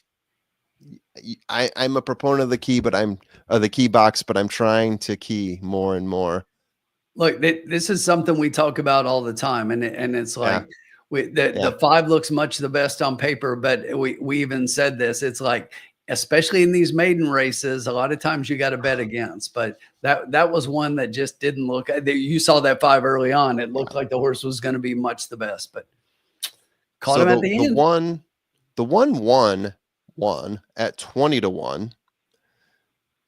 I'm a proponent of the key, but I'm the key box, but I'm trying to key more and more. Look, this is something we talk about all the time, and it's like the 5 looks much the best on paper, but we even said this. It's like, especially in these maiden races, a lot of times you got to bet against. But that was one that just didn't look. You saw that 5 early on. It looked like the horse was going to be much the best, but caught him at the end. The one won at 20-1.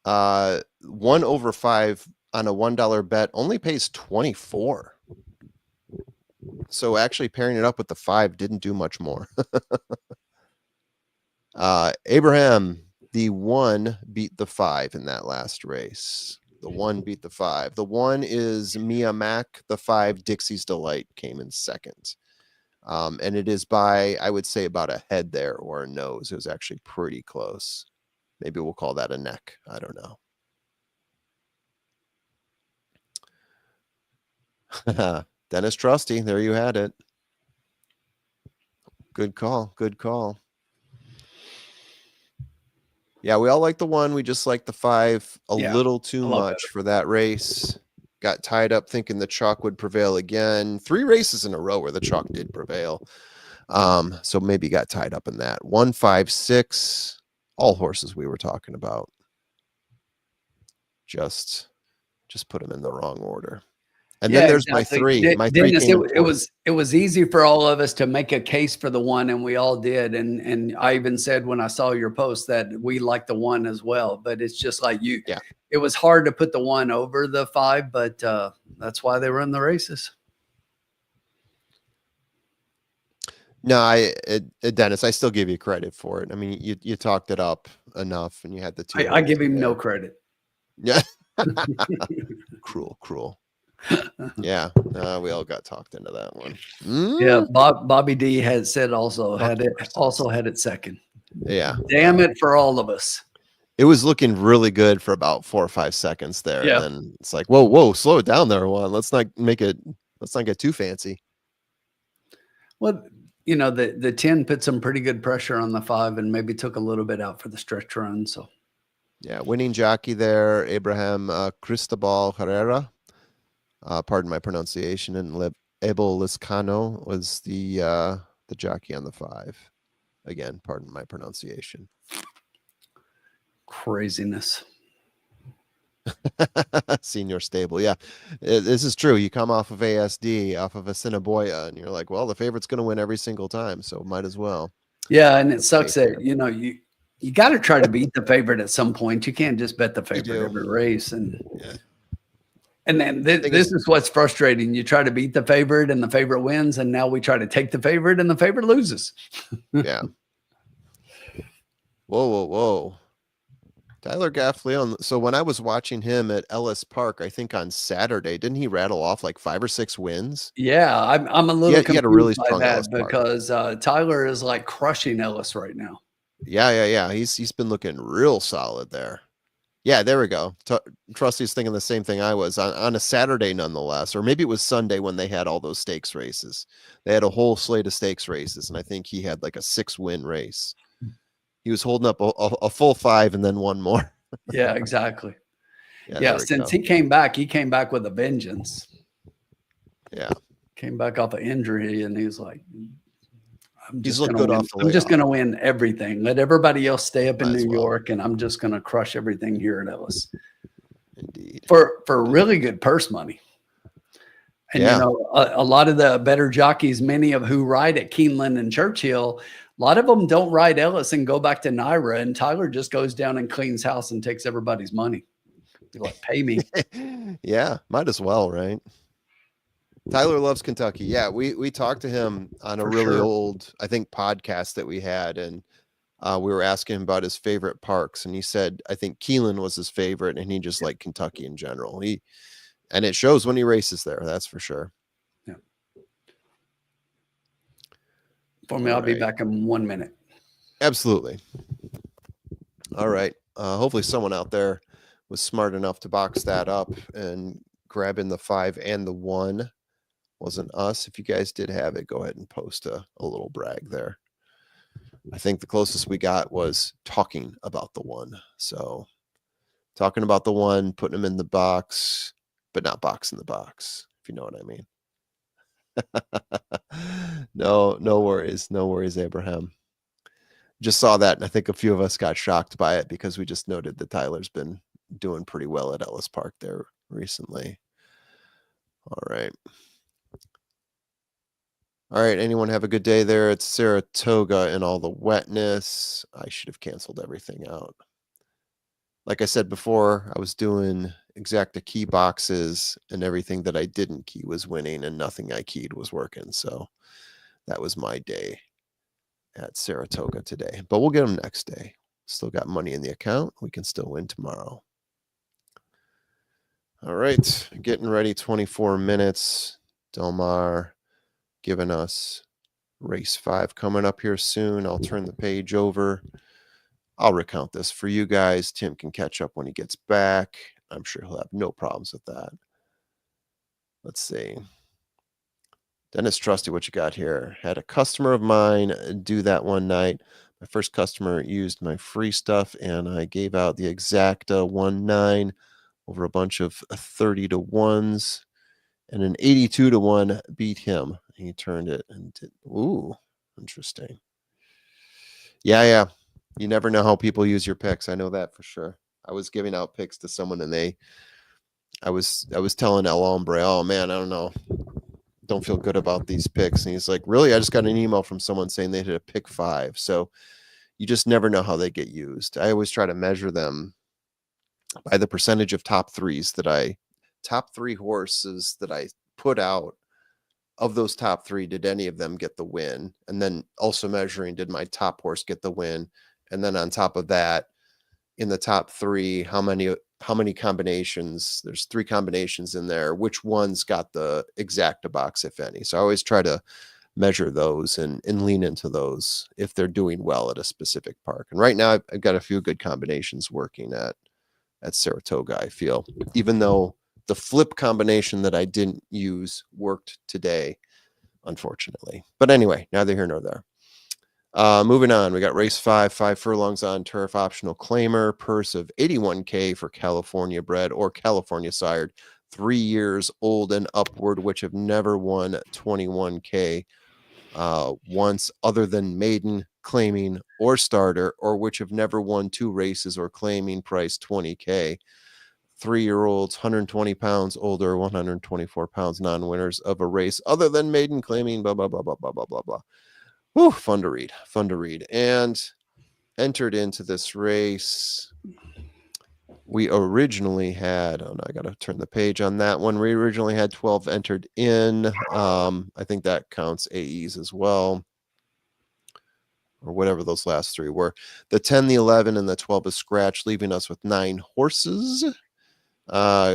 1 over 5 on a $1 bet only pays 24. So actually pairing it up with the 5 didn't do much more. Abraham, the 1 beat the 5 in that last race. The 1 beat the 5. The 1 is Mia Mac. The 5, Dixie's Delight, came in second. And it is by, I would say, about a head there, or a nose. It was actually pretty close. Maybe we'll call that a neck. I don't know. Dennis Trusty, there you had it. Good call. Good call. Yeah, we all like the 1. We just like the 5 a little too much for that race. Got tied up thinking the chalk would prevail again. 3 races in a row where the chalk did prevail. So maybe got tied up in that. 1-5-6. All horses we were talking about. Just put them in the wrong order. And then there's my 3. My 3 Dennis, it was easy for all of us to make a case for the 1, and we all did. And I even said when I saw your post that we like the 1 as well. But it's just like you. Yeah. It was hard to put the 1 over the 5, but that's why they run the races. No, Dennis, I still give you credit for it. I mean, you talked it up enough, and you had the 2. I give him no credit. Yeah. Cruel. Yeah, we all got talked into that one. Yeah, Bobby D had said also Talked ourselves. had it second. Yeah. Damn it for all of us. It was looking really good for about 4 or 5 seconds there, Yeah. and then it's like, whoa, slow it down there, one. Let's not get too fancy. Well, you know, the 10 put some pretty good pressure on the 5 and maybe took a little bit out for the stretch run. So Yeah, winning jockey there, Abraham Cristobal Herrera. Pardon my pronunciation, and Abel Liscano was the jockey on the 5. Again, pardon my pronunciation. craziness. Senior stable. Yeah, this is true. You come off of ASD, off of a Assiniboia, and you're like, well, the favorite's going to win every single time, so might as well. Yeah, and it sucks that, you know, you got to try to beat the favorite at some point. You can't just bet the favorite every race. And yeah. And then this is what's frustrating. You try to beat the favorite and the favorite wins, and now we try to take the favorite and the favorite loses. Yeah. Whoa. Tyler Gaffleon. So when I was watching him at Ellis Park, I think on Saturday, didn't he rattle off like 5 or 6 wins? Yeah, I'm a little confused he had a really by strong that Ellis Park. because Tyler is like crushing Ellis right now. Yeah. He's been looking real solid there. Yeah, there we go. Trusty's thinking the same thing I was on a Saturday, nonetheless, or maybe it was Sunday when they had all those stakes races. They had a whole slate of stakes races, and I think he had like a 6-win race. He was holding up a full 5 and then one more. Yeah, exactly. Yeah, since he came back with a vengeance. Yeah, came back off an injury, and he's like, I'm just going to win everything. Let everybody else stay up in New York, and I'm just going to crush everything here at Ellis. Indeed. For really good purse money. And, you know, a lot of the better jockeys, many of who ride at Keeneland and Churchill, a lot of them don't ride Ellis and go back to Naira, and Tyler just goes down and cleans house and takes everybody's money. You're like, pay me. Yeah, might as well, right? Tyler loves Kentucky. Yeah, we talked to him on a really old, I think, podcast that we had, and we were asking him about his favorite parks, and he said, I think Keeneland was his favorite, and he just liked Kentucky in general. And it shows when he races there, that's for sure. Yeah. For me, I'll be back in 1 minute. Absolutely. All right. Hopefully someone out there was smart enough to box that up and grab in the 5 and the 1. Wasn't us. If you guys did have it, go ahead and post a little brag there. I think the closest we got was talking about the 1. So talking about the 1, putting them in the box, but not boxing the box, if you know what I mean. No worries, Abraham. Just saw that, and I think a few of us got shocked by it because we just noted that Tyler's been doing pretty well at Ellis Park there recently. All right. Anyone have a good day there at Saratoga and all the wetness? I should have canceled everything out. Like I said before, I was doing exacta key boxes, and everything that I didn't key was winning, and nothing I keyed was working. So that was my day at Saratoga today. But we'll get them next day. Still got money in the account. We can still win tomorrow. All right. Getting ready, 24 minutes. Delmar giving us race 5 coming up here soon. I'll turn the page over. I'll recount this for you guys. Tim can catch up when he gets back. I'm sure he'll have no problems with that. Let's see. Dennis Trusty, what you got here? Had a customer of mine do that one night. My first customer used my free stuff, and I gave out the exacta 1-9 over a bunch of 30 to 1s, and an 82 to 1 beat him. He turned it and did. Ooh, interesting. Yeah. You never know how people use your picks. I know that for sure. I was giving out picks to someone, and I was telling El Hombre, oh man, I don't know. Don't feel good about these picks. And he's like, really? I just got an email from someone saying they hit a pick 5. So you just never know how they get used. I always try to measure them by the percentage of top 3 horses that I put out. Of those top 3, did any of them get the win? And then also measuring, did my top horse get the win? And then on top of that, in the top 3, how many how many combinations. There's 3 combinations in there. Which one's got the exacta box, if any? So I always try to measure those and lean into those if they're doing well at a specific park. And right now I've got a few good combinations working at Saratoga, I feel, even though the flip combination that I didn't use worked today, unfortunately. But anyway, neither here nor there. Moving on, we got race 5 furlongs on turf, optional claimer, purse of $81K for California bred or California sired, 3 years old and upward, which have never won $21K once, other than maiden, claiming, or starter, or which have never won 2 races or claiming, price $20K. 3-year-olds, 120 pounds older, 124 pounds, non-winners of a race other than maiden, claiming, blah blah blah blah blah blah blah blah. Whew, fun to read. And entered into this race, we originally had, oh no, I gotta turn the page on that one. We originally had 12 entered in. I think that counts AEs as well, or whatever those last 3 were. The 10, the 11, and the 12 is scratched, leaving us with 9 horses.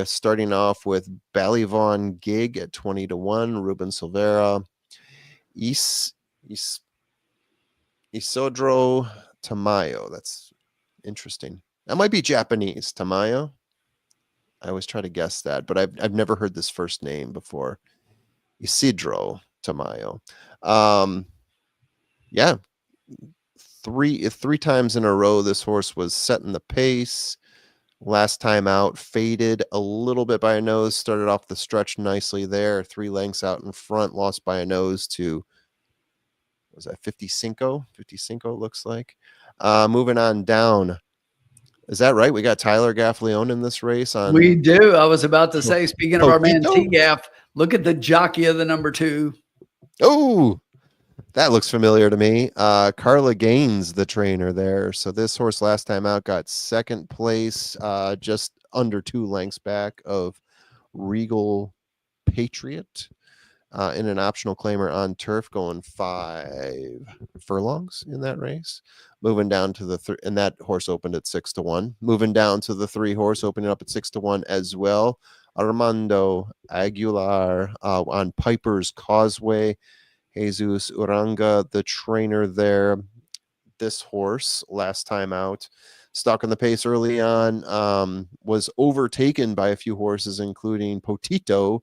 Starting off with Ballyvaughan Gig at 20-1, Ruben Silvera, Isodro Tamayo. That's interesting. That might be Japanese. Tamayo. I always try to guess that, but I've never heard this first name before. Isidro Tamayo. Yeah. Three times in a row this horse was setting the pace. Last time out, faded a little bit by a nose. Started off the stretch nicely there. 3 lengths out in front. Lost by a nose to, was that 55? 55 looks like. Moving on down. Is that right? We got Tyler Gaffleone in this race. We do. I was about to say, speaking of our man Poquito? T-Gaff, look at the jockey of the number 2. Oh, that looks familiar to me. Carla Gaines, the trainer there. So this horse last time out got 2nd place, just under 2 lengths back of Regal Patriot in an optional claimer on turf, going 5 furlongs in that race. Moving down to the and that horse opened at 6-1. Moving down to the 3 horse, opening up at 6-1 as well. Armando Aguilar on Piper's Causeway. Jesus Uranga, the trainer there. This horse last time out, stuck on the pace early on, was overtaken by a few horses, including Potito,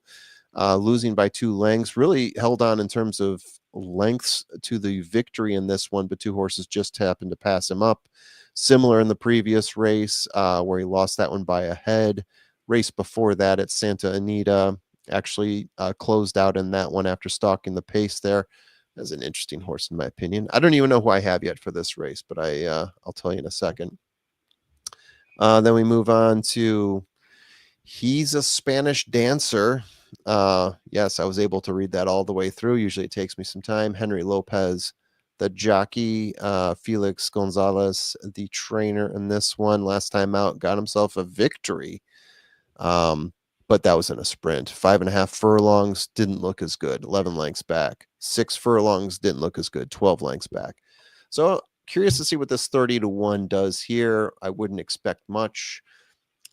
losing by 2 lengths. Really held on in terms of lengths to the victory in this one, but 2 horses just happened to pass him up. Similar in the previous race, where he lost that one by a head. Race before that at Santa Anita, actually closed out in that one after stalking the pace there. That's an interesting horse, in my opinion. I don't even know who I have yet for this race, but I'll tell you in a second. Then we move on to He's a Spanish Dancer. Yes, I was able to read that all the way through. Usually it takes me some time. Henry Lopez, the jockey, Felix Gonzalez, the trainer in this one. Last time out, got himself a victory. But that was in a sprint. 5.5 furlongs didn't look as good. 11 lengths back. 6 furlongs didn't look as good. 12 lengths back. So curious to see what this 30-1 does here. I wouldn't expect much.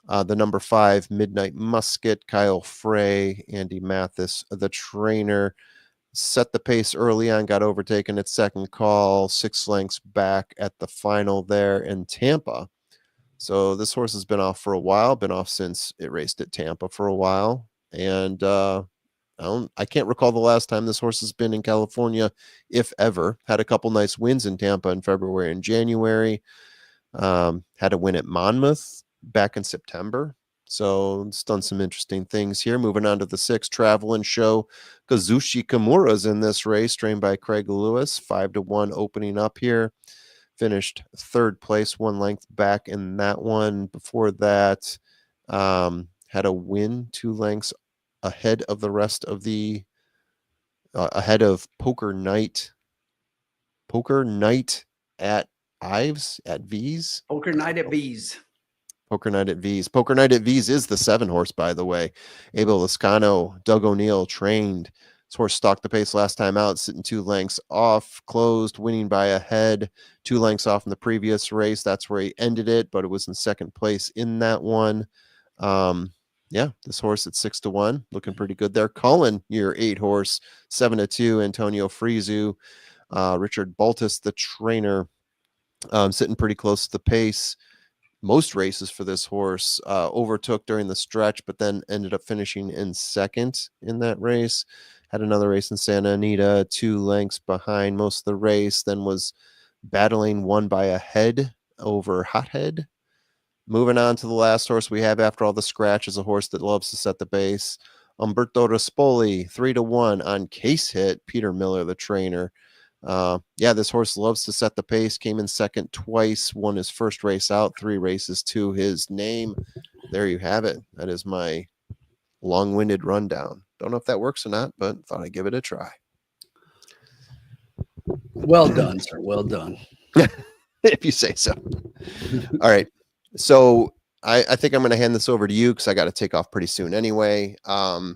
The number 5, Midnight Musket, Kyle Frey, Andy Mathis, the trainer, set the pace early on, got overtaken at second call, 6 lengths back at the final there in Tampa. So this horse has been off for a while, been off since it raced at Tampa for a while. And I can't recall the last time this horse has been in California, if ever. Had a couple nice wins in Tampa in February and January. Had a win at Monmouth back in September. So it's done some interesting things here. Moving on to the 6, Travel and Show. Kazushi Kimura's in this race, trained by Craig Lewis. 5-1 opening up here. Finished 3rd place, 1 length back in that one. Before that, had a win 2 lengths ahead of the rest of the ahead of Poker Night at Ives at V's. Poker Night at V's. Poker Night at V's. Poker Night at V's is the 7 horse, by the way. Abel Lascano, Doug O'Neill trained. This horse stalked the pace last time out, sitting 2 lengths off, closed, winning by a head, 2 lengths off in the previous race. That's where he ended it, but it was in second place in that one. Yeah, this horse at 6-1, looking pretty good there. Cullen, your 8 horse, 7-2, Antonio Frizu. Richard Baltus, the trainer, sitting pretty close to the pace. Most races for this horse, overtook during the stretch, but then ended up finishing in second in that race. Had another race in Santa Anita, 2 lengths behind most of the race, then was battling one by a head over Hothead. Moving on to the last horse we have after all the scratch is a horse that loves to set the base. Umberto Rispoli, 3-1 on Case Hit. Peter Miller, the trainer. Yeah, this horse loves to set the pace. Came in second twice, won his first race out, 3 races to his name. There you have it. That is my long-winded rundown. Don't know if that works or not, but thought I'd give it a try. Well done, sir. Well done. If you say so. All right. So I think I'm going to hand this over to you because I got to take off pretty soon anyway. I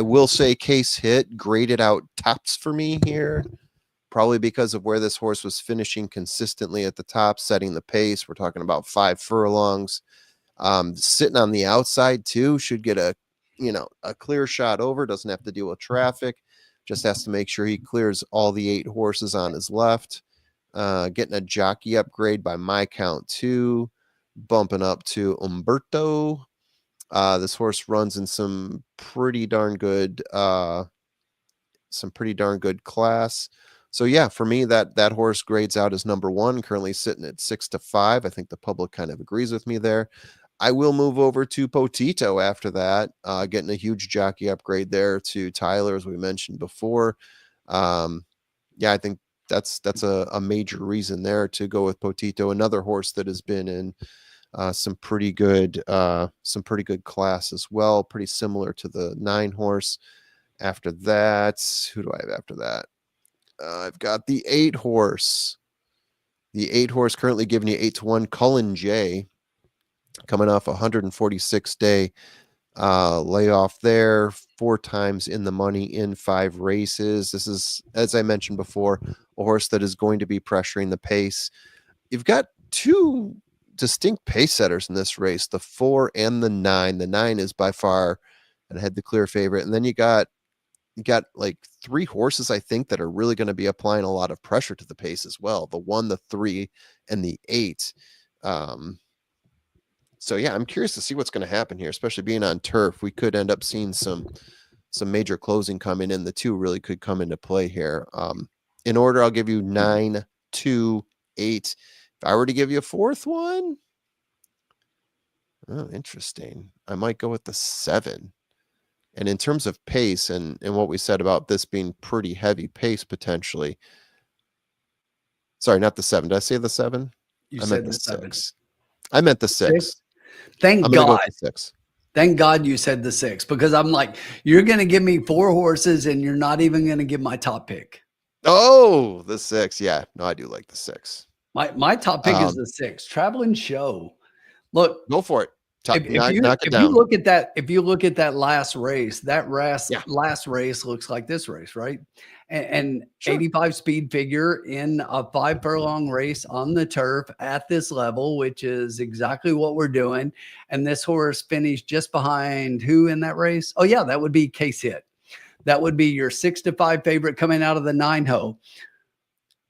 will say Case Hit graded out tops for me here, probably because of where this horse was finishing consistently at the top, setting the pace. We're talking about 5 furlongs. Sitting on the outside too, should get a clear shot over, doesn't have to deal with traffic, just has to make sure he clears all the 8 horses on his left. Getting a jockey upgrade by my count too, bumping up to Umberto. This horse runs in some pretty darn good class. So yeah, for me, that horse grades out as number 1, currently sitting at 6-5. I think the public kind of agrees with me there. I will move over to Potito after that, getting a huge jockey upgrade there to Tyler, as we mentioned before. Yeah, I think that's a major reason there to go with Potito, another horse that has been in some pretty good class as well, pretty similar to the 9 horse. After that, who do I have after that? I've got the 8 horse. The 8 horse currently giving you 8-1, Cullen J, coming off a 146-day layoff there, 4 times in the money in 5 races. This is, as I mentioned before, a horse that is going to be pressuring the pace. You've got 2 distinct pace setters in this race, the 4 and the 9. The 9 is by far and had the clear favorite, and then you got like 3 horses, I think, that are really going to be applying a lot of pressure to the pace as well. The 1, the 3, and the 8. So yeah, I'm curious to see what's going to happen here, especially being on turf. We could end up seeing some major closing coming in. The 2 really could come into play here. In order, I'll give you 9, 2, 8. If I were to give you a 4th one, oh, interesting. I might go with the 7. And in terms of pace and what we said about this being pretty heavy pace potentially. Sorry, not the 7. Did I say the 7? You I said meant the the 7. 6. I meant the 6. Thank I'm gonna go God. with the 6. Thank God you said the 6, because I'm like, you're going to give me 4 horses and you're not even going to give my top pick. Oh, the 6. Yeah, no, I do like the 6. My top pick is the 6, Traveling Show. Look, Go for it. if you look at that last race, last race looks like this race, right? And Sure. 85 speed figure in a 5 furlong race on the turf at this level, which is exactly what we're doing. And this horse finished just behind who in that race? Oh yeah, that would be Case Hit. That would be your 6-5 favorite coming out of the 9-ho.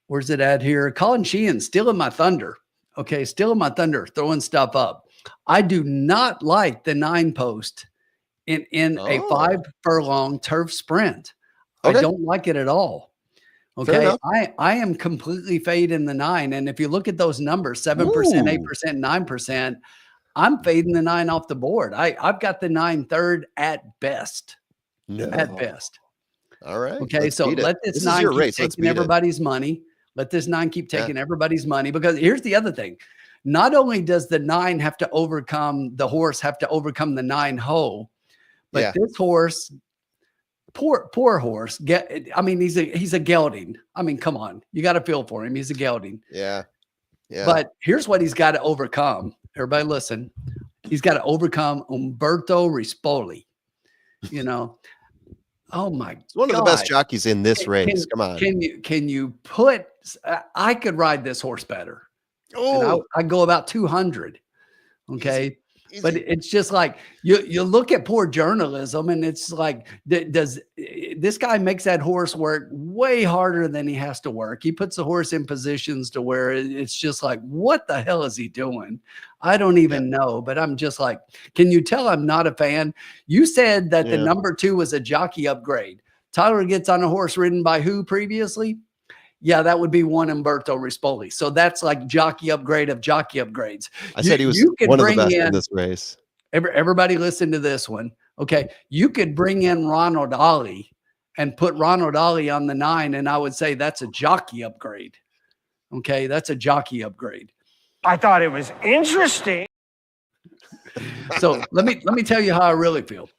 Where's it at here? Colin Sheehan still in my thunder. Okay, still in my thunder, throwing stuff up. I do not like the 9 post in a 5 furlong turf sprint. Okay. I don't like it at all. Okay. I am completely fading the 9. And if you look at those numbers, 7%, 8%, 9%, I'm fading the 9 off the board. I've got the 9 third at best. No. At best. All right. Okay. So let this 9 keep taking everybody's money. Let this 9 keep taking everybody's money, because here's the other thing. Not only does the 9 have to overcome the 9-ho, but this horse, poor horse. He's a gelding. I mean, come on, you got to feel for him. He's a gelding. Yeah. But here's what he's got to overcome. Everybody listen. He's got to overcome Umberto Rispoli. Oh my It's one of the best God. jockeys in this race. Come on. Can you put, I could ride this horse better, and Oh, I'd go about 200. easy, Okay. But easy. it's just like you look at poor journalism, and it's like, does this guy makes that horse work way harder than he has to work? He puts the horse in positions to where it's just like, what the hell is he doing? I don't Yeah, even know. But I'm just like, can you tell I'm not a fan? You said that the yeah. number 2 was a jockey upgrade. Tyler gets on a horse ridden by who previously? Yeah, that would be one Umberto Rispoli. So that's like jockey upgrade of jockey upgrades. I said he was You could one of the bring best in in, this race. everybody listen to this one. Okay. You could bring in Ronald Ollie and put Ronald Ollie on the 9, and I would say that's a jockey upgrade. Okay. That's a jockey upgrade. I thought it was interesting. So let me tell you how I really feel.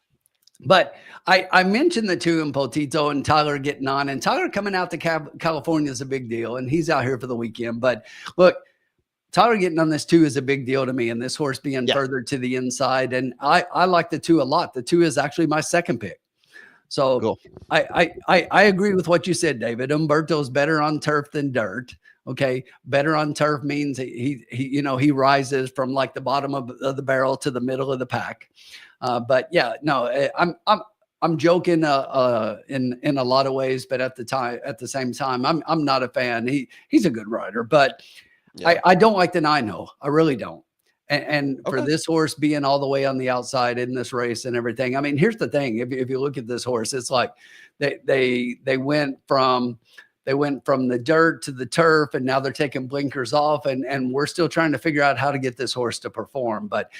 But I mentioned the 2 in Potito and Tyler getting on, and Tyler coming out to California is a big deal, and he's out here for the weekend. But look, Tyler getting on this 2 is a big deal to me, and this horse being further to the inside. And I like the 2 a lot. The 2 is actually my second pick. So Cool. I agree with what you said, David. Umberto's better on turf than dirt. Okay. Better on turf means he rises from like the bottom of the barrel to the middle of the pack. But yeah, no, I'm joking in a lot of ways, but at the same time, I'm not a fan. He's a good rider, but I don't like the 9-hole. I really don't. And for this horse being all the way on the outside in this race and everything, I mean, here's the thing: if you look at this horse, it's like they went from the dirt to the turf, and now they're taking blinkers off, and we're still trying to figure out how to get this horse to perform. But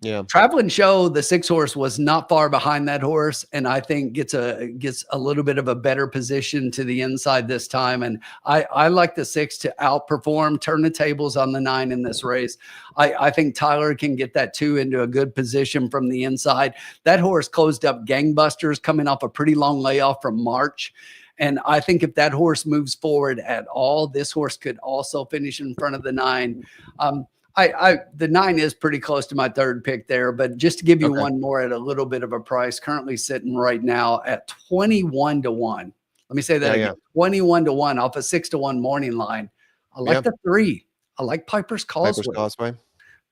Yeah. Traveling Show, the 6 horse, was not far behind that horse, and I think gets a little bit of a better position to the inside this time. And I like the 6 to outperform, turn the tables on the 9 in this race. I think Tyler can get that 2 into a good position from the inside. That horse closed up gangbusters coming off a pretty long layoff from March. And I think if that horse moves forward at all, this horse could also finish in front of the 9. The 9 is pretty close to my third pick there, but just to give you one more at a little bit of a price, currently sitting right now at 21 to 1. Let me say that again. 21 to 1 off a 6 to 1 morning line. I like the 3. I like Piper's Causeway.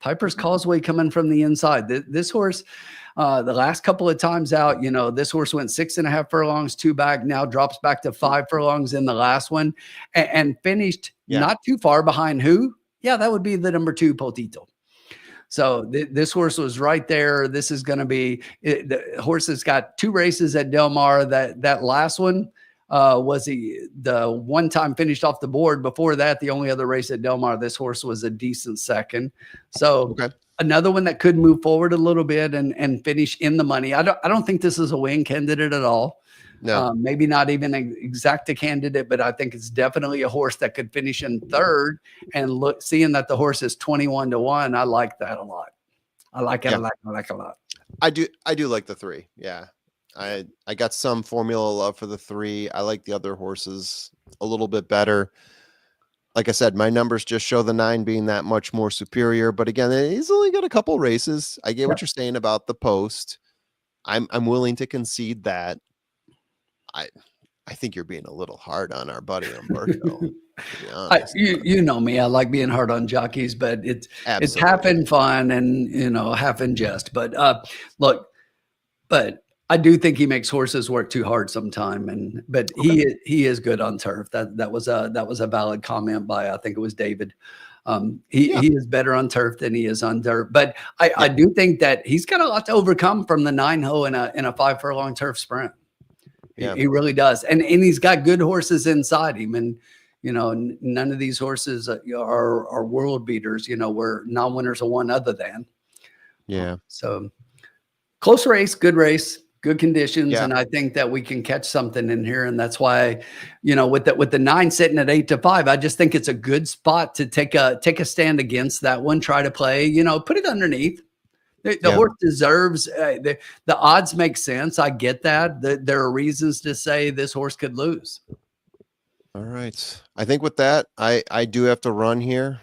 Piper's Causeway coming from the inside. This horse, the last couple of times out, this horse went 6.5 furlongs, 2 back, now drops back to 5 furlongs in the last one, and finished not too far behind who? Yeah, that would be the number 2 Potito. So this horse was right there. This is going to be the horse has got 2 races at Del Mar. That last one was the one time finished off the board. Before that, the only other race at Del Mar, this horse was a decent second. So another one that could move forward a little bit and finish in the money. I don't think this is a win candidate at all. No, maybe not even an exact candidate, but I think it's definitely a horse that could finish in third. And seeing that the horse is 21 to 1, I like that a lot. I like it. I like a lot. I do like the 3. Yeah. I got some formula love for the 3. I like the other horses a little bit better. Like I said, my numbers just show the 9 being that much more superior. But again, he's only got a couple races. I get what you're saying about the post. I'm willing to concede that. I think you're being a little hard on our buddy Umberto. To be honest. You know me. I like being hard on jockeys, but it's half in fun and half in jest. But look, but I do think he makes horses work too hard sometime. But he is good on turf. That was a valid comment by, I think it was David. He is better on turf than he is on dirt. But I do think that he's got a lot to overcome from the 9-hole in a 5 furlong turf sprint. He really does. And he's got good horses inside him. And, none of these horses are world beaters. We're non-winners of one other than. Yeah. So close race, good conditions. And I think that we can catch something in here. And that's why, with the 9 sitting at 8 to 5, I just think it's a good spot to take a stand against that one, try to play, put it underneath. The horse deserves the odds make sense. I get that. There are reasons to say this horse could lose. All right. I think with that, I do have to run here.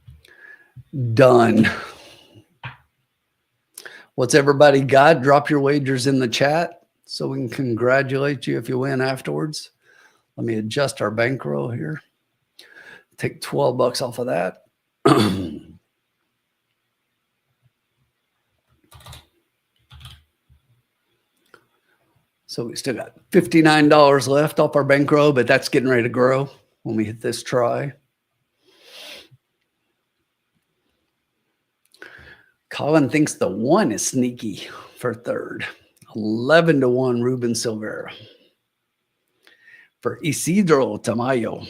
Done. What's everybody got? Drop your wagers in the chat so we can congratulate you if you win afterwards. Let me adjust our bankroll here. Take $12 off of that. So we still got $59 left off our bankroll, but that's getting ready to grow when we hit this try. Colin thinks the 1 is sneaky for third. 11-1 Ruben Silvera. For Isidro Tamayo.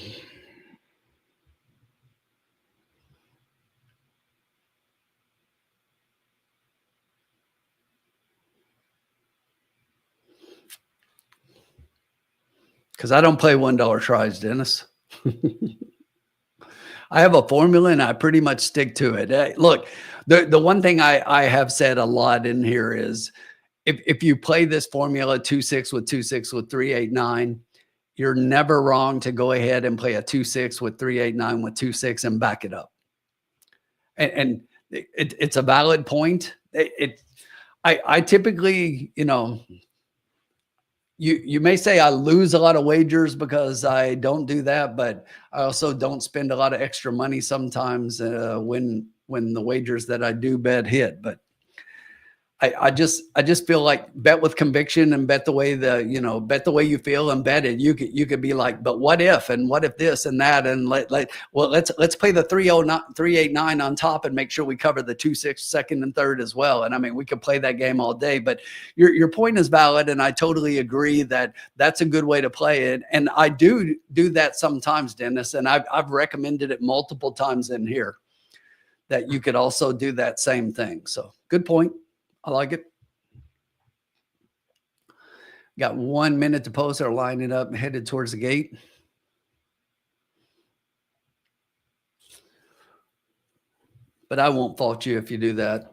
Because I don't play $1 tries, Dennis. I have a formula and I pretty much stick to it. Look, the one thing I have said a lot in here is if you play this formula 2-6 with 2-6 with 3-8-9, you're never wrong to go ahead and play a 2-6 with 3-8-9 with 2-6 and back it up. And it's a valid point. I typically, you may say I lose a lot of wagers because I don't do that, but I also don't spend a lot of extra money sometimes when the wagers that I do bet hit. But I just feel like bet with conviction and bet the way bet the way you feel and bet it. You could be like, but what if, and what if this and that, and let's play the 3-8-9 on top and make sure we cover the 2-6 second and third as well. And I mean, we could play that game all day, but your point is valid. And I totally agree that that's a good way to play it. And I do that sometimes, Dennis, and I've recommended it multiple times in here that you could also do that same thing. So good point. I like it. Got 1 minute to post. Are lining up, headed towards the gate. But I won't fault you if you do that.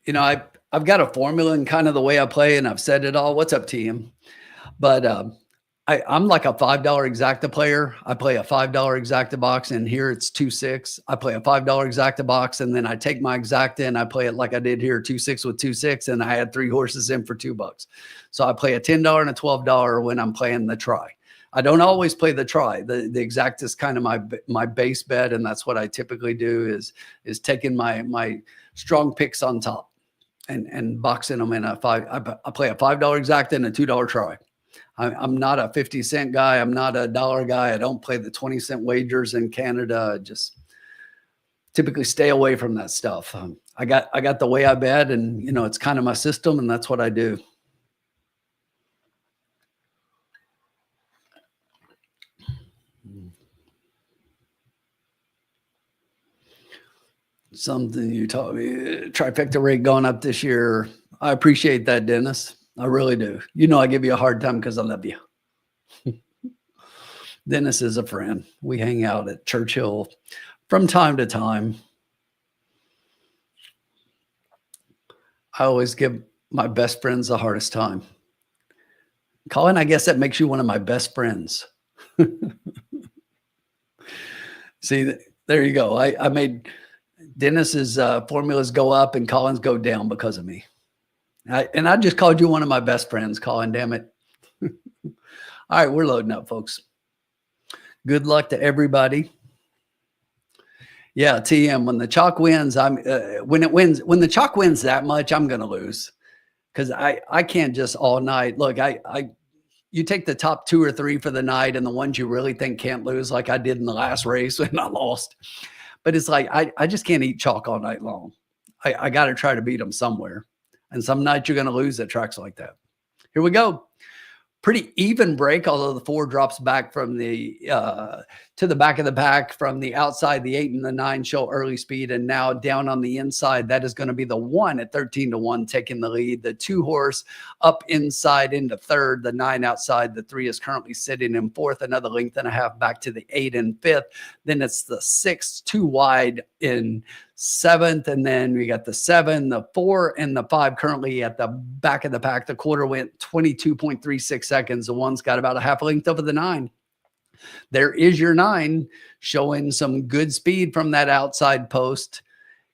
I've got a formula and kind of the way I play, and I've said it all. What's up, TM? But I'm like a $5 exacta player. I play a $5 exacta box, and here it's 2-6. I play a $5 exacta box, and then I take my exacta and I play it like I did here, 2-6 with 2-6, and I had 3 horses in for $2. So I play a $10 and a $12 when I'm playing the try. I don't always play the try. The exacta is kind of my base bet, and that's what I typically do is taking my strong picks on top and boxing them in a five. I play a $5 exacta and a $2 try. I'm not a 50-cent guy. I'm not a dollar guy. I don't play the 20-cent wagers in Canada. Just typically stay away from that stuff. I got the way I bet, and it's kind of my system, and that's what I do. Something you taught me, trifecta rate going up this year. I appreciate that, Dennis. I really do. I give you a hard time because I love you. Dennis is a friend. We hang out at Churchill from time to time. I always give my best friends the hardest time. Colin, I guess that makes you one of my best friends. See, there you go. I made Dennis's formulas go up and Colin's go down because of me. And I just called you one of my best friends, Colin, damn it. All right, we're loading up, folks. Good luck to everybody. Yeah, TM, when the chalk wins, when the chalk wins that much, I'm going to lose. Because I can't just all night. Look, you take the top 2 or 3 for the night and the ones you really think can't lose, like I did in the last race when I lost. But it's like, I just can't eat chalk all night long. I got to try to beat them somewhere. And some nights you're going to lose at tracks like that. Here we go. Pretty even break, although the 4 drops back from the to the back of the pack from the outside. The 8 and the 9 show early speed, and now down on the inside, that is going to be the 1 at 13-1 taking the lead. The 2 horse up inside into third, the 9 outside, the 3 is currently sitting in fourth, another length and a half back to the 8 and fifth. Then it's the 6 2 wide in seventh, and then we got the 7, the 4, and the 5 currently at the back of the pack. The quarter went 22.36 seconds. The 1's got about a half length over the 9. There is your 9 showing some good speed from that outside post.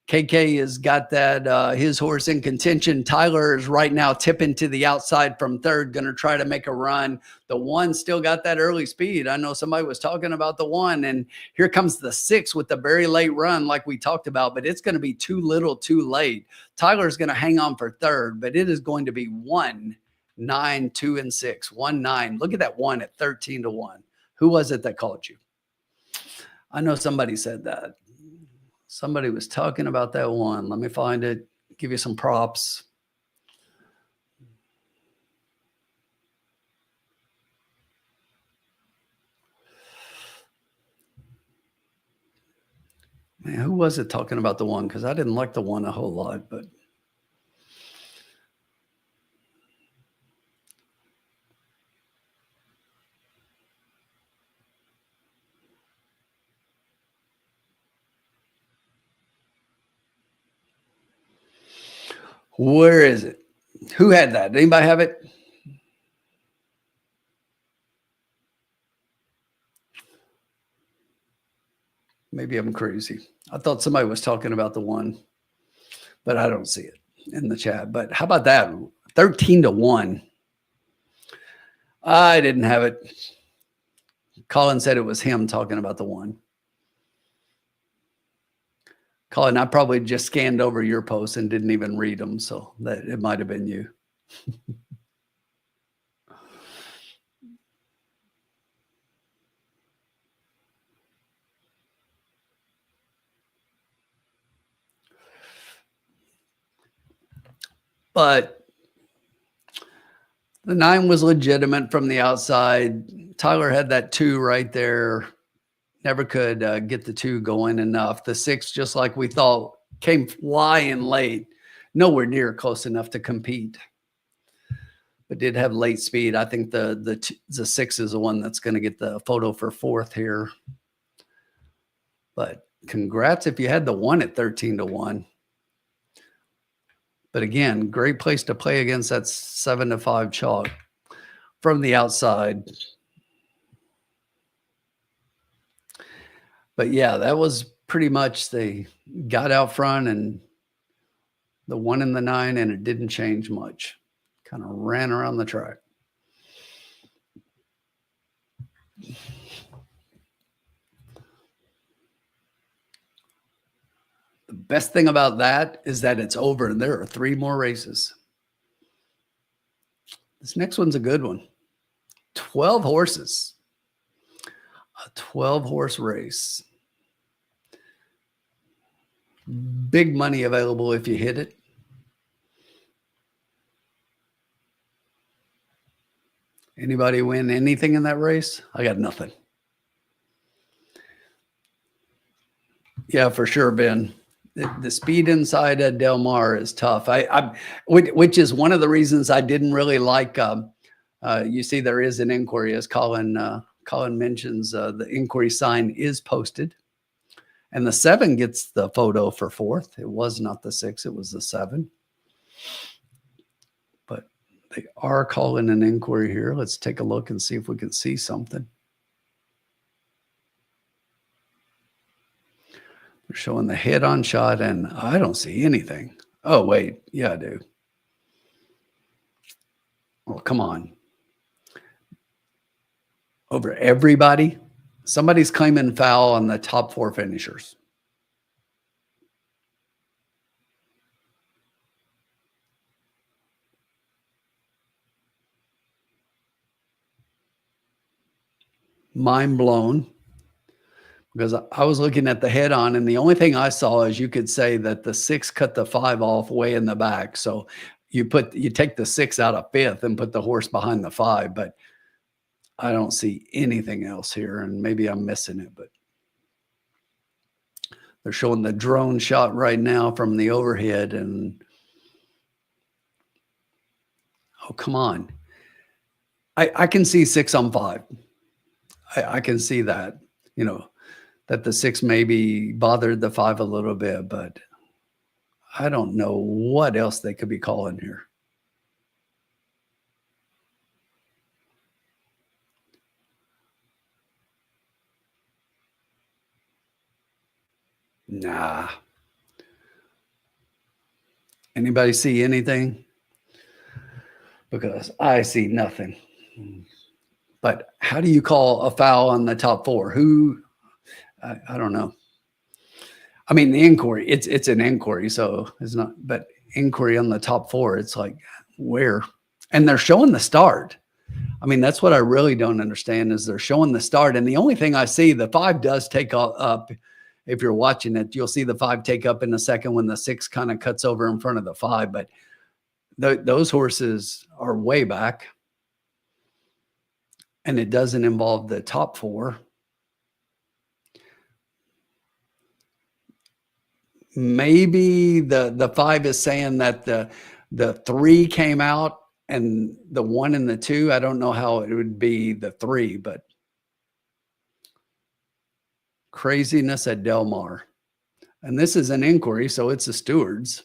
KK has got that his horse in contention. Tyler is right now tipping to the outside from third, going to try to make a run. The 1 still got that early speed. I know somebody was talking about the 1, and here comes the 6 with the very late run like we talked about, but it's going to be too little too late. Tyler's going to hang on for third, but it is going to be 1, 9, 2, and 6. 1, 9. Look at that 1 at 13 to 1. Who was it that called you? I know somebody said that. Somebody was talking about that 1. Let me find it. Give you some props. Man, who was it talking about the 1? Because I didn't like the 1 a whole lot, but where is it? Who had that? Anybody have it? Maybe I'm crazy. I thought somebody was talking about the 1, but I don't see it in the chat. But how about that? 13 to 1. I didn't have it. Colin said it was him talking about the 1. Colin, I probably just scanned over your posts and didn't even read them, so that it might have been you. But the 9 was legitimate from the outside. Tyler had that 2 right there. Never could get the 2 going enough. The 6, just like we thought, came flying late. Nowhere near close enough to compete. But did have late speed. I think the 6 is the one that's going to get the photo for 4th here. But congrats if you had the 1 at 13 to 1. But again, great place to play against that 7 to 5 chalk from the outside. But yeah, that was pretty much they got out front and the 1 and the 9, and it didn't change much. Kind of ran around the track. The best thing about that is that it's over and there are 3 more races. This next one's a good one. 12 horses. A 12-horse race. Big money available if you hit it. Anybody win anything in that race? I got nothing. Yeah, for sure, Ben. The speed inside of Del Mar is tough. Which is one of the reasons I didn't really like. You see, there is an inquiry, as Colin mentions. The inquiry sign is posted, and the 7 gets the photo for 4th. It was not the 6; it was the 7. But they are calling an inquiry here. Let's take a look and see if we can see something. They're showing the head-on shot, and I don't see anything. Oh, wait. Yeah, I do. Oh, come on. Over everybody? Somebody's claiming foul on the top 4 finishers. Mind blown. Because I was looking at the head on, and the only thing I saw is you could say that the 6 cut the 5 off way in the back. So you take the 6 out of 5th and put the horse behind the 5, but I don't see anything else here, and maybe I'm missing it, but they're showing the drone shot right now from the overhead, and oh, come on. I can see 6 on 5. I can see that, that the 6 maybe bothered the 5 a little bit, but I don't know what else they could be calling here. Nah. Anybody see anything? Because I see nothing. But how do you call a foul on the top four? Who? I don't know. I mean, the inquiry, it's an inquiry, so it's not, but inquiry on the top four, it's like, where? And they're showing the start. I mean, that's what I really don't understand is they're showing the start. And the only thing I see, the 5 does take up. If you're watching it, you'll see the 5 take up in a second when the 6 kind of cuts over in front of the 5. But those horses are way back. And it doesn't involve the top 4. Maybe the 5 is saying that the 3 came out and the 1 and the 2. I don't know how it would be the 3, but craziness at Del Mar. And this is an inquiry, so it's the stewards.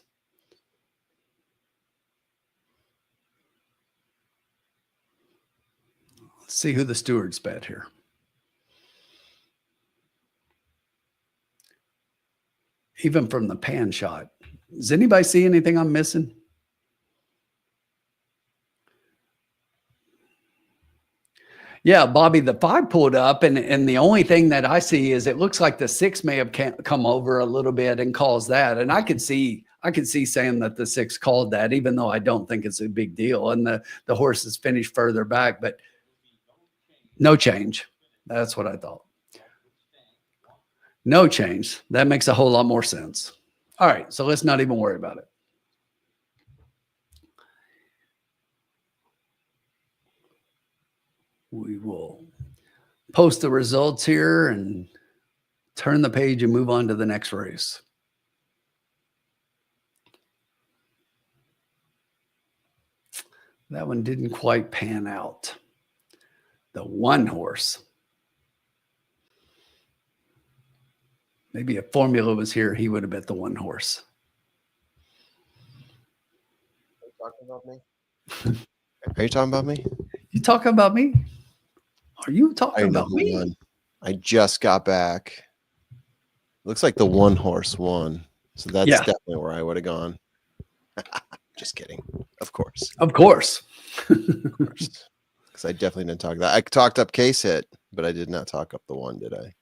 Let's see who the stewards bet here. Even from the pan shot. Does anybody see anything I'm missing? Yeah, Bobby, the 5 pulled up, and the only thing that I see is it looks like the 6 may have come over a little bit and calls that. And I could see saying that the 6 called that, even though I don't think it's a big deal. And the horses finished further back, but no change. That's what I thought. No change. That makes a whole lot more sense. All right, so let's not even worry about it. We will post the results here and turn the page and move on to the next race. That one didn't quite pan out. The 1 horse. Maybe if Formula was here, he would have bet the 1 horse. Are you talking about me? Are you talking about me? You talking about me? Are you talking about me? Won. I just got back. Looks like the 1 horse won. So that's definitely where I would have gone. Just kidding. Of course. Of course. Of course. Because I definitely didn't talk that. I talked up Case Hit, but I did not talk up the 1, did I?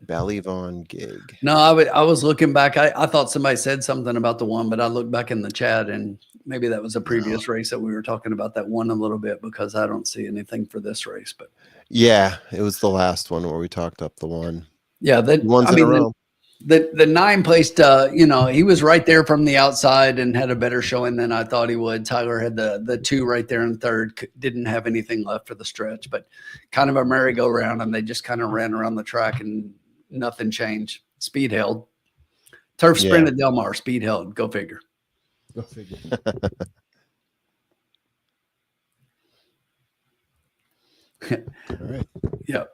Ballivon Gig. No, I was looking back. I thought somebody said something about the 1, but I looked back in the chat and maybe that was a previous race that we were talking about that 1 a little bit because I don't see anything for this race. But yeah, it was the last one where we talked up the 1. Yeah, in a row. The 9 placed, he was right there from the outside and had a better showing than I thought he would. Tyler had the 2 right there in third, didn't have anything left for the stretch, but kind of a merry-go-round, and they just kind of ran around the track and nothing changed. Speed held. Turf sprint at Del Mar, speed held. Go figure. Go figure. All right. Yeah.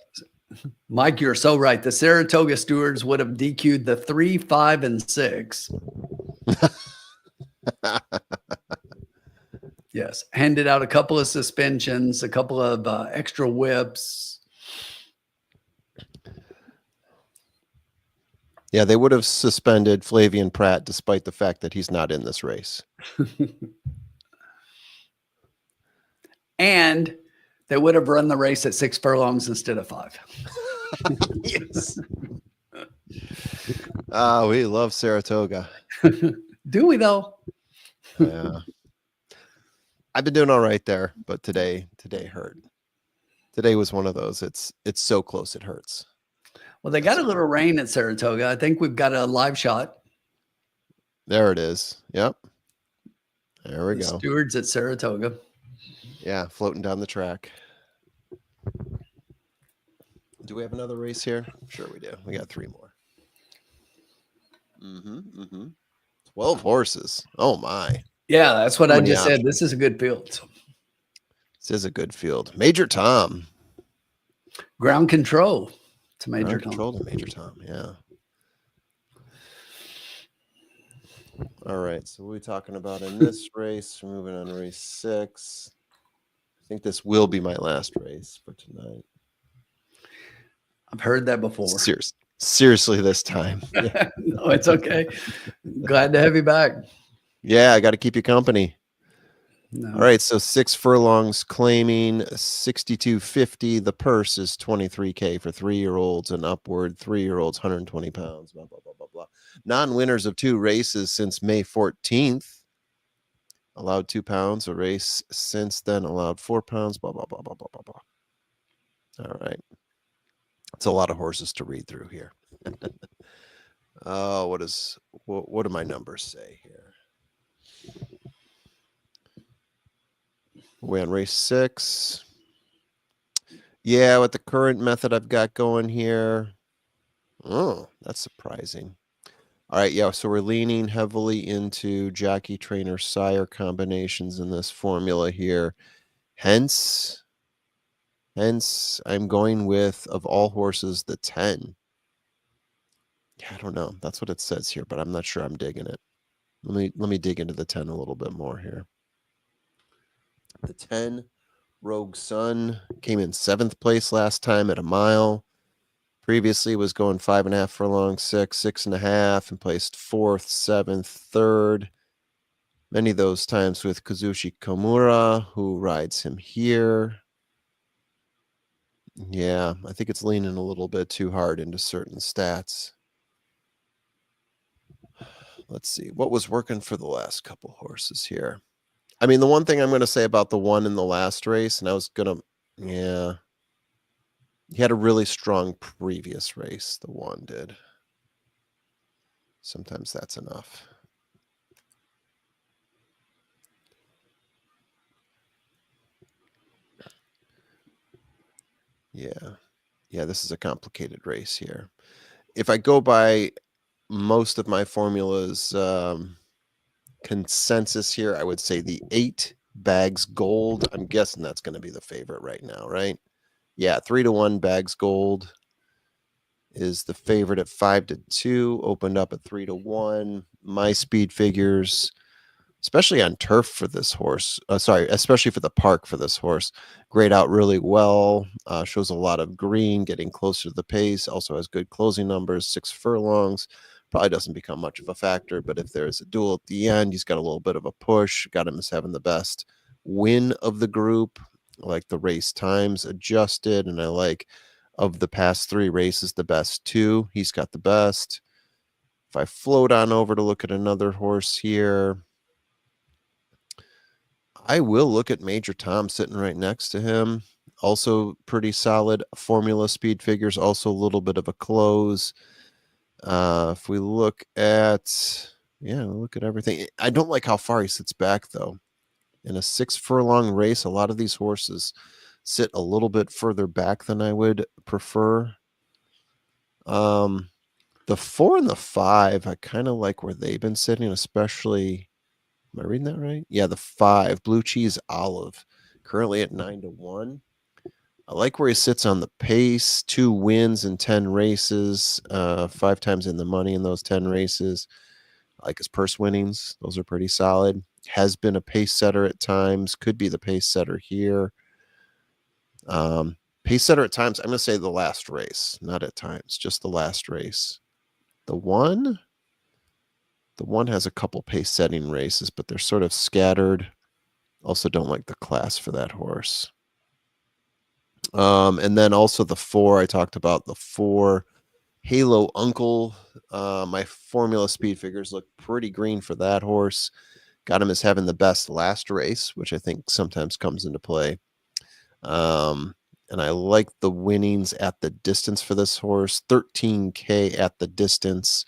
Mike, you're so right. The Saratoga stewards would have DQ'd the 3, 5, and 6. Yes. Handed out a couple of suspensions, a couple of extra whips. Yeah, they would have suspended Flavian Pratt despite the fact that he's not in this race. And they would have run the race at 6 furlongs instead of 5. Yes. We love Saratoga. Do we though? Yeah. I've been doing all right there, but today hurt. Today was one of those. It's so close it hurts. Well, they got a little rain at Saratoga. I think we've got a live shot. There it is. Yep. There we go. Stewards at Saratoga. Yeah, floating down the track. Do we have another race here? Sure we do. We got 3 more. 12 horses. Oh my. Yeah, that's what I just said. This is a good field. This is a good field. Major Tom. Ground control to Major Tom. Control to Major Tom, yeah. All right, so what are we talking about in this race? We're moving on to race 6. I think this will be my last race for tonight. I've heard that before. Seriously, this time. Yeah, No, it's okay. Glad to have you back. yeah, I got to keep you company. No. All right, so 6 furlongs claiming 62.50. The purse is 23K for 3-year-olds and upward. 3-year-olds, 120 pounds. Blah blah blah blah blah. Non-winners of 2 races since May 14th. Allowed 2 pounds a race since then. Allowed 4 pounds. Blah blah blah blah blah blah blah. All right, it's a lot of horses to read through here. Oh, what do my numbers say here? We're on race 6. Yeah, with the current method I've got going here. Oh, that's surprising. All right, yeah, so we're leaning heavily into jockey trainer sire combinations in this formula here. Hence, I'm going with, of all horses, the 10. Yeah, I don't know. That's what it says here, but I'm not sure I'm digging it. Let me dig into the 10 a little bit more here. The 10, Rogue Sun, came in 7th place last time at a mile. Previously was going 5.5 furlong, 6.5, and placed 4th, 7th, 3rd. Many of those times with Kazushi Komura, who rides him here. Yeah, I think it's leaning a little bit too hard into certain stats. Let's see. What was working for the last couple horses here? I mean, the one thing I'm going to say about the one in the last race, and I was going to, yeah, he had a really strong previous race, the one did. Sometimes that's enough. Yeah. Yeah, this is a complicated race here. If I go by most of my formulas consensus here, I would say the 8 Bags Gold. I'm guessing that's going to be the favorite right now, right? Yeah, 3-1 Bags Gold is the favorite at 5-2. Opened up at 3-1. My speed figures, especially on turf for this horse. Especially for the park for this horse. Grayed out really well. Shows a lot of green, getting closer to the pace. Also has good closing numbers, 6 furlongs. Probably doesn't become much of a factor, but if there's a duel at the end, he's got a little bit of a push. Got him as having the best win of the group. I like the race times adjusted, and I like of the past 3 races, the best 2. He's got the best. If I float on over to look at another horse here, I will look at Major Tom sitting right next to him. Also pretty solid formula speed figures, also a little bit of a close. If we look at, look at everything. I don't like how far he sits back, though. In a 6 furlong race, a lot of these horses sit a little bit further back than I would prefer. The 4 and the 5, I kind of like where they've been sitting, especially. Am I reading that right? Yeah, the 5, Blue Cheese Olive, currently at 9-1. I like where he sits on the pace. 2 wins in 10 races, 5 times in the money in those 10 races. I like his purse winnings. Those are pretty solid. Has been a pace setter at times. Could be the pace setter here. Pace setter at times. I'm going to say the last race, not at times, just the last race. The one has a couple pace setting races, but they're sort of scattered. Also don't like the class for that horse. And then also the 4, I talked about the 4 Halo Uncle. My formula speed figures look pretty green for that horse. Got him as having the best last race, which I think sometimes comes into play. And I like the winnings at the distance for this horse. 13K at the distance.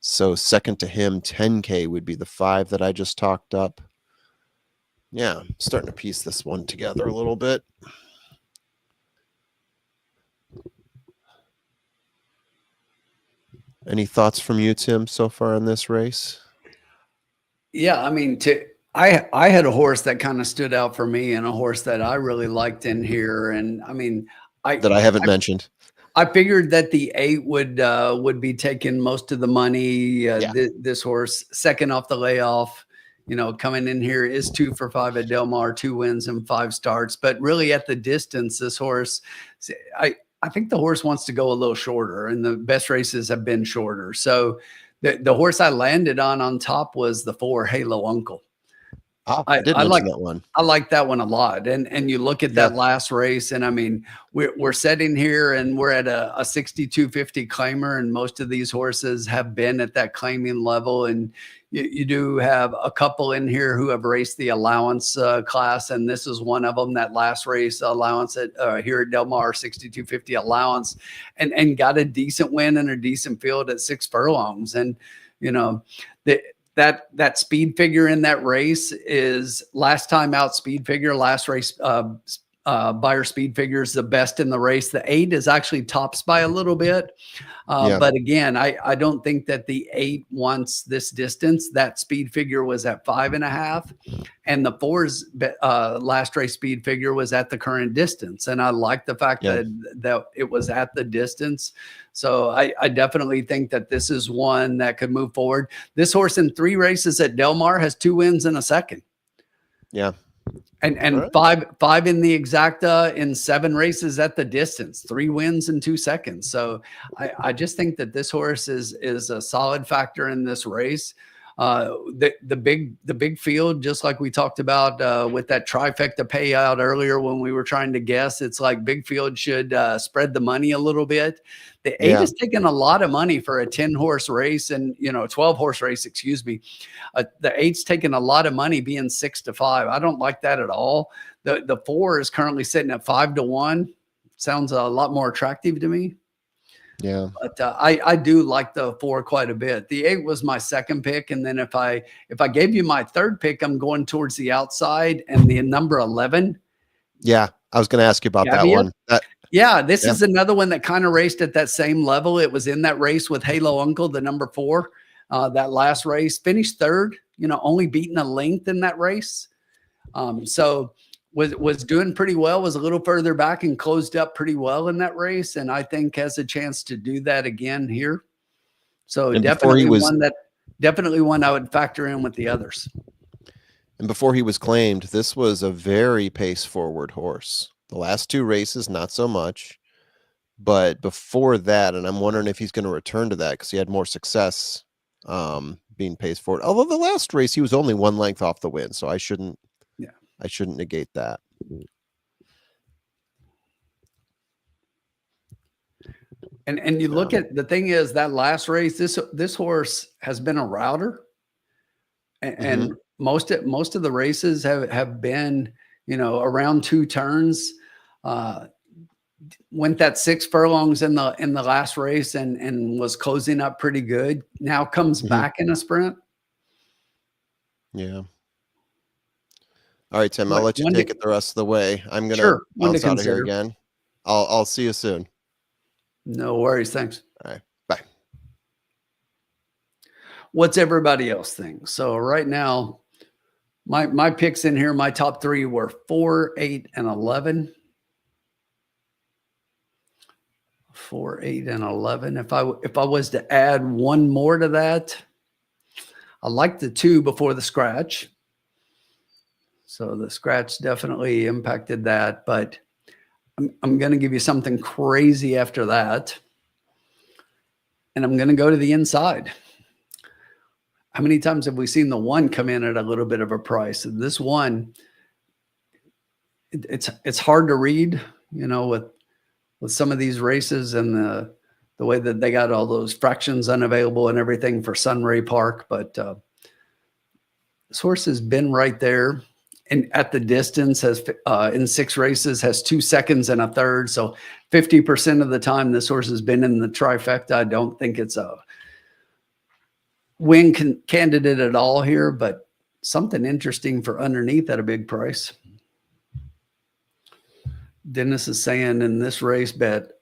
So second to him, 10K would be the 5 that I just talked up. Yeah, I'm starting to piece this one together a little bit. Any thoughts from you, Tim, so far in this race? Yeah, I mean, I had a horse that kind of stood out for me, and a horse that I really liked in here. And I mean, that I haven't mentioned. I figured that the 8 would be taking most of the money. This horse, second off the layoff, coming in here is 2 for 5 at Del Mar, 2 wins and 5 starts. But really, at the distance, this horse, I think the horse wants to go a little shorter, and the best races have been shorter. So the horse I landed on top was the 4 Halo Uncle. Oh, I did mention that one. I like that one a lot. And you look at that last race, and I mean, we're sitting here and we're at a 6250 claimer, and most of these horses have been at that claiming level. And you do have a couple in here who have raced the allowance class, and this is one of them. That last race allowance at here at Del Mar, 6250 allowance, and got a decent win and a decent field at 6 furlongs. And you know, that speed figure in that race is last time out speed figure, last race buyer speed figure is the best in the race. The 8 is actually tops by a little bit. But again, I don't think that the 8 wants this distance. That speed figure was at 5.5, and the 4's last race speed figure was at the current distance. And I like the fact that it was at the distance. So I definitely think that this is one that could move forward. This horse in 3 races at Del Mar has 2 wins and a second. Yeah. And five in the exacta in 7 races at the distance, 3 wins and 2 seconds. So I just think that this horse is a solid factor in this race. The big field, just like we talked about with that trifecta payout earlier when we were trying to guess, it's like big field should spread the money a little bit. The 8 is taking a lot of money for a 10 horse race, and 12 horse race, excuse me. The 8's taking a lot of money being 6 to 5. I don't like that at all. The 4 is currently sitting at 5 to 1. Sounds a lot more attractive to me. Yeah. But I do like the 4 quite a bit. The 8 was my second pick. And then if I gave you my third pick, I'm going towards the outside and the number 11. Yeah. I was going to ask you about that one. This is another one that kind of raced at that same level. It was in that race with Halo Uncle, the number 4, that last race, finished third, only beaten a length in that race. So was doing pretty well, was a little further back and closed up pretty well in that race. And I think has a chance to do that again here. So definitely one I would factor in with the others. And before he was claimed, this was a very pace forward horse. The last 2 races, not so much, but before that, and I'm wondering if he's going to return to that because he had more success being pace forward. Although the last race, he was only 1 length off the win, so I shouldn't negate that. And you look at the thing is that last race, this horse has been a router, and most of the races have been around 2 turns. Went that 6 furlongs in the last race and was closing up pretty good. Now comes back in a sprint. Yeah. All right, Tim, I'll let you take it the rest of the way. I'm going to bounce out of here again. I'll see you soon. No worries. Thanks. All right. Bye. What's everybody else think? So right now, my picks in here, my top 3 were 4, 8, and 11. 4, 8, and 11. If I was to add one more to that, I like the 2 before the scratch. So the scratch definitely impacted that, but I'm going to give you something crazy after that. And I'm going to go to the inside. How many times have we seen the 1 come in at a little bit of a price? And this one, it's hard to read, with some of these races and the way that they got all those fractions unavailable and everything for Sunray Park. But this horse has been right there. And at the distance has in 6 races has 2 seconds and a third. So 50% of the time this horse has been in the trifecta. I don't think it's a win candidate at all here, but something interesting for underneath at a big price. Dennis is saying in this race bet,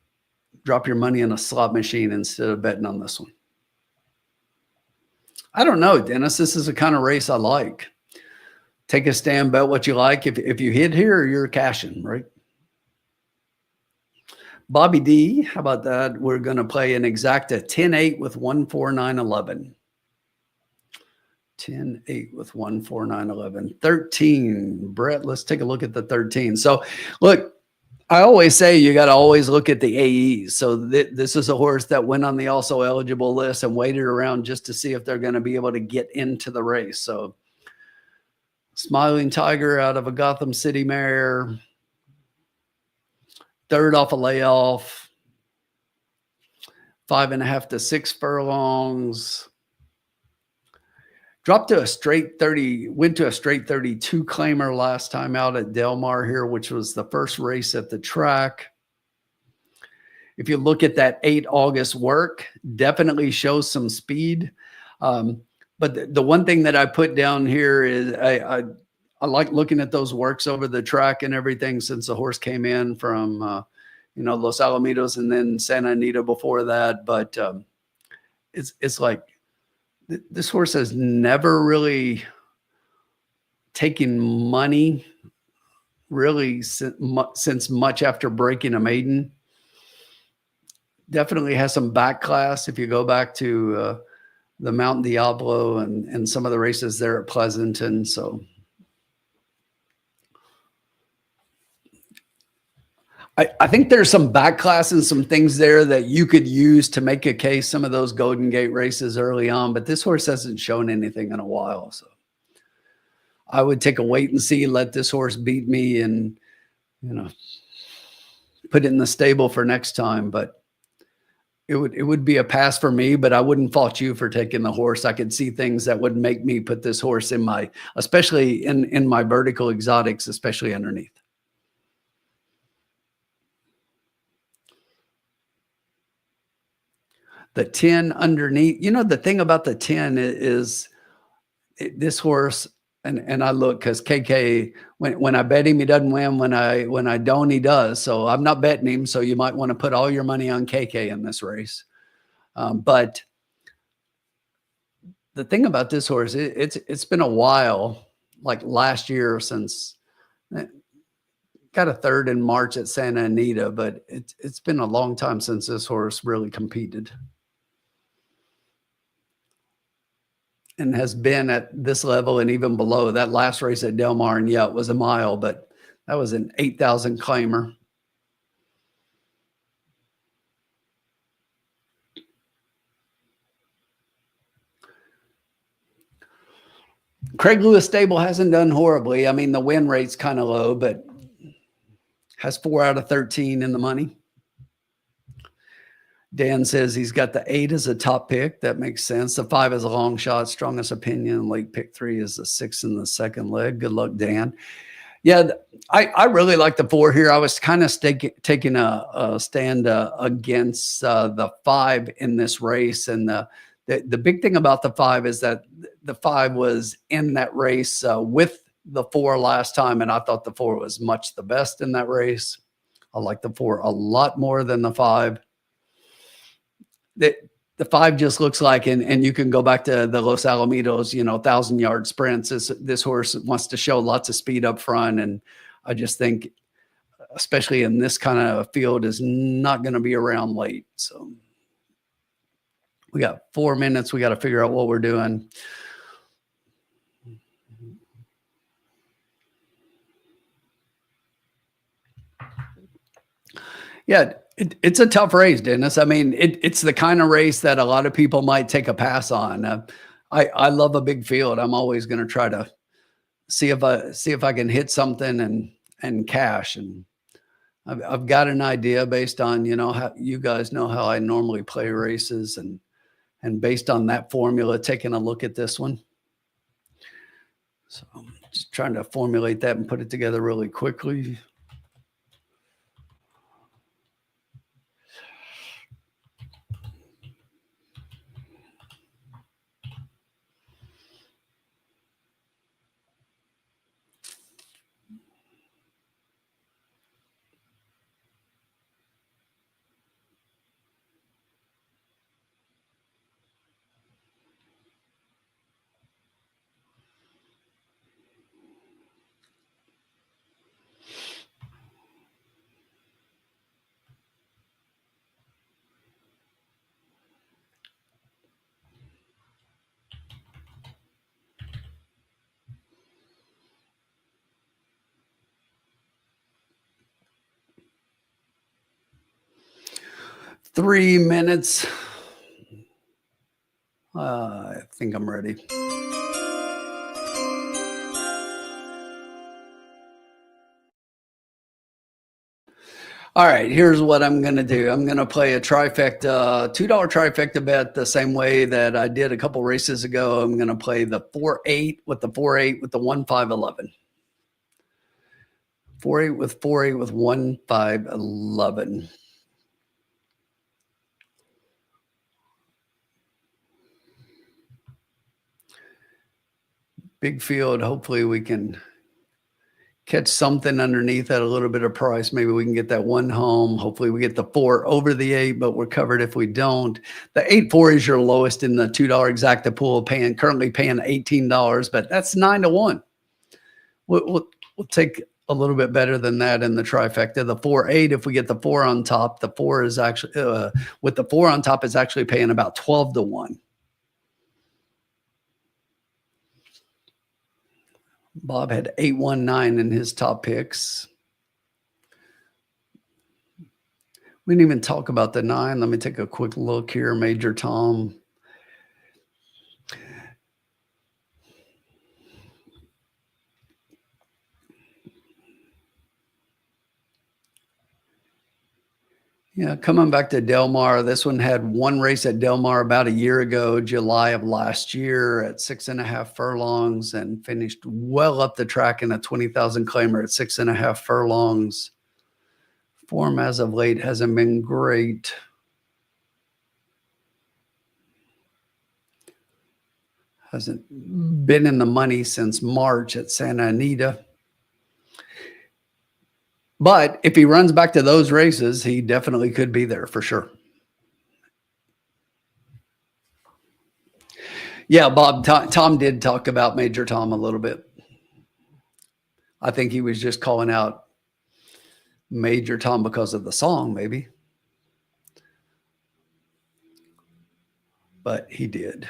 drop your money in a slot machine instead of betting on this one. I don't know, Dennis. This is the kind of race I like. Take a stand, bet what you like. If you hit here, you're cashing, right? Bobby D, how about that? We're going to play an exacta 10-8 with 149.11. 10-8 with 149.11. 13. Brett, let's take a look at the 13. So, look, I always say you got to always look at the AEs. So this is a horse that went on the also eligible list and waited around just to see if they're going to be able to get into the race. So Smiling Tiger out of a Gotham City mare, third off a layoff, 5.5 to 6 furlongs. Dropped to a straight 30, went to a straight 32 claimer last time out at Del Mar here, which was the first race at the track. If you look at that 8 August work, definitely shows some speed. But the one thing that I put down here is I like looking at those works over the track and everything since the horse came in from, Los Alamitos and then Santa Anita before that. But it's like this horse has never really taken money really since much after breaking a maiden. Definitely has some back class if you go back to the Mountain Diablo and some of the races there at Pleasanton. So I think there's some back class and some things there that you could use to make a case, some of those Golden Gate races early on, but this horse hasn't shown anything in a while. So I would take a wait and see, let this horse beat me and, put it in the stable for next time. But it would be a pass for me, but I wouldn't fault you for taking the horse. I could see things that would make me put this horse in especially in my vertical exotics, especially underneath. The 10 underneath, the thing about the 10 is this horse, and I look because KK, when I bet him, he doesn't win. When I don't, he does. So I'm not betting him. So you might want to put all your money on KK in this race. But the thing about this horse, it's been a while, like last year since got a third in March at Santa Anita, but it's been a long time since this horse really competed. And has been at this level and even below. That last race at Del Mar, and yeah, it was a mile, but that was an 8,000 claimer. Craig Lewis stable hasn't done horribly. I mean, the win rate's kind of low, but has 4 out of 13 in the money. Dan says he's got the 8 as a top pick. That makes sense. The 5 is a long shot. Strongest opinion. Late pick 3 is the 6 in the second leg. Good luck, Dan. Yeah, I really like the 4 here. I was kind of taking a stand against the 5 in this race. And the big thing about the 5 is that the 5 was in that race with the 4 last time. And I thought the 4 was much the best in that race. I like the 4 a lot more than the 5. The 5 just looks like, and you can go back to the Los Alamitos, 1,000-yard sprints. This horse wants to show lots of speed up front. And I just think, especially in this kind of field, is not going to be around late. So we got 4 minutes. We got to figure out what we're doing. Yeah, it's a tough race, Dennis. I mean, it's the kind of race that a lot of people might take a pass on. I love a big field. I'm always going to try to see if I can hit something and cash. And I've got an idea based on how you guys know how I normally play races, and based on that formula, taking a look at this one. So I'm just trying to formulate that and put it together really quickly. 3 minutes. I think I'm ready. All right, here's what I'm going to do. I'm going to play a trifecta, $2 trifecta bet the same way that I did a couple races ago. I'm going to play the 4-8 with the 4-8 with the 1-5-11. 4-8 with 4-8 with 1-5-11. Big field. Hopefully we can catch something underneath at a little bit of price. Maybe we can get that one home. Hopefully we get the 4 over the 8, but we're covered if we don't. The 8-4 is your lowest in the $2 exacta pool, currently paying $18, but that's 9-1. We'll take a little bit better than that in the trifecta. The 4-8, if we get the 4 on top, the 4 is actually with the 4 on top is actually paying about 12-1. Bob had 8-1-9 in his top picks. We didn't even talk about the 9. Let me take a quick look here. Major Tom. Yeah, coming back to Del Mar, this one had one race at Del Mar about a year ago, July of last year at 6.5 furlongs, and finished well up the track in a 20,000 claimer at 6.5 furlongs. Form as of late hasn't been great. Hasn't been in the money since March at Santa Anita. But if he runs back to those races, he definitely could be there for sure. Yeah, Bob, Tom did talk about Major Tom a little bit. I think he was just calling out Major Tom because of the song, maybe. But he did.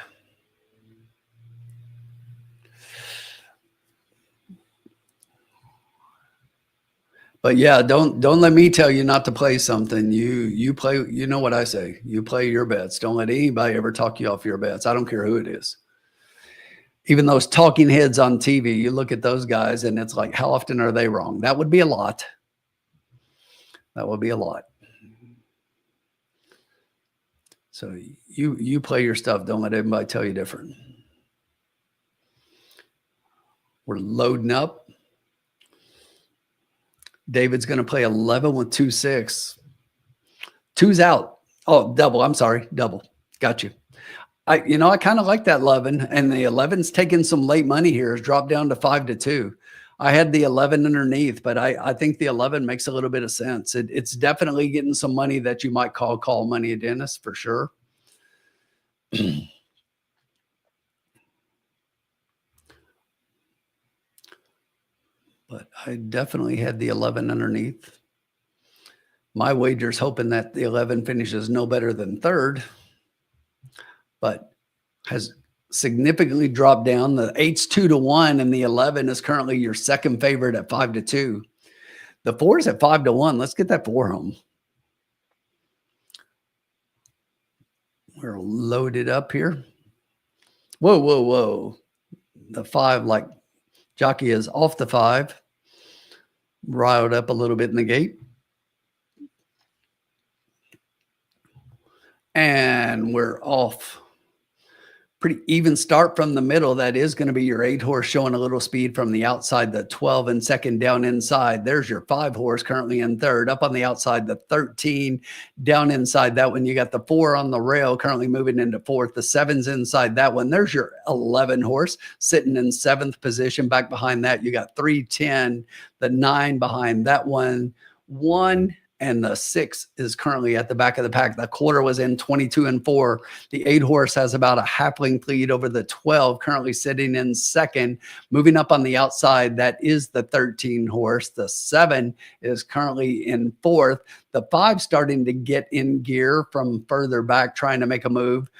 But yeah, don't let me tell you not to play something. You play, you know what I say. You play your bets. Don't let anybody ever talk you off your bets. I don't care who it is. Even those talking heads on TV, you look at those guys and it's like, how often are they wrong? That would be a lot. That would be a lot. So you play your stuff. Don't let anybody tell you different. We're loading up. David's going to play 11 with 2-6. 2's out. Oh, double. I'm sorry. Double. Got you. I kind of like that 11, and the 11's taking some late money here. It's dropped down to 5-2. I had the 11 underneath, but I think the 11 makes a little bit of sense. It's definitely getting some money that you might call money, Dennis, for sure. But I definitely had the 11 underneath. My wager's hoping that the 11 finishes no better than third, but has significantly dropped down. The 8's 2-1, and the 11 is currently your second favorite at 5-2. The 4 is at 5-1. Let's get that 4 home. We're loaded up here. Whoa, whoa, whoa. The 5, like jockey is off the 5. Riled up a little bit in the gate. And we're off. Pretty even start from the middle. That is going to be your 8 horse showing a little speed from the outside. The 12 in second, down inside. There's your 5 horse currently in third. Up on the outside, the 13 down inside that one. You got the 4 on the rail currently moving into fourth. The 7's inside that one. There's your 11 horse sitting in 7th position. Back behind that, you got 3-10, the 9 behind that one. 1 and the 6 is currently at the back of the pack. The quarter was in 22-4. The 8 horse has about a half length lead over the 12, currently sitting in second. Moving up on the outside, that is the 13 horse. The 7 is currently in fourth. The 5 starting to get in gear from further back, trying to make a move.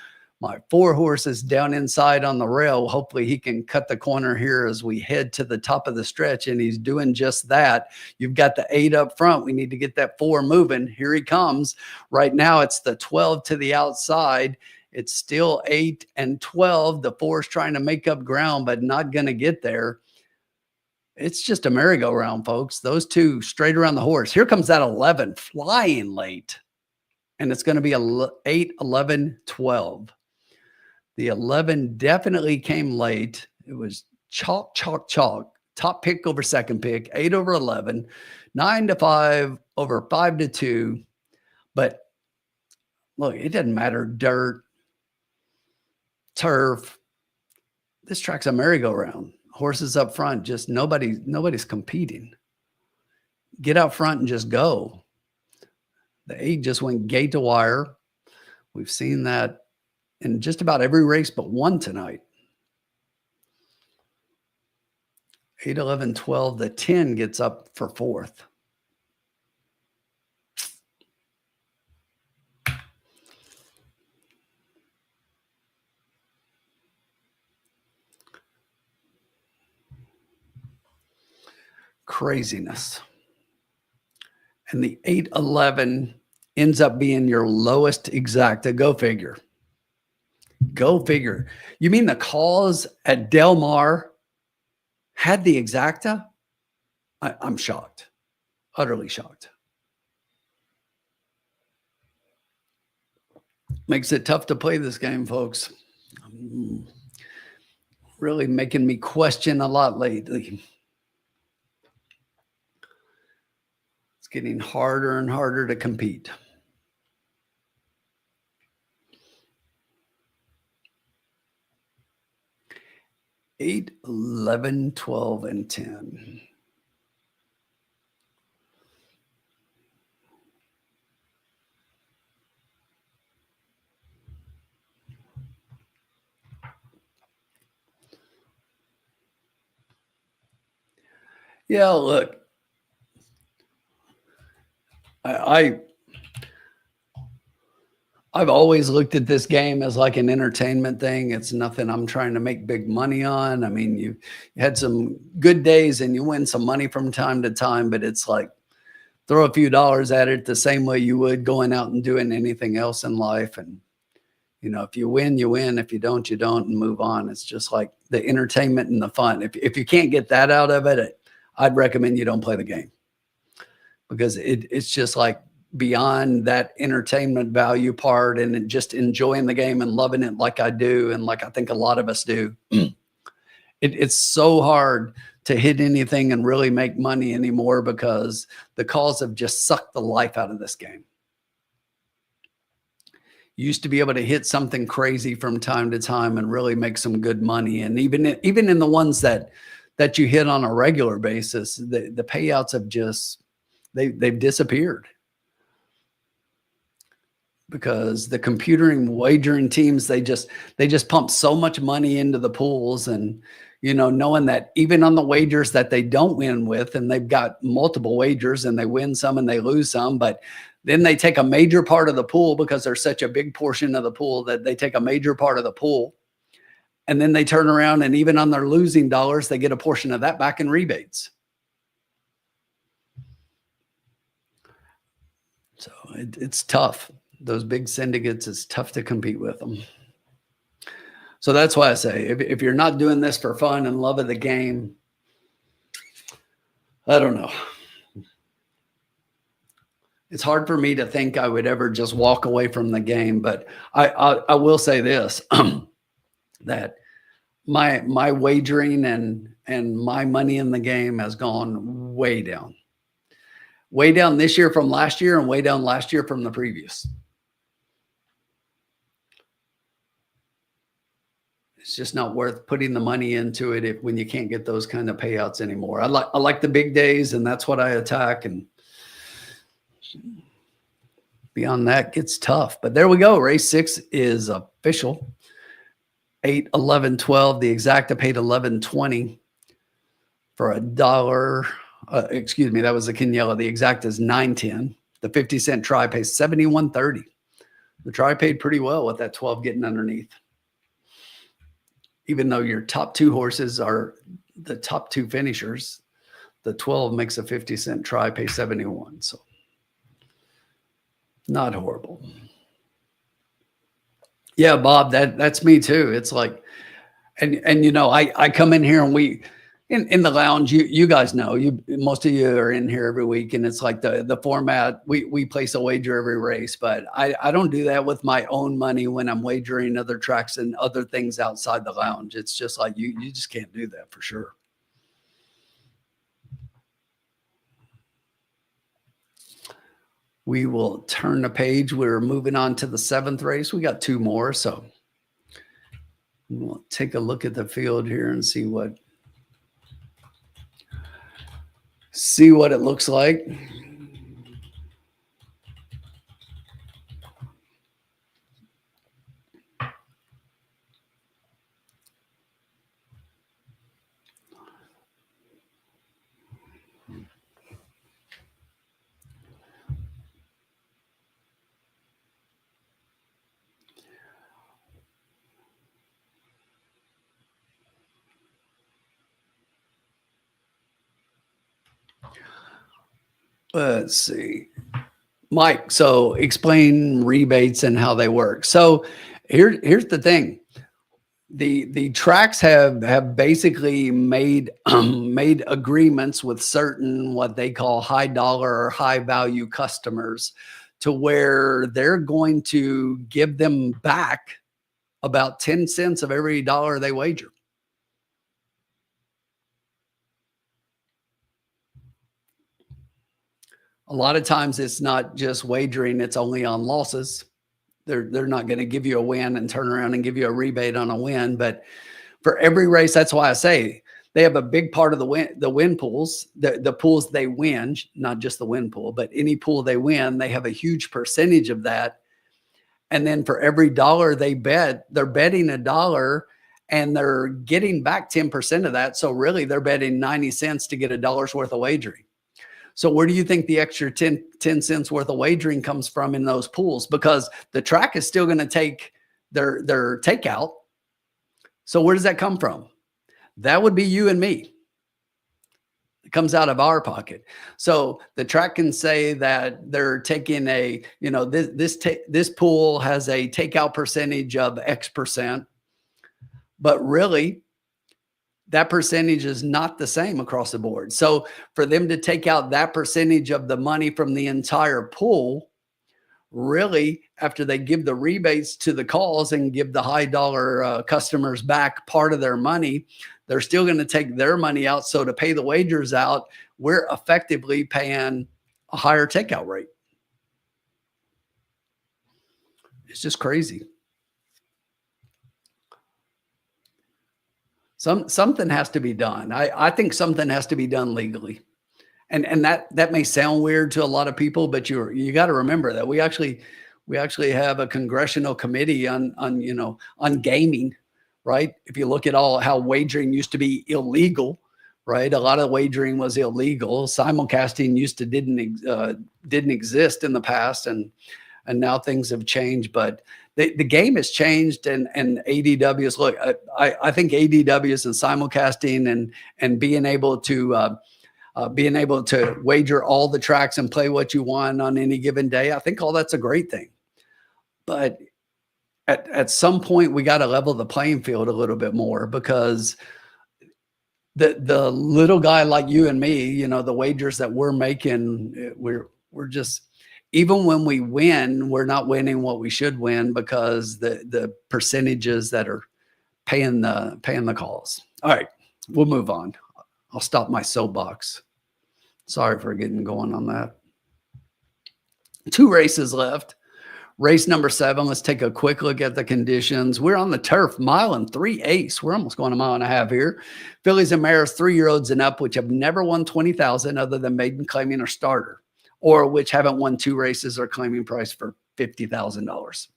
My 4 horses down inside on the rail. Hopefully he can cut the corner here as we head to the top of the stretch, and he's doing just that. You've got the 8 up front. We need to get that 4 moving. Here he comes. Right now it's the 12 to the outside. It's still 8 and 12. The 4 is trying to make up ground, but not going to get there. It's just a merry-go-round, folks. Those 2 straight around the horse. Here comes that 11 flying late, and it's going to be 8, 11, 12. The 11 definitely came late. It was chalk, chalk, chalk. Top pick over second pick, 8 over 11, 9 to 5 over 5 to 2. But look, it doesn't matter. Dirt, turf. This track's a merry-go-round. Horses up front, just nobody's competing. Get out front and just go. The 8 just went gate to wire. We've seen that in just about every race but one tonight. 8, 11, 12. The 10 gets up for 4th. Craziness. And the 8, 11 ends up being your lowest exacta. Go figure. Go figure. You mean the calls at Del Mar had the exacta? I'm shocked. Utterly shocked. Makes it tough to play this game, folks. Really making me question a lot lately. It's getting harder and harder to compete. 8, 11, 12, and 10. Yeah, look, I've always looked at this game as like an entertainment thing. It's nothing I'm trying to make big money on. I mean, you had some good days and you win some money from time to time, but it's like throw a few dollars at it the same way you would going out and doing anything else in life. And, you know, if you win, you win. If you don't, you don't, and move on. It's just like the entertainment and the fun. If you can't get that out of it, I'd recommend you don't play the game, because it's just like beyond that entertainment value part and just enjoying the game and loving it like I do. And like I think a lot of us do. It's so hard to hit anything and really make money anymore because the calls have just sucked the life out of this game. You used to be able to hit something crazy from time to time and really make some good money. And even in the ones that you hit on a regular basis, the payouts have just, they've disappeared. Because the computing wagering teams, they just pump so much money into the pools, and you know, knowing that even on the wagers that they don't win with, and they've got multiple wagers and they win some and they lose some, but then they take a major part of the pool because there's such a big portion of the pool that they take a major part of the pool, and then they turn around and even on their losing dollars, they get a portion of that back in rebates. So it's tough. Those big syndicates, it's tough to compete with them. So that's why I say, if you're not doing this for fun and love of the game, I don't know. It's hard for me to think I would ever just walk away from the game, but I will say this, that my wagering and my money in the game has gone way down. Way down this year from last year and way down last year from the previous. It's just not worth putting the money into it when you can't get those kind of payouts anymore. I like the big days, and that's what I attack. And beyond that gets tough. But there we go. Race 6 is official. 8, 11, 12. The exacta paid 11.20 for $1. Excuse me, that was a Quiniela. The exacta is 9.10. The 50-cent try pays 71.30. The try paid pretty well with that 12 getting underneath. Even though your top 2 horses are the top 2 finishers, the 12 makes a 50-cent try, pay 71. So not horrible. Yeah, Bob, that's me too. It's like, and you know, I come in here and we in the lounge, you guys know, most of you are in here every week, and it's like the format, we place a wager every race, but I don't do that with my own money when I'm wagering other tracks and other things outside the lounge. It's just like you just can't do that for sure. We will turn the page. We're moving on to the 7th race. We got 2 more, so we'll take a look at the field here and see what it looks like. Let's see. Mike, so explain rebates and how they work. So here's the thing. The tracks have basically made made agreements with certain what they call high dollar or high value customers to where they're going to give them back about 10 cents of every dollar they wager. A lot of times it's not just wagering, it's only on losses. They're not going to give you a win and turn around and give you a rebate on a win. But for every race, that's why I say they have a big part of the win pools, the pools they win, not just the win pool, but any pool they win, they have a huge percentage of that. And then for every dollar they bet, they're betting $1 and they're getting back 10% of that. So really they're betting 90 cents to get $1 worth of wagering. So where do you think the extra 10 cents worth of wagering comes from in those pools? Because the track is still going to take their takeout. So where does that come from? That would be you and me. It comes out of our pocket. So the track can say that they're taking a, you know, this pool has a takeout percentage of X%, but really that percentage is not the same across the board. So for them to take out that percentage of the money from the entire pool, really, after they give the rebates to the calls and give the high dollar customers back part of their money, they're still going to take their money out. So to pay the wagers out, we're effectively paying a higher takeout rate. It's just crazy. Something has to be done. I think something has to be done legally. And that may sound weird to a lot of people, but you got to remember that we actually have a congressional committee on gaming, right? If you look at how wagering used to be illegal, right? A lot of wagering was illegal. Simulcasting didn't exist in the past, and now things have changed, but the game has changed, and ADWs. Look, I think ADWs and simulcasting and being able to wager all the tracks and play what you want on any given day, I think all that's a great thing. But at some point, we got to level the playing field a little bit more, because the little guy like you and me, you know, the wagers that we're making, we're just, even when we win, we're not winning what we should win, because the percentages that are paying the calls. All right, we'll move on. I'll stop my soapbox. Sorry for getting going on that. 2 races left. Race number 7. Let's take a quick look at the conditions. We're on the turf, 1 3/8. We're almost going 1.5 miles here. Fillies and mares, 3-year-olds and up, which have never won 20,000 other than maiden, claiming, or starter, or which haven't won 2 races or claiming price for $50,000.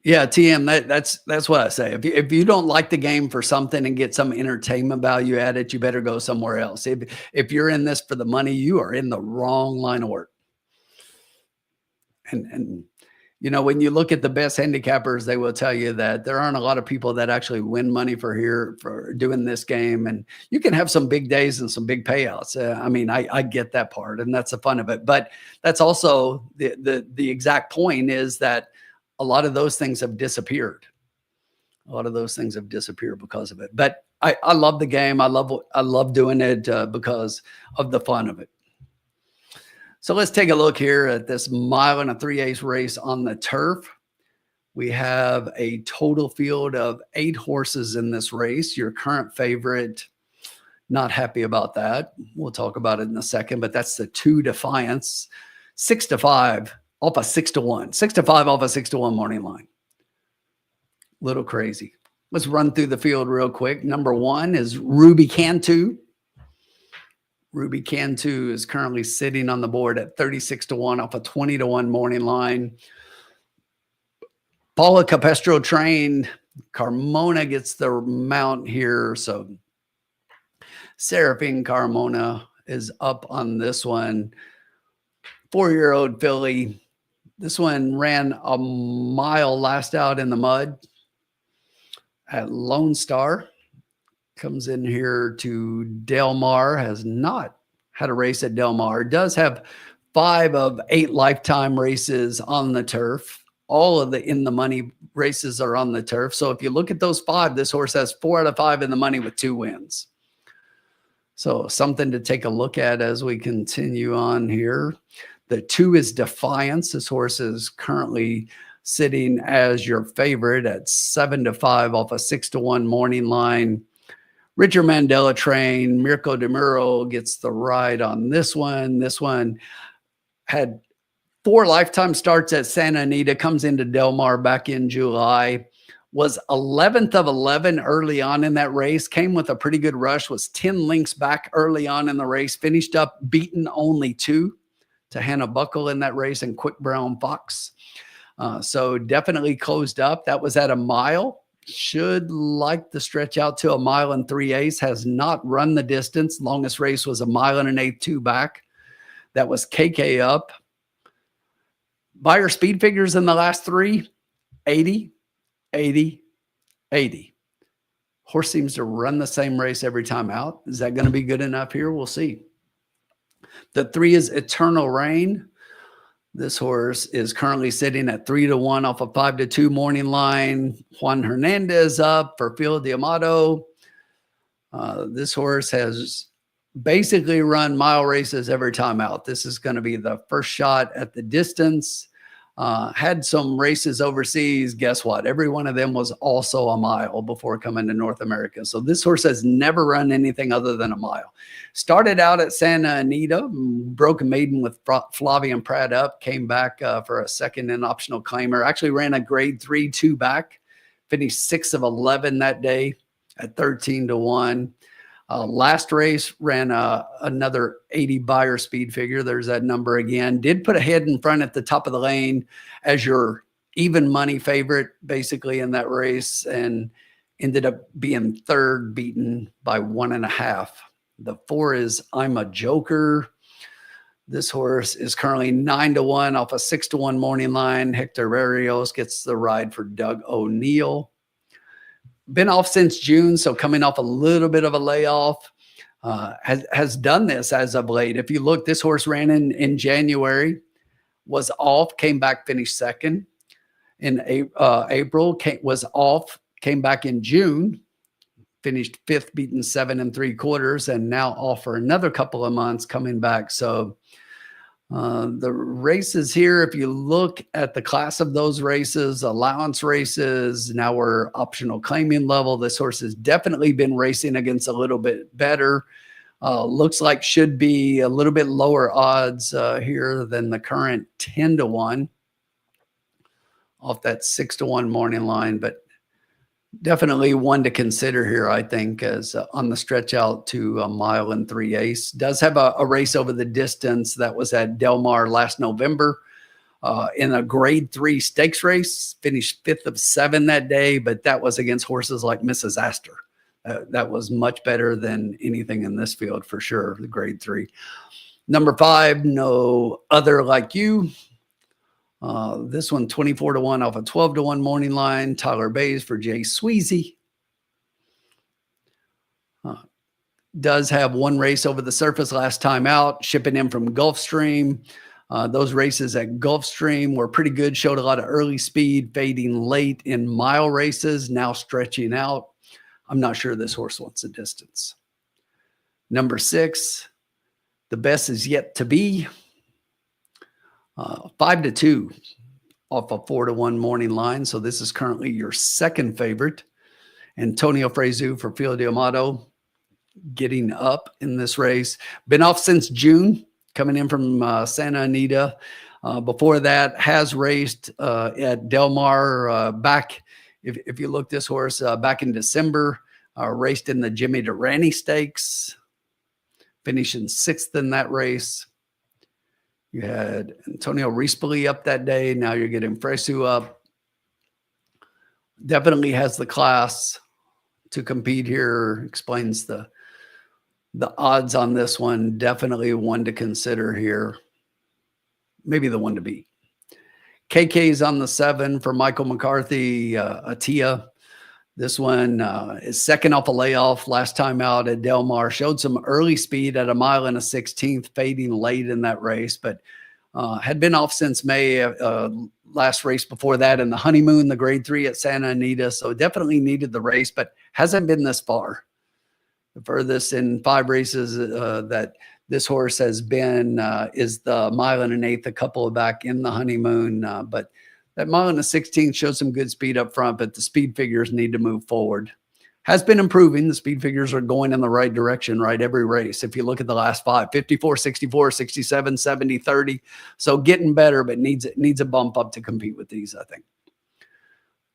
Yeah, TM, that's what I say. If you don't like the game for something and get some entertainment value at it, you better go somewhere else. If you're in this for the money, you are in the wrong line of work. And you know, when you look at the best handicappers, they will tell you that there aren't a lot of people that actually win money for doing this game. And you can have some big days and some big payouts. I mean, I get that part, and that's the fun of it. But that's also the exact point, is that a lot of those things have disappeared. A lot of those things have disappeared because of it. But I love the game. I love doing it because of the fun of it. So let's take a look here at this 1 3/8 race on the turf. We have a total field of 8 horses in this race. Your current favorite, not happy about that. We'll talk about it in a second, but that's the 2 Defiance, 6-5 off a 6-1, 6-5 off a 6-1 morning line. Little crazy. Let's run through the field real quick. Number 1 is Ruby Cantu. Ruby Cantu is currently sitting on the board at 36-1 off a 20-1 morning line. Paula Capestro trained. Carmona gets the mount here. So Seraphine Carmona is up on this one. 4-year-old filly. This one ran a mile last out in the mud at Lone Star. Comes in here to Del Mar. Has not had a race at Del Mar. Does have 5 of 8 lifetime races on the turf. All of the in the money races are on the turf. So if you look at those 5, this horse has 4 out of 5 in the money with 2 wins. So something to take a look at as we continue on here. The 2 is Defiance. This horse is currently sitting as your favorite at 7-5 off a 6-1 morning line. Richard Mandela train. Mirko De Muro gets the ride on this one. This one had 4 lifetime starts at Santa Anita, comes into Del Mar back in July, was 11th of 11 early on in that race, came with a pretty good rush, was 10 lengths back early on in the race, finished up beaten only 2 to Hannah Buckle in that race and Quick Brown Fox. So definitely closed up. That was at a mile. Should like the stretch out to 1 3/8. Has not run the distance. Longest race was 1 1/8, 2 back. That was KK up. Buyer speed figures in the last 3, 80, 80, 80. Horse seems to run the same race every time out. Is that going to be good enough here? We'll see. The 3 is Eternal Rain. This horse is currently sitting at 3-1 off a 5-2 morning line. Juan Hernandez up for Phil D'Amato. This horse has basically run mile races every time out. This is going to be the first shot at the distance. Had some races overseas. Guess what? Every one of them was also a mile before coming to North America. So this horse has never run anything other than a mile. Started out at Santa Anita, broke a maiden with Flavian Pratt up, came back for a second and optional claimer. Actually ran a grade 3 2 back, finished 6 of 11 that day at 13-1. Last race ran another 80 buyer speed figure. There's that number again. Did put a head in front at the top of the lane as your even money favorite, basically, in that race, and ended up being 3rd, beaten by 1.5. The 4 is I'm a Joker. This horse is currently 9-1 off a 6-1 morning line. Hector Barrios gets the ride for Doug O'Neill. Been off since June, so coming off a little bit of a layoff. Has done this as of late. If you look, this horse ran in January, was off, came back, finished 2nd. In April, was off, came back in June, finished 5th, beaten 7 3/4, and now off for another couple of months, coming back. So the races here, if you look at the class of those races, allowance races, now we're optional claiming level. This horse has definitely been racing against a little bit better. Looks like should be a little bit lower odds here than the current 10-1 off that 6-1 morning line, but definitely one to consider here, I think, as on the stretch out to 1 3/8. Does have a race over the distance that was at Del Mar last November in a grade 3 stakes race. Finished 5th of 7 that day, but that was against horses like Mrs. Astor. That was much better than anything in this field for sure, the grade 3. Number 5, No Other Like You. This one 24-1 off a 12-1 morning line. Tyler Bays for Jay Sweezy. Does have one race over the surface last time out, shipping in from Gulfstream. Those races at Gulfstream were pretty good, showed a lot of early speed, fading late in mile races, now stretching out. I'm not sure this horse wants a distance. Number 6, the best is yet to be. 5-2 off a 4-1 morning line. So this is currently your second favorite. Antonio Frezu for Filo D'Amato getting up in this race. Been off since June, coming in from Santa Anita. Before that, has raced at Del Mar back. If you look this horse back in December, raced in the Jimmy Durante Stakes, finishing 6th in that race. You had Antonio Rispoli up that day. Now you're getting Fresu up. Definitely has the class to compete here. Explains the odds on this one. Definitely one to consider here. Maybe the one to beat. KK's on the 7 for Michael McCarthy, Atia. This one is second off a layoff last time out at Del Mar. Showed some early speed at 1 mile and a 16th, fading late in that race, but had been off since May. Last race before that in the Honeymoon, the grade 3 at Santa Anita. So definitely needed the race, but hasn't been this far. The furthest in 5 races that this horse has been is the 1 mile and an 1/8, a couple back in the Honeymoon. But that 1 mile and a 16th shows some good speed up front, but the speed figures need to move forward. Has been improving. The speed figures are going in the right direction, right? Every race. If you look at the last 5, 54, 64, 67, 70, 30. So getting better, but needs a bump up to compete with these, I think.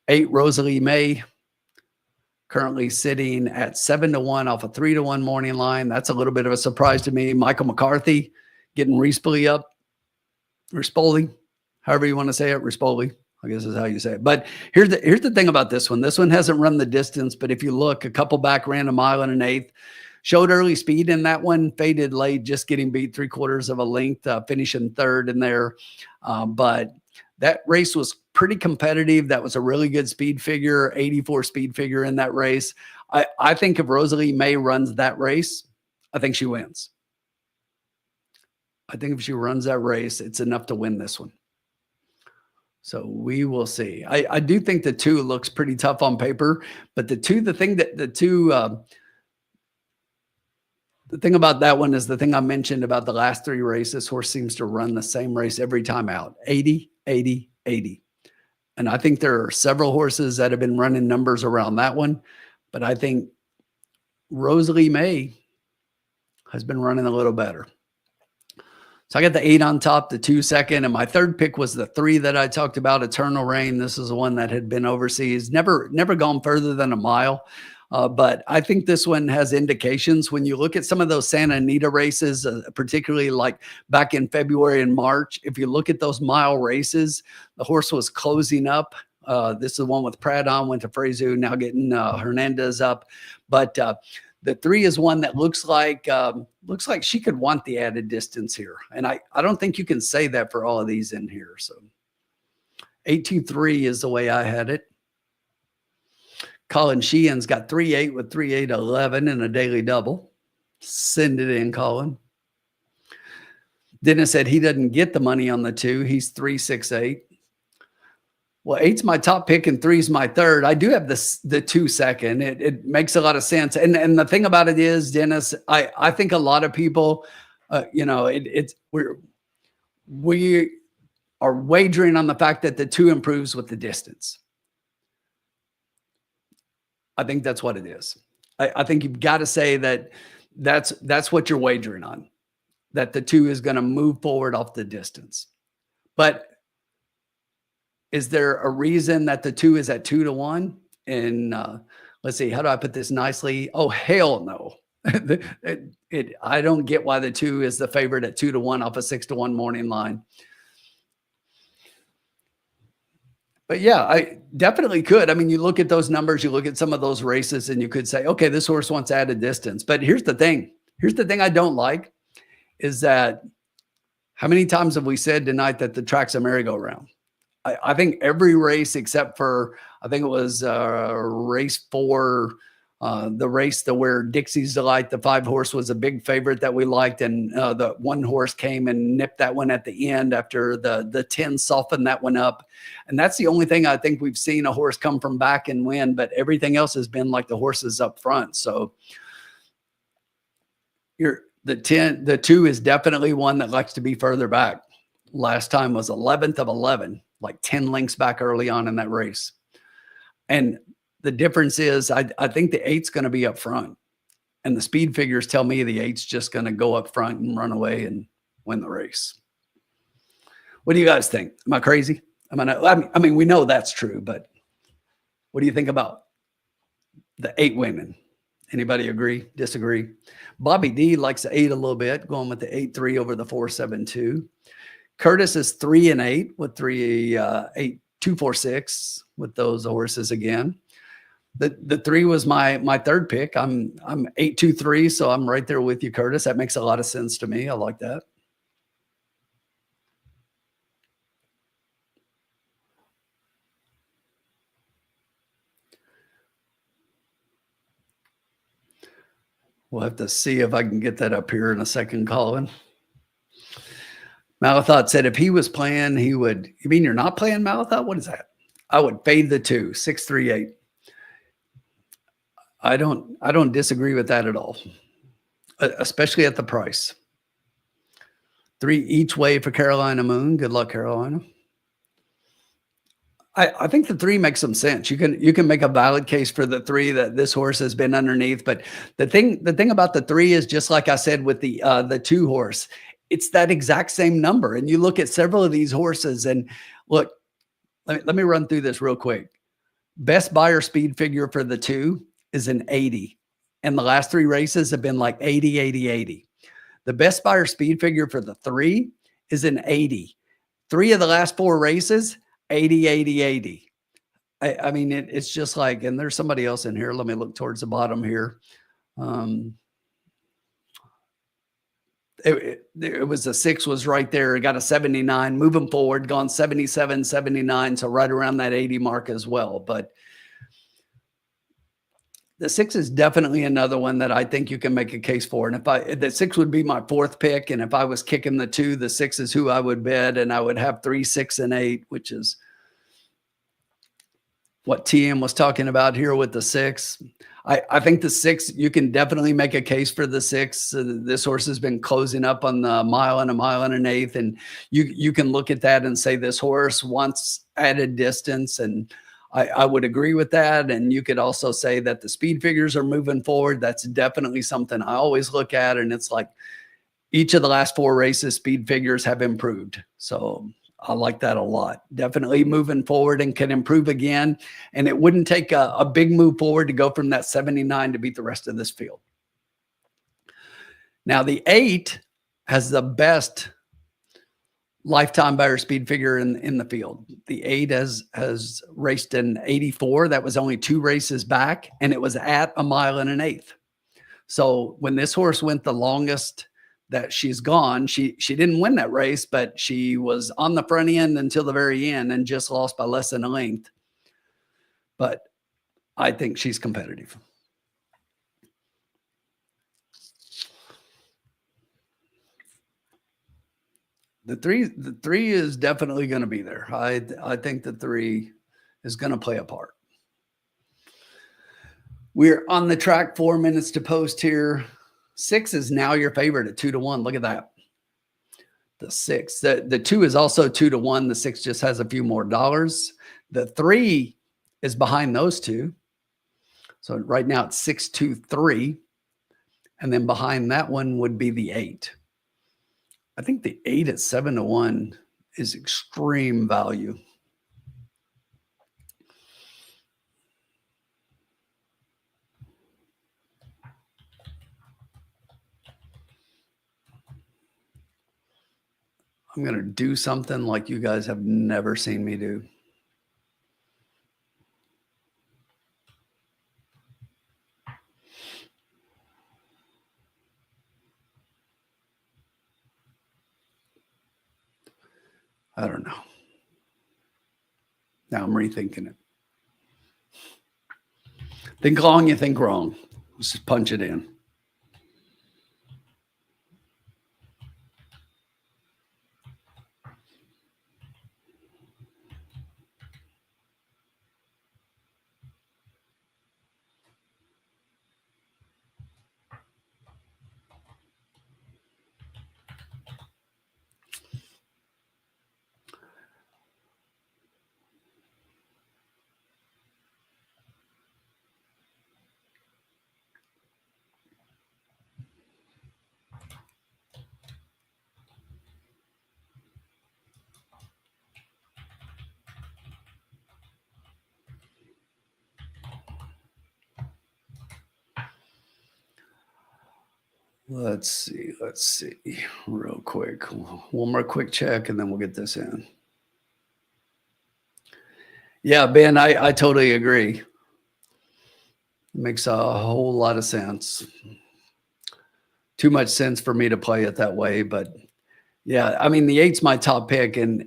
8, Rosalie May. Currently sitting at 7-1 off a 3-1 morning line. That's a little bit of a surprise to me. Michael McCarthy getting Rispoli up. Rispoli, however you want to say it, Rispoli, I guess is how you say it. But here's the thing about this one. This one hasn't run the distance, but if you look, a couple back ran 1 mile and an 1/8. Showed early speed in that one, faded late, just getting beat 3/4 of a length, finishing 3rd in there. But that race was pretty competitive. That was a really good speed figure, 84 speed figure in that race. I think if Rosalie May runs that race, I think she wins. I think if she runs that race, it's enough to win this one. So we will see. I do think the 2 looks pretty tough on paper, but the thing about that one is the thing I mentioned about the last 3 races. Horse seems to run the same race every time out. 80, 80, 80. And I think there are several horses that have been running numbers around that one. But I think Rosalie May has been running a little better. So I got the 8 on top, the 2 second, and my third pick was the 3 that I talked about, Eternal Rain. This is the one that had been overseas, never gone further than 1 mile. But I think this one has indications. When you look at some of those Santa Anita races, particularly like back in February and March, if you look at those mile races, the horse was closing up. This is the one with Pratt on, went to Frezu, now getting Hernandez up. But the 3 is one that looks like she could want the added distance here. And I don't think you can say that for all of these in here. So 8-2-3 is the way I had it. Colin Sheehan's got 3-8 with 3-8-11 in a daily double. Send it in, Colin. Dennis said he doesn't get the money on the 2. He's 3-6-8. Well, 8's my top pick and 3's my third. I do have the 2 second. It makes a lot of sense. And the thing about it is, Dennis, I think a lot of people, we are wagering on the fact that the 2 improves with the distance. I think that's what it is. I think you've got to say that's what you're wagering on, that the 2 is going to move forward off the distance. But is there a reason that the 2 is at 2-1? And let's see, how do I put this nicely? Oh, hell no. I don't get why the 2 is the favorite at 2-1 off a 6-1 morning line. But yeah, I definitely could. I mean, you look at those numbers, you look at some of those races, and you could say, okay, this horse wants added distance. But here's the thing. Here's the thing I don't like is that how many times have we said tonight that the track's a merry-go-round? I think every race except for, I think it was race 4, the race where Dixie's Delight, the 5 horse, was a big favorite that we liked, and the 1 horse came and nipped that one at the end after the 10 softened that one up. And that's the only thing I think we've seen a horse come from back and win, but everything else has been like the horses up front. So the 2 is definitely one that likes to be further back. Last time was 11th of 11, like 10 lengths back early on in that race. And the difference is I think the 8's going to be up front, and the speed figures tell me the 8's just going to go up front and run away and win the race. What do you guys think? Am I crazy? I mean, we know that's true, but what do you think about the 8 women? Anybody agree, disagree? Bobby D likes the 8 a little bit, going with the 8-3 over the 4-7-2. Curtis is 3 and 8 with 8-2-4-6 with those horses again. The 3 was my third pick. I'm 8-2-3, so I'm right there with you, Curtis. That makes a lot of sense to me. I like that. We'll have to see if I can get that up here in a second, Colin. Malathot said if he was playing, he would. You mean you're not playing, Malathot? What is that? I would fade the 2, 6-3-8. I don't disagree with that at all, especially at the price. 3 each way for Carolina Moon. Good luck, Carolina. I think the 3 makes some sense. You can make a valid case for the 3 that this horse has been underneath. But the thing about the 3 is, just like I said with the 2 horse, it's that exact same number. And you look at several of these horses, and look, let me run through this real quick. Best buyer speed figure for the 2 is an 80. And the last 3 races have been like 80, 80, 80. The best buyer speed figure for the 3 is an 80. 3 of the last 4 races, 80, 80, 80. I mean, it's just like, and there's somebody else in here. Let me look towards the bottom here. It was a 6 was right there. It got a 79, moving forward, gone 77, 79. So right around that 80 mark as well. But the 6 is definitely another one that I think you can make a case for. And the 6 would be my 4th pick. And if I was kicking the 2, the 6 is who I would bet. And I would have 3, 6, and 8, which is what TM was talking about here with the 6. I think the 6, you can definitely make a case for the 6. This horse has been closing up on the mile and a mile and an eighth. And you can look at that and say this horse wants added distance. And I would agree with that. And you could also say that the speed figures are moving forward. That's definitely something I always look at. And it's like each of the last 4 races, speed figures have improved. So I like that a lot. Definitely moving forward and can improve again. And it wouldn't take a big move forward to go from that 79 to beat the rest of this field. Now, the 8 has the best lifetime buyer speed figure in the field. The 8 has raced an 84. That was only 2 races back, and it was at a mile and an eighth. So when this horse went the longest that she's gone, she didn't win that race, but she was on the front end until the very end and just lost by less than a length. But I think she's competitive. The three is definitely going to be there. I think the 3 is going to play a part. We're on the track, 4 minutes to post here. 6 is now your favorite at 2-1. Look at that. The 6. The 2 is also 2-1. The 6 just has a few more dollars. The 3 is behind those 2. So right now it's 6-2-3. And then behind that one would be the 8. I think the 8 at 7-1 is extreme value. I'm going to do something like you guys have never seen me do. I don't know. Now I'm rethinking it. Think long, you think wrong. Let's just punch it in. Let's see real quick. One more quick check and then we'll get this in. Yeah, Ben, I totally agree. It makes a whole lot of sense. Too much sense for me to play it that way, but yeah, I mean, the 8's my top pick, and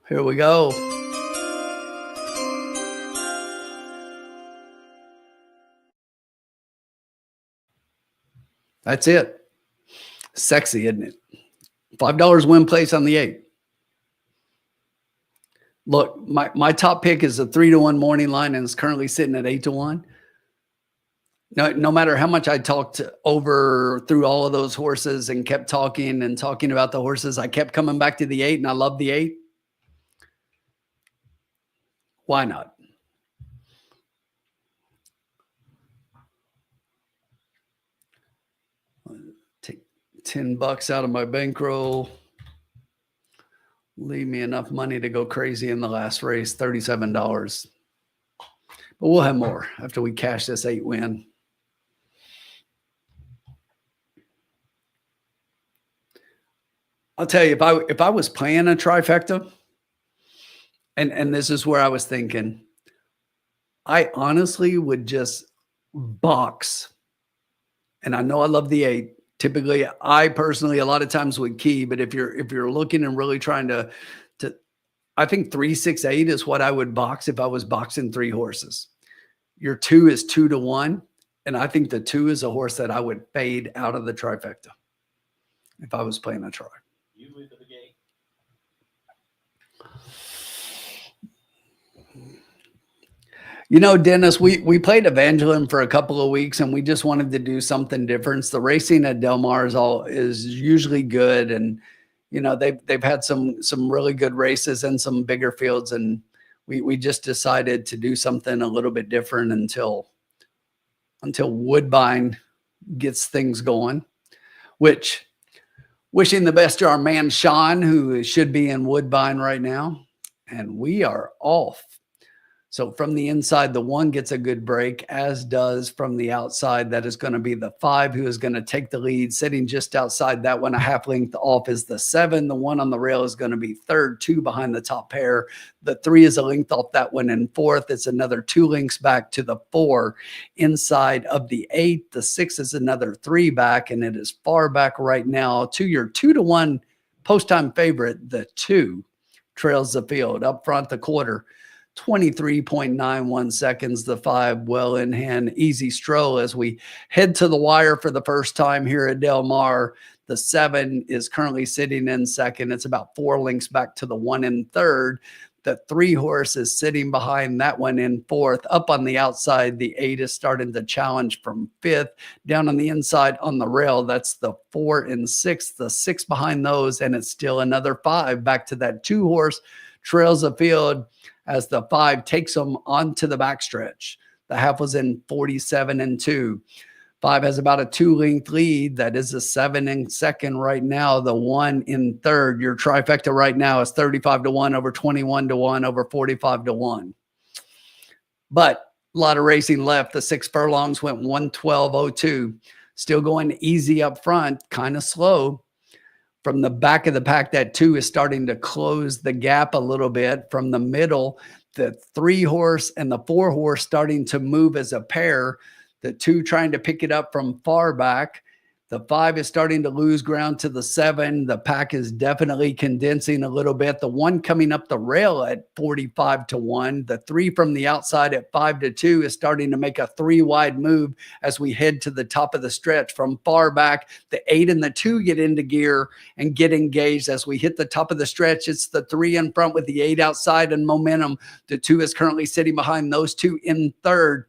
here we go. That's it. Sexy, isn't it? $5 win place on the 8. Look, my top pick is a 3-1 morning line, and it's currently sitting at 8-1. No matter how much I talked over through all of those horses and kept talking about the horses, I kept coming back to the 8, and I love the 8. Why not? Take $10 out of my bankroll. Leave me enough money to go crazy in the last race, $37. But we'll have more after we cash this 8 win. I'll tell you, if I was playing a trifecta, and this is where I was thinking, I honestly would just box. And I know I love the 8. Typically, I personally a lot of times would key, but if you're looking and really trying to I think 3, 6, 8 is what I would box if I was boxing 3 horses. Your 2 is 2-1, and I think the 2 is a horse that I would fade out of the trifecta if I was playing a tri. Usually the beginning. You know, Dennis, we played Evangeline for a couple of weeks, and we just wanted to do something different. The racing at Del Mar is usually good, and you know they've had some really good races and some bigger fields, and we just decided to do something a little bit different until Woodbine gets things going. Which, wishing the best to our man Sean, who should be in Woodbine right now, and we are off. So from the inside, the 1 gets a good break, as does from the outside. That is going to be the 5, who is going to take the lead. Sitting just outside that one, a half length off, is the 7. The 1 on the rail is going to be third, 2 behind the top pair. The 3 is a length off that one in fourth. It's another 2 lengths back to the 4 inside of the 8. The 6 is another 3 back, and it is far back right now to your 2-1 post-time favorite. The 2 trails the field up front, the quarter. 23.91 seconds, the 5 well in hand, easy stroll as we head to the wire for the first time here at Del Mar. The 7 is currently sitting in second. It's about 4 lengths back to the 1 in third. The 3 horse is sitting behind that one in fourth. Up on the outside, the 8 is starting to challenge from fifth. Down on the inside on the rail, that's the 4 and 6. The 6 behind those, and it's still another 5 back to that 2 horse. Trails the field as the 5 takes them onto the backstretch. The half was in 47-2. 5 has about a 2-length lead. That is a 7 in second right now. The 1 in third. Your trifecta right now is 35-1 over 21-1 over 45-1. But a lot of racing left. The 6 furlongs went 112.02. Still going easy up front, kind of slow. From the back of the pack, that 2 is starting to close the gap a little bit. From the middle, the 3 horse and the 4 horse starting to move as a pair, the 2 trying to pick it up from far back. The 5 is starting to lose ground to the 7. The pack is definitely condensing a little bit. The 1 coming up the rail at 45-1. The 3 from the outside at 5-2 is starting to make a 3 wide move as we head to the top of the stretch. From far back, the 8 and the 2 get into gear and get engaged as we hit the top of the stretch. It's the 3 in front with the 8 outside and momentum. The 2 is currently sitting behind those 2 in third.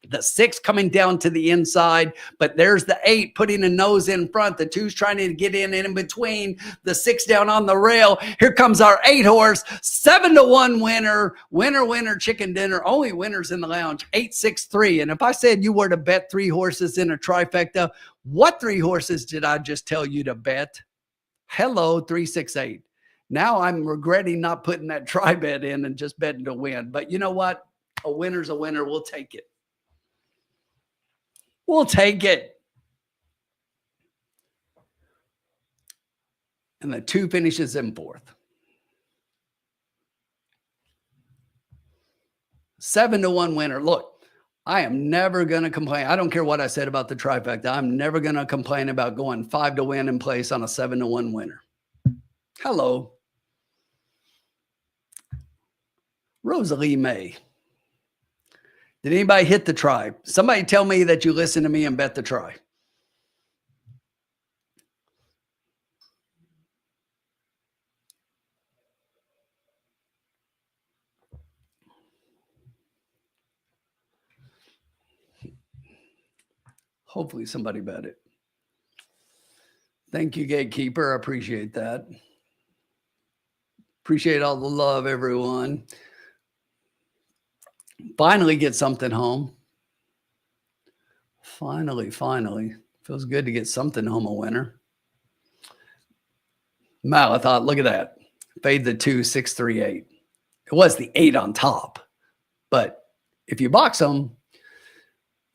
The 6 coming down to the inside, but there's the 8 putting a nose in front. The 2's trying to get in between. The 6 down on the rail. Here comes our 8 horse, 7-1 winner. Winner, chicken dinner. Only winners in the lounge, 863. And if I said you were to bet 3 horses in a trifecta, what 3 horses did I just tell you to bet? Hello, 368. Now I'm regretting not putting that try bet in and just betting to win. But you know what? A winner's a winner. We'll take it. We'll take it. And the 2 finishes in 4th. 7-1 winner. Look, I am never going to complain. I don't care what I said about the trifecta. I'm never going to complain about going 5 to win in place on a 7-1 winner. Hello. Rosalie May. Did anybody hit the try? Somebody tell me that you listen to me and bet the try. Hopefully somebody bet it. Thank you, Gatekeeper. I appreciate that. Appreciate all the love, everyone. Finally get something home. Finally. Feels good to get something home a winner. Mal, I thought, look at that. Fade the 2, 6, 3, 8. It was the 8 on top. But if you box them,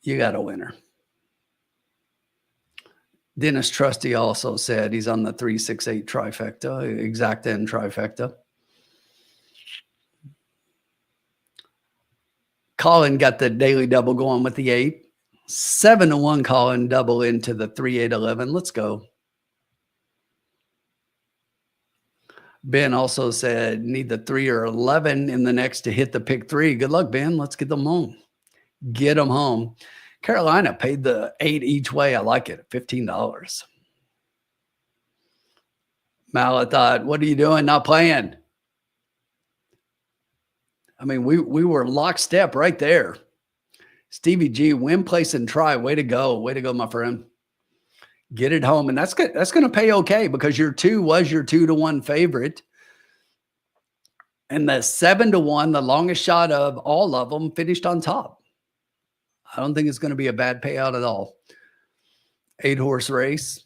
you got a winner. Dennis Trusty also said he's on the 3, 6, 8 trifecta, exacta and trifecta. Colin got the daily double going with the 8. 7-1 Colin double into the 3, 8, 11. Let's go. Ben also said need the 3 or 11 in the next to hit the pick 3. Good luck, Ben. Let's get them home. Get them home. Carolina paid the 8 each way. I like it. $15. Mal, I thought, what are you doing? Not playing. I mean, we were lockstep right there. Stevie G, win, place, and try. Way to go. Way to go, my friend. Get it home. And that's good. That's going to pay okay because your 2 was your 2-1 favorite. And the 7-1, the longest shot of all of them, finished on top. I don't think it's going to be a bad payout at all. 8 horse race.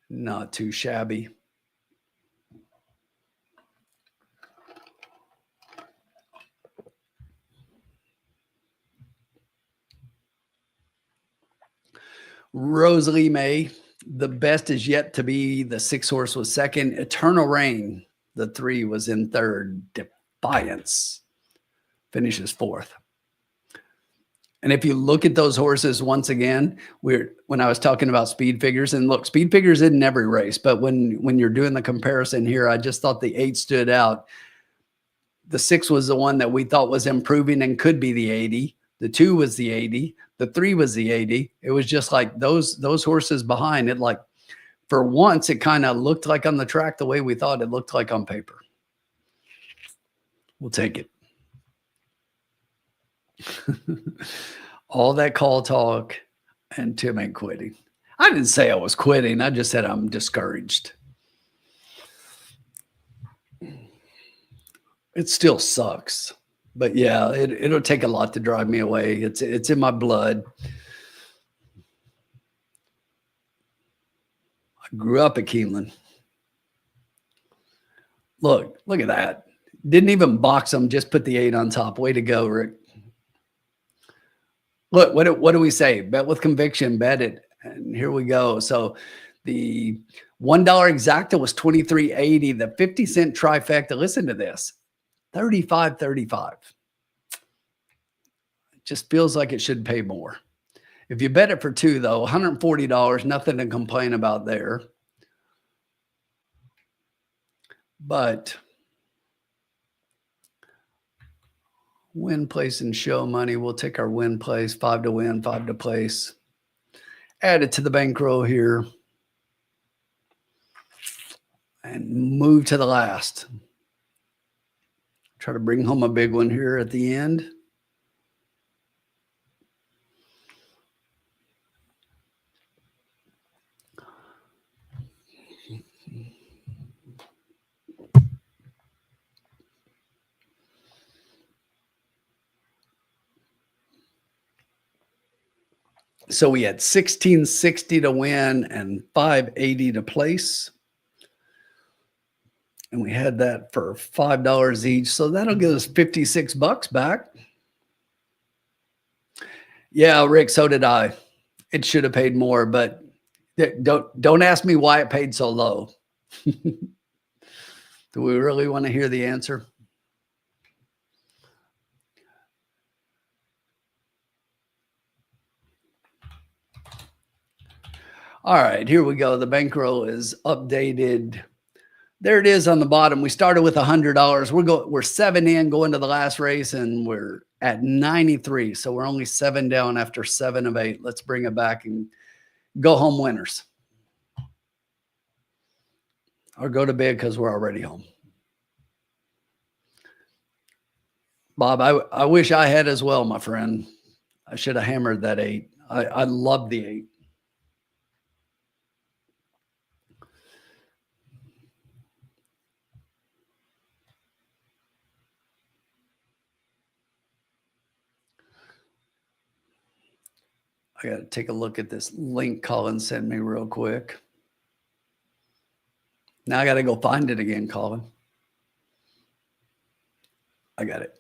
Not too shabby. Rosalie May, the best is yet to be. The 6 horse was second. Eternal Rain, the 3 was in third. Defiance finishes 4th. And if you look at those horses once again, when I was talking about speed figures, and look, speed figures in every race, but when you're doing the comparison here, I just thought the 8 stood out. The 6 was the one that we thought was improving and could be the 80. The 2 was the 80. The 3 was the 80. It was just like those horses behind it. Like for once, it kind of looked like on the track the way we thought it looked like on paper. We'll take it. All that call talk and Tim ain't quitting. I didn't say I was quitting. I just said I'm discouraged. It still sucks. But yeah, it'll take a lot to drive me away. It's in my blood. I grew up at Keeneland. Look at that. Didn't even box them, just put the 8 on top. Way to go, Rick. Look, what do we say? Bet with conviction, bet it. And here we go. So the $1 exacta was $23.80. The 50-cent trifecta, listen to this, $35.35. It just feels like it should pay more. If you bet it for two, though, $140, nothing to complain about there. But win, place, and show money. We'll take our win place, 5 to win, 5 to place. Add it to the bankroll here. And move to the last. Try to bring home a big one here at the end. So we had $16.60 to win and $5.80 to place. And we had that for $5 each. So that'll give us $56 back. Yeah, Rick, so did I. It should have paid more, but don't ask me why it paid so low. Do we really want to hear the answer? All right, here we go. The bankroll is updated. There it is on the bottom. We started with $100. We're 7 in going to the last race, and we're at 93. So we're only 7 down after 7 of 8. Let's bring it back and go home winners. Or go to bed because we're already home. Bob, I wish I had as well, my friend. I should have hammered that 8. I love the 8. I got to take a look at this link Colin sent me real quick. Now I got to go find it again, Colin. I got it.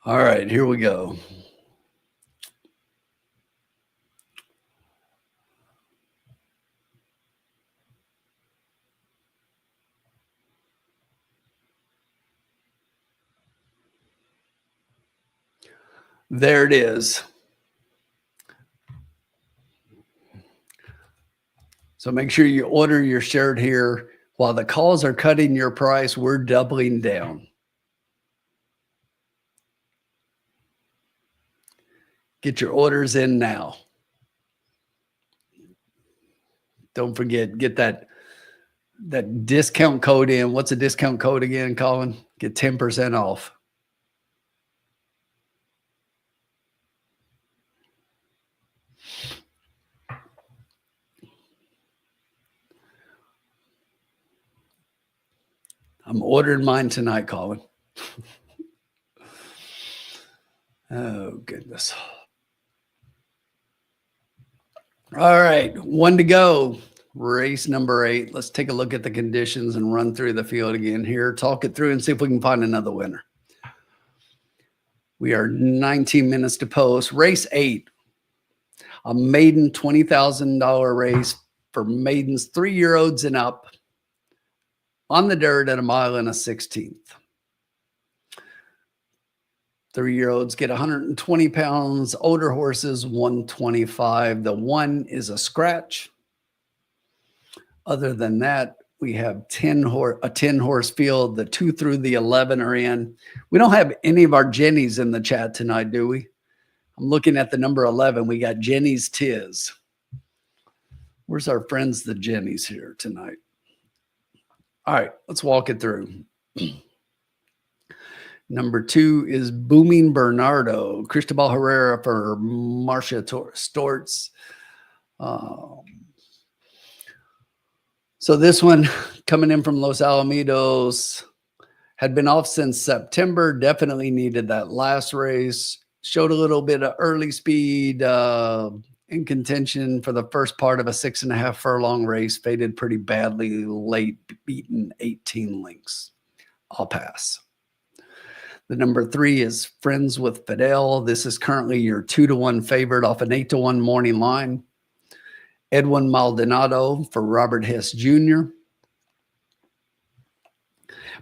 All right, here we go. There it is. So make sure you order your shirt here. While the calls are cutting your price, we're doubling down. Get your orders in now. Don't forget, get that discount code in. What's the discount code again, Colin? Get 10% off. I'm ordering mine tonight, Colin. Oh, goodness. All right, 1 to go. Race number 8. Let's take a look at the conditions and run through the field again here. Talk it through and see if we can find another winner. We are 19 minutes to post. Race 8. A maiden $20,000 race for maidens 3-year-olds and up on the dirt at 1 1/16 miles. 3-year-olds get 120 pounds. Older horses, 125. The 1 is a scratch. Other than that, we have a 10 horse field. The 2 through the 11 are in. We don't have any of our Jennies in the chat tonight, do we? I'm looking at the number 11. We got Jenny's Tiz. Where's our friends, the Jennies, here tonight? All right, let's walk it through. Number 2 is Booming Bernardo. Cristobal Herrera for Marcia Storts. So this one coming in from Los Alamitos, had been off since September, definitely needed that last race, showed a little bit of early speed in contention for the first part of a 6.5 furlong race, faded pretty badly late, beaten 18 lengths. I'll pass. The number 3 is Friends with Fidel. This is currently your 2-1 favorite off an 8-1 morning line. Edwin Maldonado for Robert Hess Jr.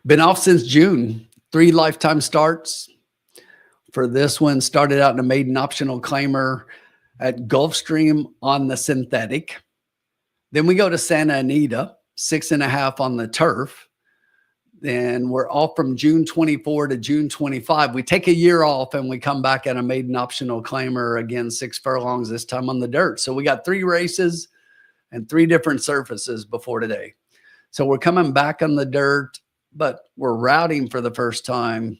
Been off since June. 3 lifetime starts. For this one, started out in a maiden optional claimer at Gulfstream on the synthetic. Then we go to Santa Anita, 6.5 on the turf. Then we're off from June 24 to June 25. We take a year off and we come back at a maiden optional claimer again, 6 furlongs, this time on the dirt. So we got 3 races and 3 different surfaces before today. So we're coming back on the dirt, but we're routing for the first time.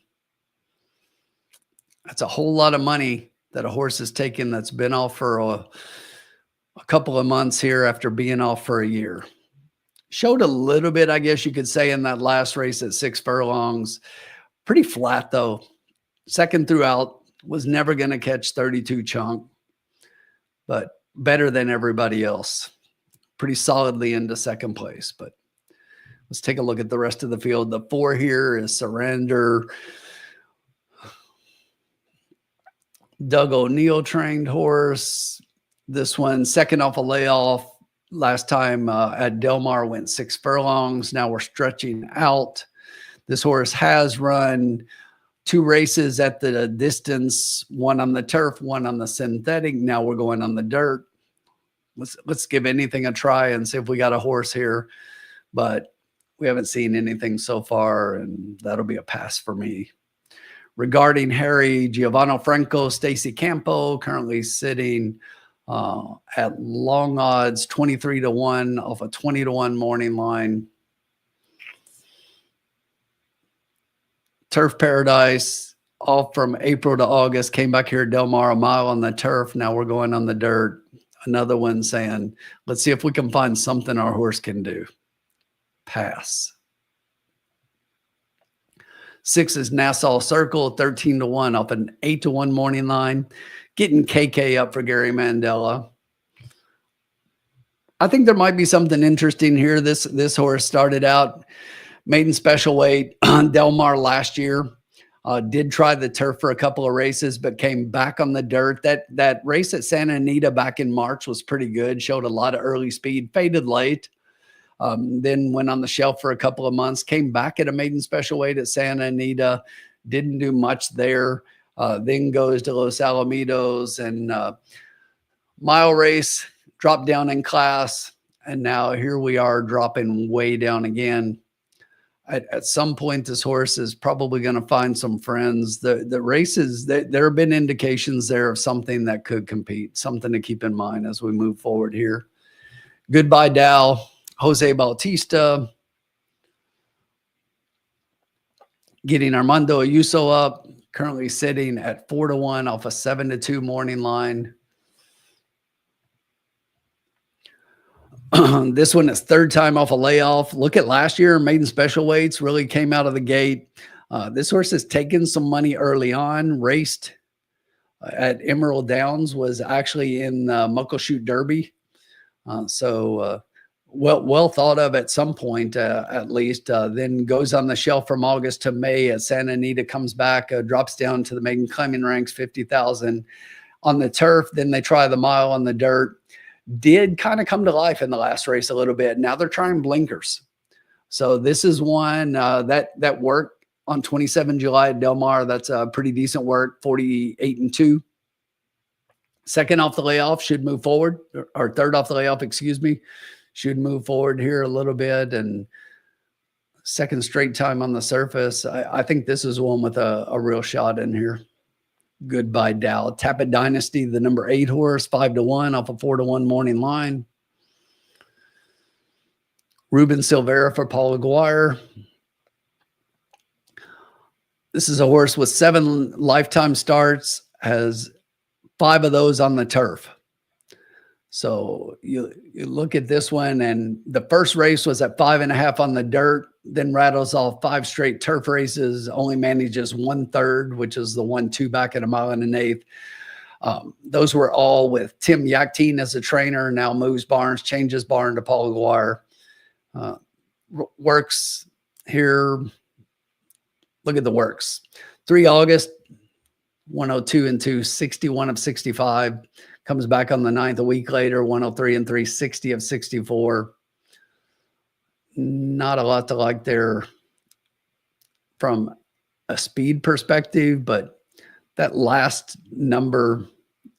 That's a whole lot of money that a horse has taken that's been off for a couple of months here after being off for a year. Showed a little bit, I guess you could say, in that last race at 6 furlongs. Pretty flat, though. Second throughout, was never going to catch 32 chunk, but better than everybody else. Pretty solidly into second place, but let's take a look at the rest of the field. The 4 here is Surrender. Doug O'Neill trained horse. This one, second off a layoff. Last time at Del Mar went 6 furlongs. Now we're stretching out. This horse has run 2 races at the distance, 1 on the turf, 1 on the synthetic. Now we're going on the dirt. Let's give anything a try and see if we got a horse here. But we haven't seen anything so far, and that'll be a pass for me. Regarding Harry, Giovanni Franco, Stacy Campo, currently sitting at long odds, 23-1 off a 20-1 morning line. Turf Paradise, off from April to August, came back here at Del Mar, a mile on the turf. Now we're going on the dirt. Another one saying, let's see if we can find something our horse can do. Pass. 6 is Nassau Circle, 13-1 off an 8-1 morning line. Getting KK up for Gary Mandela. I think there might be something interesting here. This horse started out maiden special weight on Del Mar last year. Did try the turf for a couple of races, but came back on the dirt. That race at Santa Anita back in March was pretty good. Showed a lot of early speed, faded late. Then went on the shelf for a couple of months, came back at a maiden special weight at Santa Anita, didn't do much there. Then goes to Los Alamitos and mile race, dropped down in class. And now here we are dropping way down again. At some point, this horse is probably going to find some friends. The races, there have been indications there of something that could compete, something to keep in mind as we move forward here. Goodbye, Dow. Jose Bautista. Getting Armando Ayuso up, currently sitting at 4-1 off a 7-2 morning line. This one is 3rd time off a layoff. Look at last year, maiden special weights really came out of the gate. This horse has taken some money early on, raced at Emerald Downs, was actually in Muckleshoot Derby. Well thought of at some point, at least. Then goes on the shelf from August to May at Santa Anita, comes back, drops down to the maiden climbing ranks, 50,000 on the turf. Then they try the mile on the dirt. Did kind of come to life in the last race a little bit. Now they're trying blinkers. So this is one that worked on 27 July at Del Mar. That's a pretty decent work, 48-2. Second off the layoff should move forward, or third off the layoff, excuse me, should move forward here a little bit. And second straight time on the surface. I think this is one with a real shot in here. Goodbye Dow. Tapit Dynasty, the number 8 horse, 5-1 off a 4-1 morning line. Ruben Silvera for Paul Aguirre. This is a horse with 7 lifetime starts, has 5 of those on the turf. So you look at this one, and the first race was at 5.5 on the dirt, then rattles off 5 straight turf races, only manages 1/3, which is the 1-2 back at 1 1/8. Those were all with Tim Yachtine as a trainer. Now moves barns, changes barn to Paul Aguirre. Works here. Look at the works. 3 August, 102-2, 61 of 65. Comes back on the 9th a week later, 103-3, 60 of 64. Not a lot to like there from a speed perspective, but that last number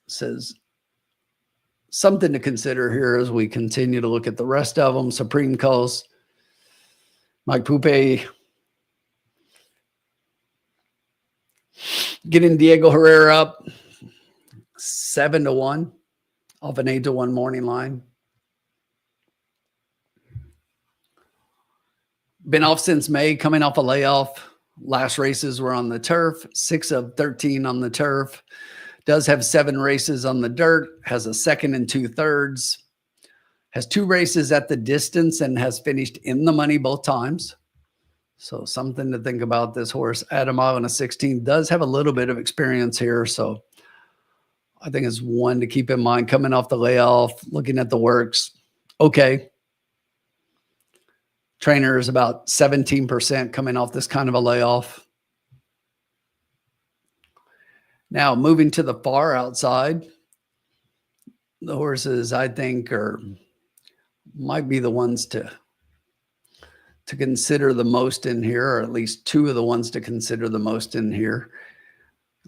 says something to consider here as we continue to look at the rest of them. Supreme Coast, Mike Poupe, getting Diego Herrera up 7-1 off an 8-1 morning line. Been off since May, coming off a layoff. Last races were on the turf, 6 of 13 on the turf. Does have 7 races on the dirt, has a 2 2/3, has 2 races at the distance, and has finished in the money both times. So something to think about. This horse at 1.16 does have a little bit of experience here. So I think it's one to keep in mind coming off the layoff, looking at the works. Okay. Trainer is about 17% coming off this kind of a layoff. Now moving to the far outside, the horses I think might be the ones to consider the most in here, or at least 2 of the ones to consider the most in here.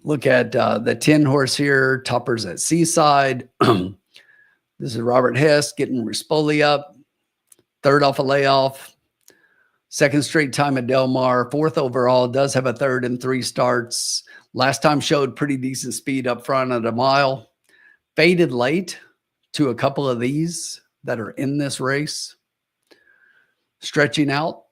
Look at the 10 horse here, Toppers at Seaside. This is Robert Hess getting Rispoli up. 3rd off a layoff. 2nd straight time at Del Mar. 4th overall, does have a 3rd in 3 starts. Last time showed pretty decent speed up front at a mile. Faded late to a couple of these that are in this race. Stretching out.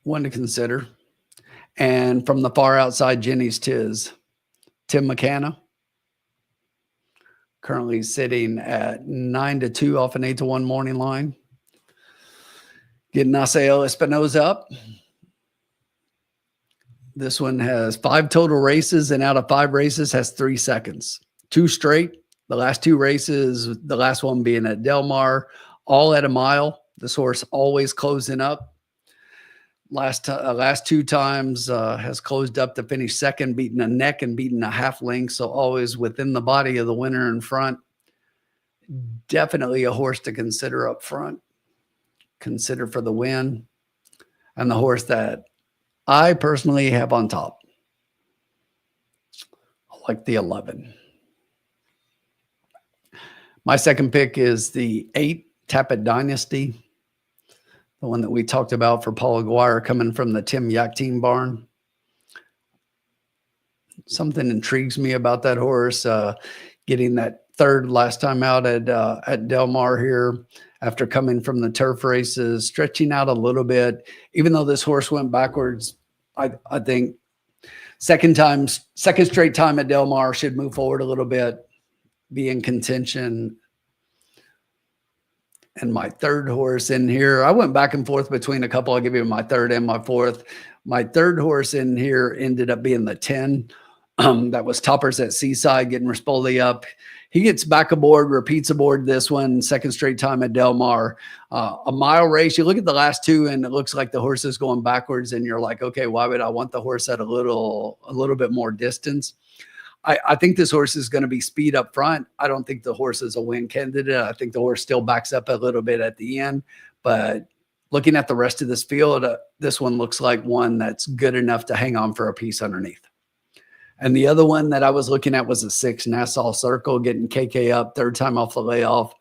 One to consider. And from the far outside, Jenny's Tiz, Tim McCanna. Currently sitting at 9-2 off an 8-1 morning line. Getting Naseo Espinoza up. This one has 5 total races, and out of 5 races has 3 seconds. 2 straight. The last 2 races, the last one being at Del Mar, all at a mile. This horse always closing up. Last 2 times has closed up to finish 2nd, beating a neck and beating a half length. So always within the body of the winner in front. Definitely a horse to consider up front. Consider for the win. And the horse that I personally have on top. I like the 11. My second pick is the 8, Tapit Dynasty. The one that we talked about for Paul Aguirre coming from the Tim Yachtine barn. Something intrigues me about that horse. Getting that 3rd last time out at Del Mar here after coming from the turf races, stretching out a little bit. Even though this horse went backwards, I think second straight time at Del Mar should move forward a little bit, be in contention. And my 3rd horse in here, I went back and forth between a couple. I'll give you my 3rd and my 4th. My 3rd horse in here ended up being the 10. That was Toppers at Seaside, getting Rispoli up. He gets back aboard, repeats aboard this one, 2nd straight time at Del Mar. A mile race. You look at the last 2, and it looks like the horse is going backwards, and you're like, okay, why would I want the horse at a little bit more distance? I think this horse is going to be speed up front. I don't think the horse is a win candidate. I think the horse still backs up a little bit at the end. But looking at the rest of this field, this one looks like one that's good enough to hang on for a piece underneath. And the other one that I was looking at was a 6 Nassau Circle, getting KK up, third time off the layoff.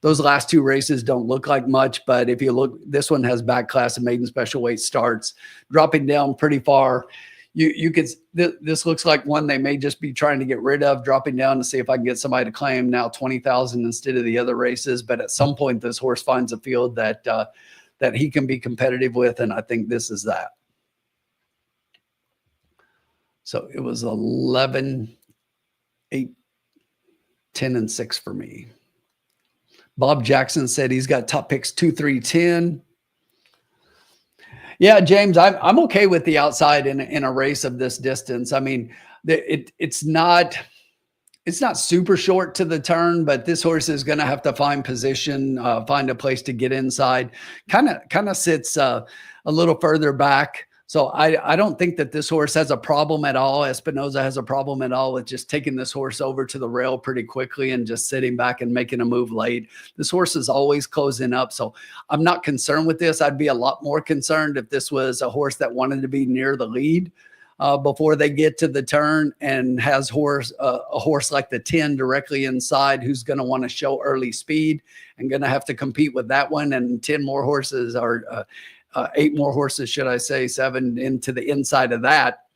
Those last two races don't look like much, but if you look, this one has back class and maiden special weight starts, dropping down pretty far. You could, this looks like one they may just be trying to get rid of, dropping down to see if I can get somebody to claim now 20,000 instead of the other races. But at some point, this horse finds a field that that he can be competitive with, and I think this is that. So it was 11, 8, 10, and 6 for me. Bob Jackson said he's got top picks 2, 3, 10. Yeah, James, I'm okay with the outside in a race of this distance. I mean, it's not super short to the turn, but this horse is going to have to find position, find a place to get inside. Kind of sits a little further back. So I don't think that this horse has a problem at all. Espinoza has a problem at all with just taking this horse over to the rail pretty quickly and just sitting back and making a move late. This horse is always closing up. So I'm not concerned with this. I'd be a lot more concerned if this was a horse that wanted to be near the lead before they get to the turn and has a horse like the 10 directly inside who's going to want to show early speed and going to have to compete with that one. And 10 more horses are 8 more horses, should I say, 7 into the inside of that,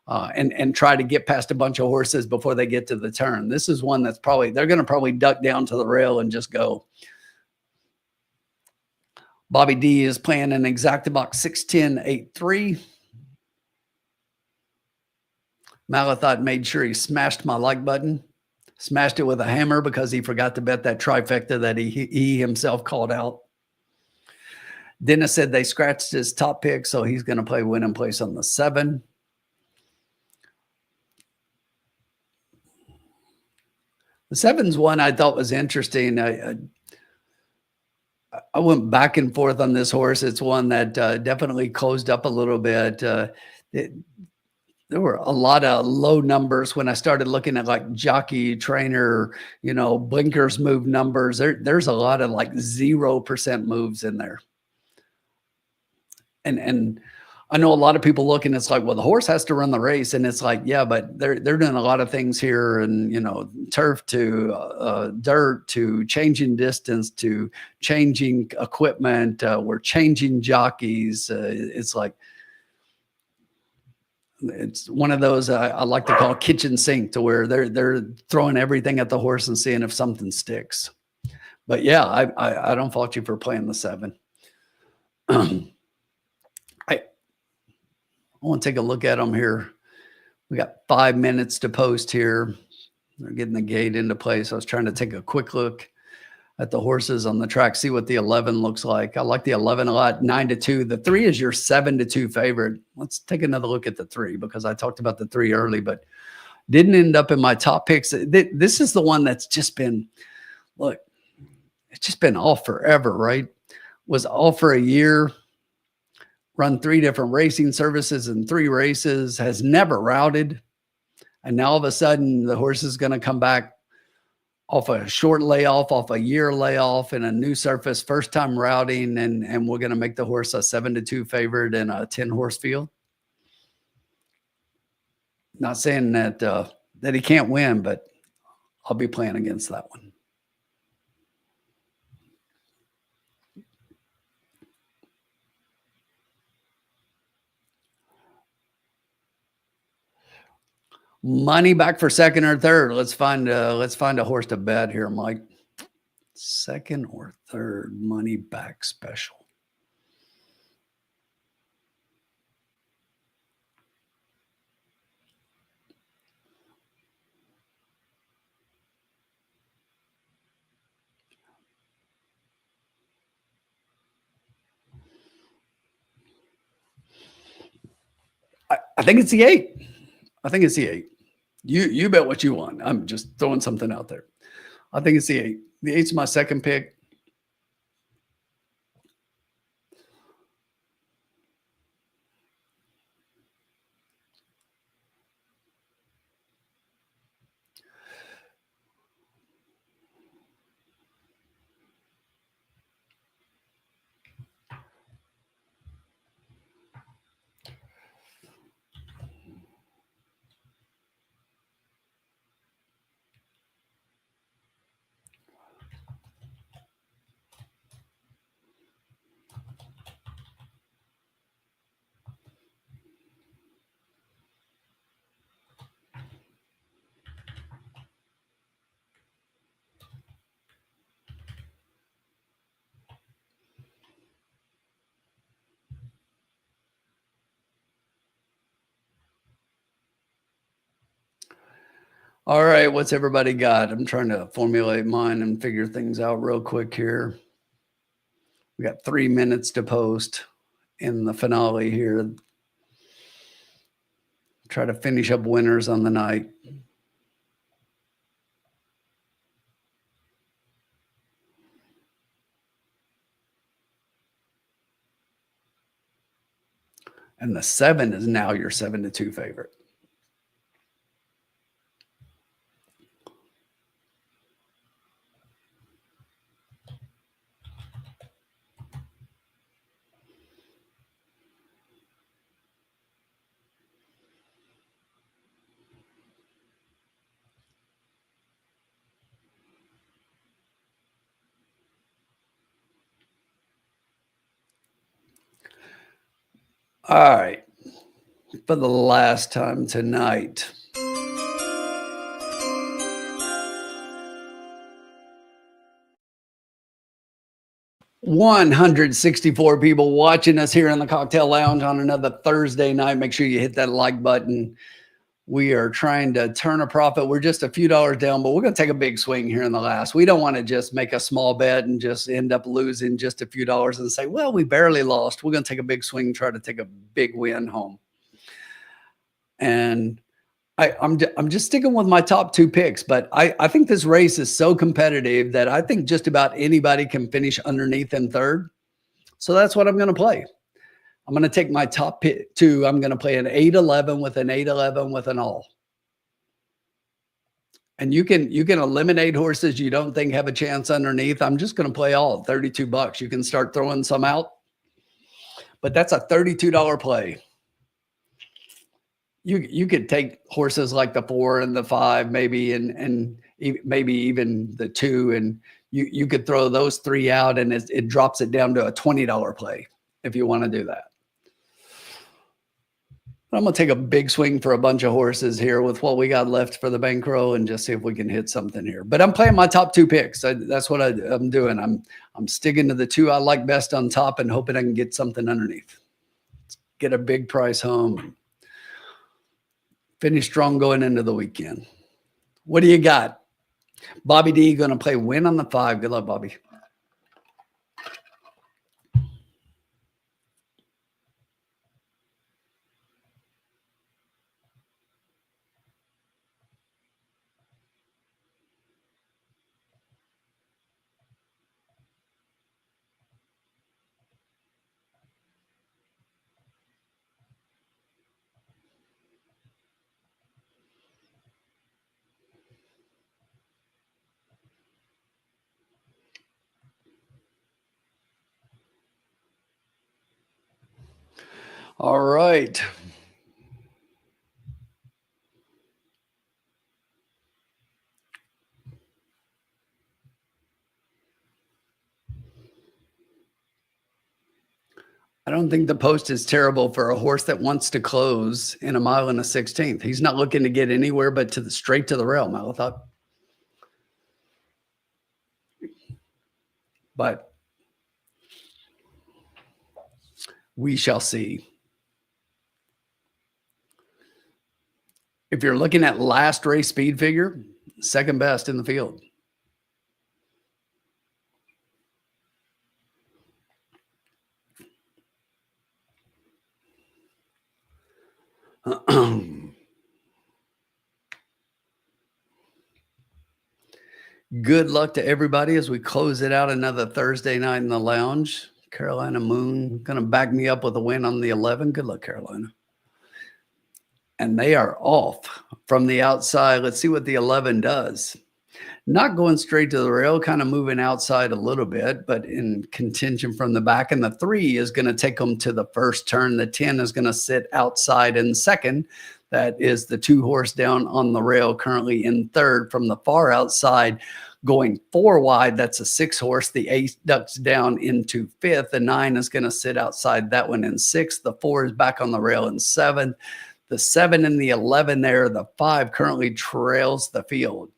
and try to get past a bunch of horses before they get to the turn. This is one that's they're going to probably duck down to the rail and just go. Bobby D is playing an exacta box 6-10-8-3. Malathot made sure he smashed my like button, smashed it with a hammer because he forgot to bet that trifecta that he himself called out. Dennis said they scratched his top pick, so he's going to play win and place on the 7. The 7's one I thought was interesting. I went back and forth on this horse. It's one that definitely closed up a little bit. There were a lot of low numbers when I started looking at like jockey, trainer, blinkers move numbers. There's a lot of like 0% moves in there. And I know a lot of people look and it's like, well, the horse has to run the race. And it's like, yeah, but they're doing a lot of things here. And, turf to dirt to changing distance to changing equipment. We're changing jockeys. It's like, it's one of those I like to call kitchen sink, to where they're throwing everything at the horse and seeing if something sticks. But yeah, I don't fault you for playing the 7. I want to take a look at them here. We got 5 minutes to post here. They're getting the gate into place. I was trying to take a quick look at the horses on the track, see what the 11 looks like. I like the 11 a lot, 9-2. The 3 is your 7-2 favorite. Let's take another look at the 3, because I talked about the 3 early, but didn't end up in my top picks. This is the one that's just been, look, it's just been off forever, right? Was off for a year. Run 3 different racing services in 3 races, has never routed. And now all of a sudden the horse is going to come back off a short layoff, off a year layoff in a new surface, first time routing. And we're going to make the horse a 7-2 favorite in a 10 horse field. Not saying that, that he can't win, but I'll be playing against that one. Money back for second or third. Let's find a horse to bet here, Mike. Second or third money back special. I think it's the 8. I think it's the 8. You bet what you want. I'm just throwing something out there. I think it's the 8. The 8's my second pick. All right, what's everybody got? I'm trying to formulate mine and figure things out real quick here. We got 3 minutes to post in the finale here. Try to finish up winners on the night. And the 7 is now your 7-2 favorite. All right. For the last time tonight. $164 people watching us here in the Cocktail Lounge on another Thursday night. Make sure you hit that like button. We are trying to turn a profit. We're just a few dollars down, but we're going to take a big swing here in the last. We don't want to just make a small bet and just end up losing just a few dollars and say, well, we barely lost. We're going to take a big swing, try to take a big win home. And I'm just sticking with my top 2 picks, but I think this race is so competitive that I think just about anybody can finish underneath in third. So that's what I'm going to play. I'm going to take my top pick 2. I'm going to play an 8-11 with an 8-11 with an all. And you can eliminate horses you don't think have a chance underneath. I'm just going to play all $32. You can start throwing some out, but that's a $32 play. You could take horses like the 4 and the 5, maybe, and maybe even the 2, and you could throw those 3 out, and it drops it down to a $20 play if you want to do that. I'm going to take a big swing for a bunch of horses here with what we got left for the bankroll and just see if we can hit something here. But I'm playing my top 2 picks. That's what I'm doing. I'm sticking to the 2 I like best on top and hoping I can get something underneath. Get a big price home. Finish strong going into the weekend. What do you got? Bobby D going to play win on the 5. Good luck, Bobby. All right. I don't think the post is terrible for a horse that wants to close in 1 mile and a 16th. He's not looking to get anywhere but straight to the rail, Malathot. But we shall see. If you're looking at last race speed figure, second best in the field. Good luck to everybody as we close it out another Thursday night in the lounge. Carolina Moon going to back me up with a win on the 11. Good luck, Carolina. And they are off from the outside. Let's see what the 11 does. Not going straight to the rail, kind of moving outside a little bit, but in contention from the back. And the 3 is going to take them to the first turn. The 10 is going to sit outside in second. That is the 2 horse down on the rail, currently in third from the far outside, going 4 wide. That's a 6 horse. The 8 ducks down into 5th. The 9 is going to sit outside that one in 6th. The 4 is back on the rail in 7th. The 7 and the 11 there. The 5 currently trails the field.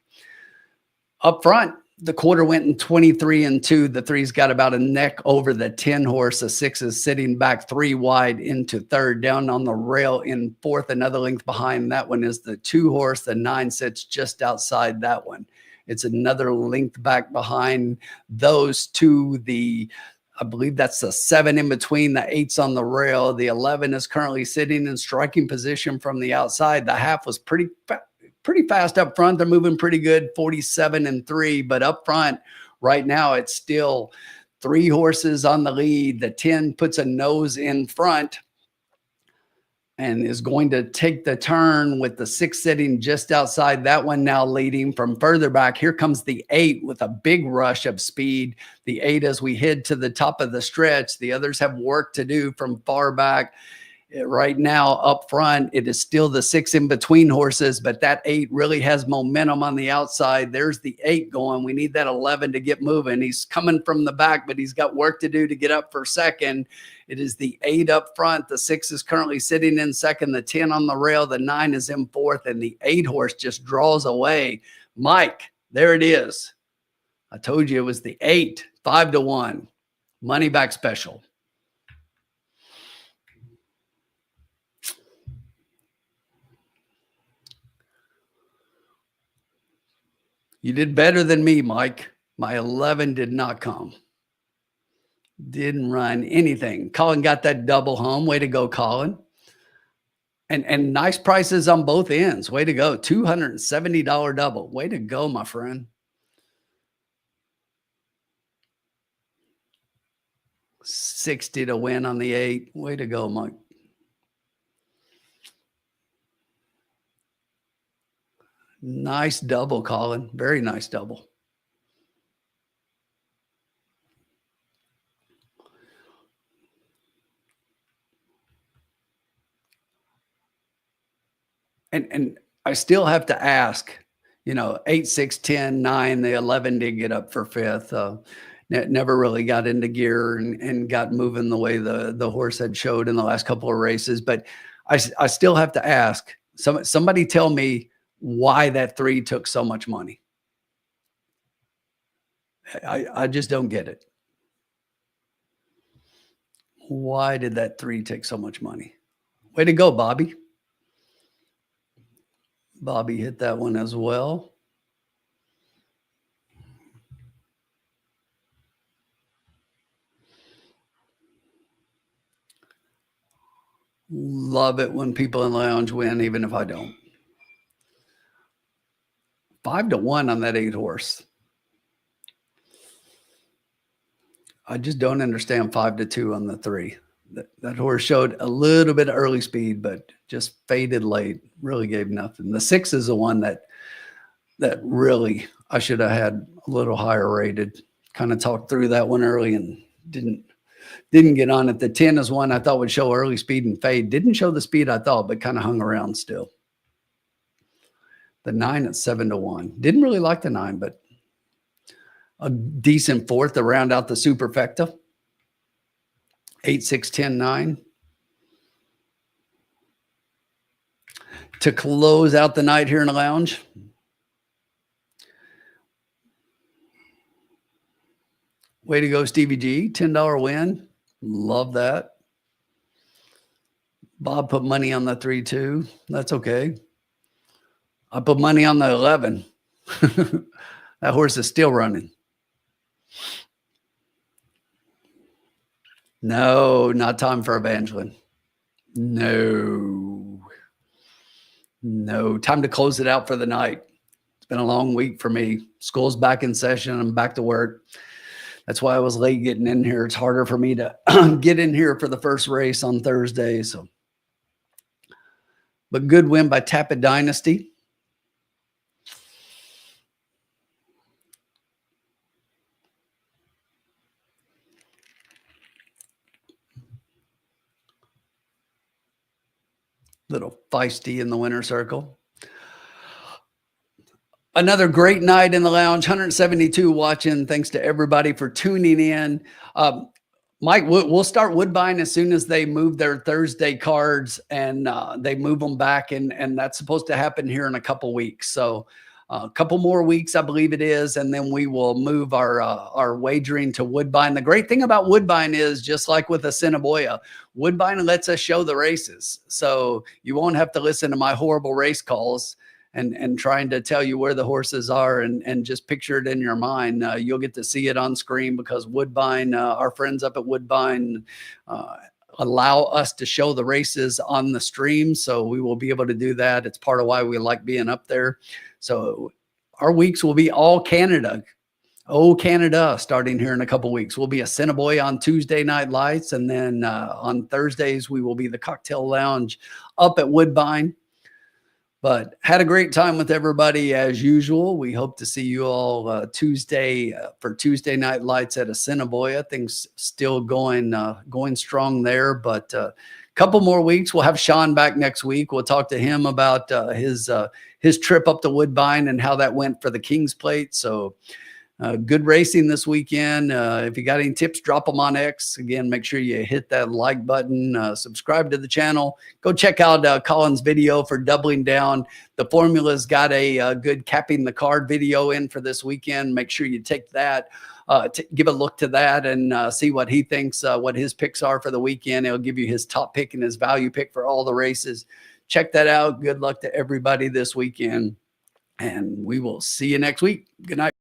Up front, The quarter went in 23-2. The 3's got about a neck over the 10 horse. The 6 is sitting back 3 wide into 3rd. Down on the rail in 4th, another length behind that one is the 2 horse. The 9 sits just outside that one. It's another length back behind those two. I believe that's the 7 in between. The 8's on the rail. The 11 is currently sitting in striking position from the outside. The half was pretty fast up front. They're moving pretty good, 47-3. But up front right now, it's still 3 horses on the lead. The 10 puts a nose in front and is going to take the turn with the 6 sitting just outside that one, now leading from further back. Here comes the 8 with a big rush of speed. The 8 as we head to the top of the stretch. The others have work to do from far back. Right now up front, it is still the 6 in between horses, but that 8 really has momentum on the outside. There's the 8 going. We need that 11 to get moving. He's coming from the back, but he's got work to do to get up for second. It is the 8 up front. The 6 is currently sitting in second. The 10 on the rail. The 9 is in 4th, and the 8 horse just draws away. Mike, there it is. I told you it was the 8, 5-1. Money back special. You did better than me, Mike. My 11 did not come. Didn't run anything. Colin got that double home. Way to go, Colin. And nice prices on both ends. Way to go. $270 double. Way to go, my friend. $60 to win on the 8. Way to go, Mike. Nice double, Colin. Very nice double. And I still have to ask, 8, 6, 10, 9, the 11 did get up for 5th. Never really got into gear and got moving the way the horse had showed in the last couple of races. But I still have to ask, somebody tell me why that 3 took so much money. I just don't get it. Why did that 3 take so much money? Way to go, Bobby. Bobby hit that one as well. Love it when people in the lounge win, even if I don't. 5-1 on that 8 horse. I just don't understand 5-2 on the 3. That horse showed a little bit of early speed, but just faded late. Really gave nothing. The 6 is the one that really I should have had a little higher rated. Kind of talked through that one early and didn't get on it. The 10 is one I thought would show early speed and fade. Didn't show the speed I thought, but kind of hung around still. The 9 at 7-1. Didn't really like the 9, but a decent 4th to round out the superfecta. 8, 6, 10, 9. To close out the night here in the lounge. Way to go, Stevie G. $10 win. Love that. Bob put money on the 3 too. That's okay. I put money on the 11. That horse is still running. No, not time for Evangeline. No. Time to close it out for the night. It's been a long week for me. School's back in session. I'm back to work. That's why I was late getting in here. It's harder for me to get in here for the first race on Thursday. But good win by Tapit Dynasty. Little feisty in the winner circle. Another great night in the lounge. 172 watching. Thanks to everybody for tuning in. Mike, we'll start Woodbine as soon as they move their Thursday cards and they move them back. And that's supposed to happen here in a couple weeks. So a couple more weeks, I believe it is, and then we will move our wagering to Woodbine. The great thing about Woodbine is, just like with Assiniboia, Woodbine lets us show the races, so you won't have to listen to my horrible race calls and trying to tell you where the horses are and just picture it in your mind. You'll get to see it on screen because Woodbine, our friends up at Woodbine, allow us to show the races on the stream. So we will be able to do that. It's part of why we like being up there. So our weeks will be all Canada. Oh, Canada, starting here in a couple weeks. We'll be Assiniboia on Tuesday night lights. And then on Thursdays, we will be the Cocktail Lounge up at Woodbine. But had a great time with everybody as usual. We hope to see you all Tuesday for Tuesday night lights at Assiniboia. Things still going strong there, but a couple more weeks. We'll have Sean back next week. We'll talk to him about his trip up to Woodbine and how that went for the King's Plate. So good racing this weekend. If you got any tips, drop them on X. Again, make sure you hit that like button, subscribe to the channel. Go check out Colin's video for doubling down. The formula's got a good capping the card video in for this weekend. Make sure you take that, give a look to that and see what he thinks, what his picks are for the weekend. It'll give you his top pick and his value pick for all the races. Check that out. Good luck to everybody this weekend, and we will see you next week. Good night.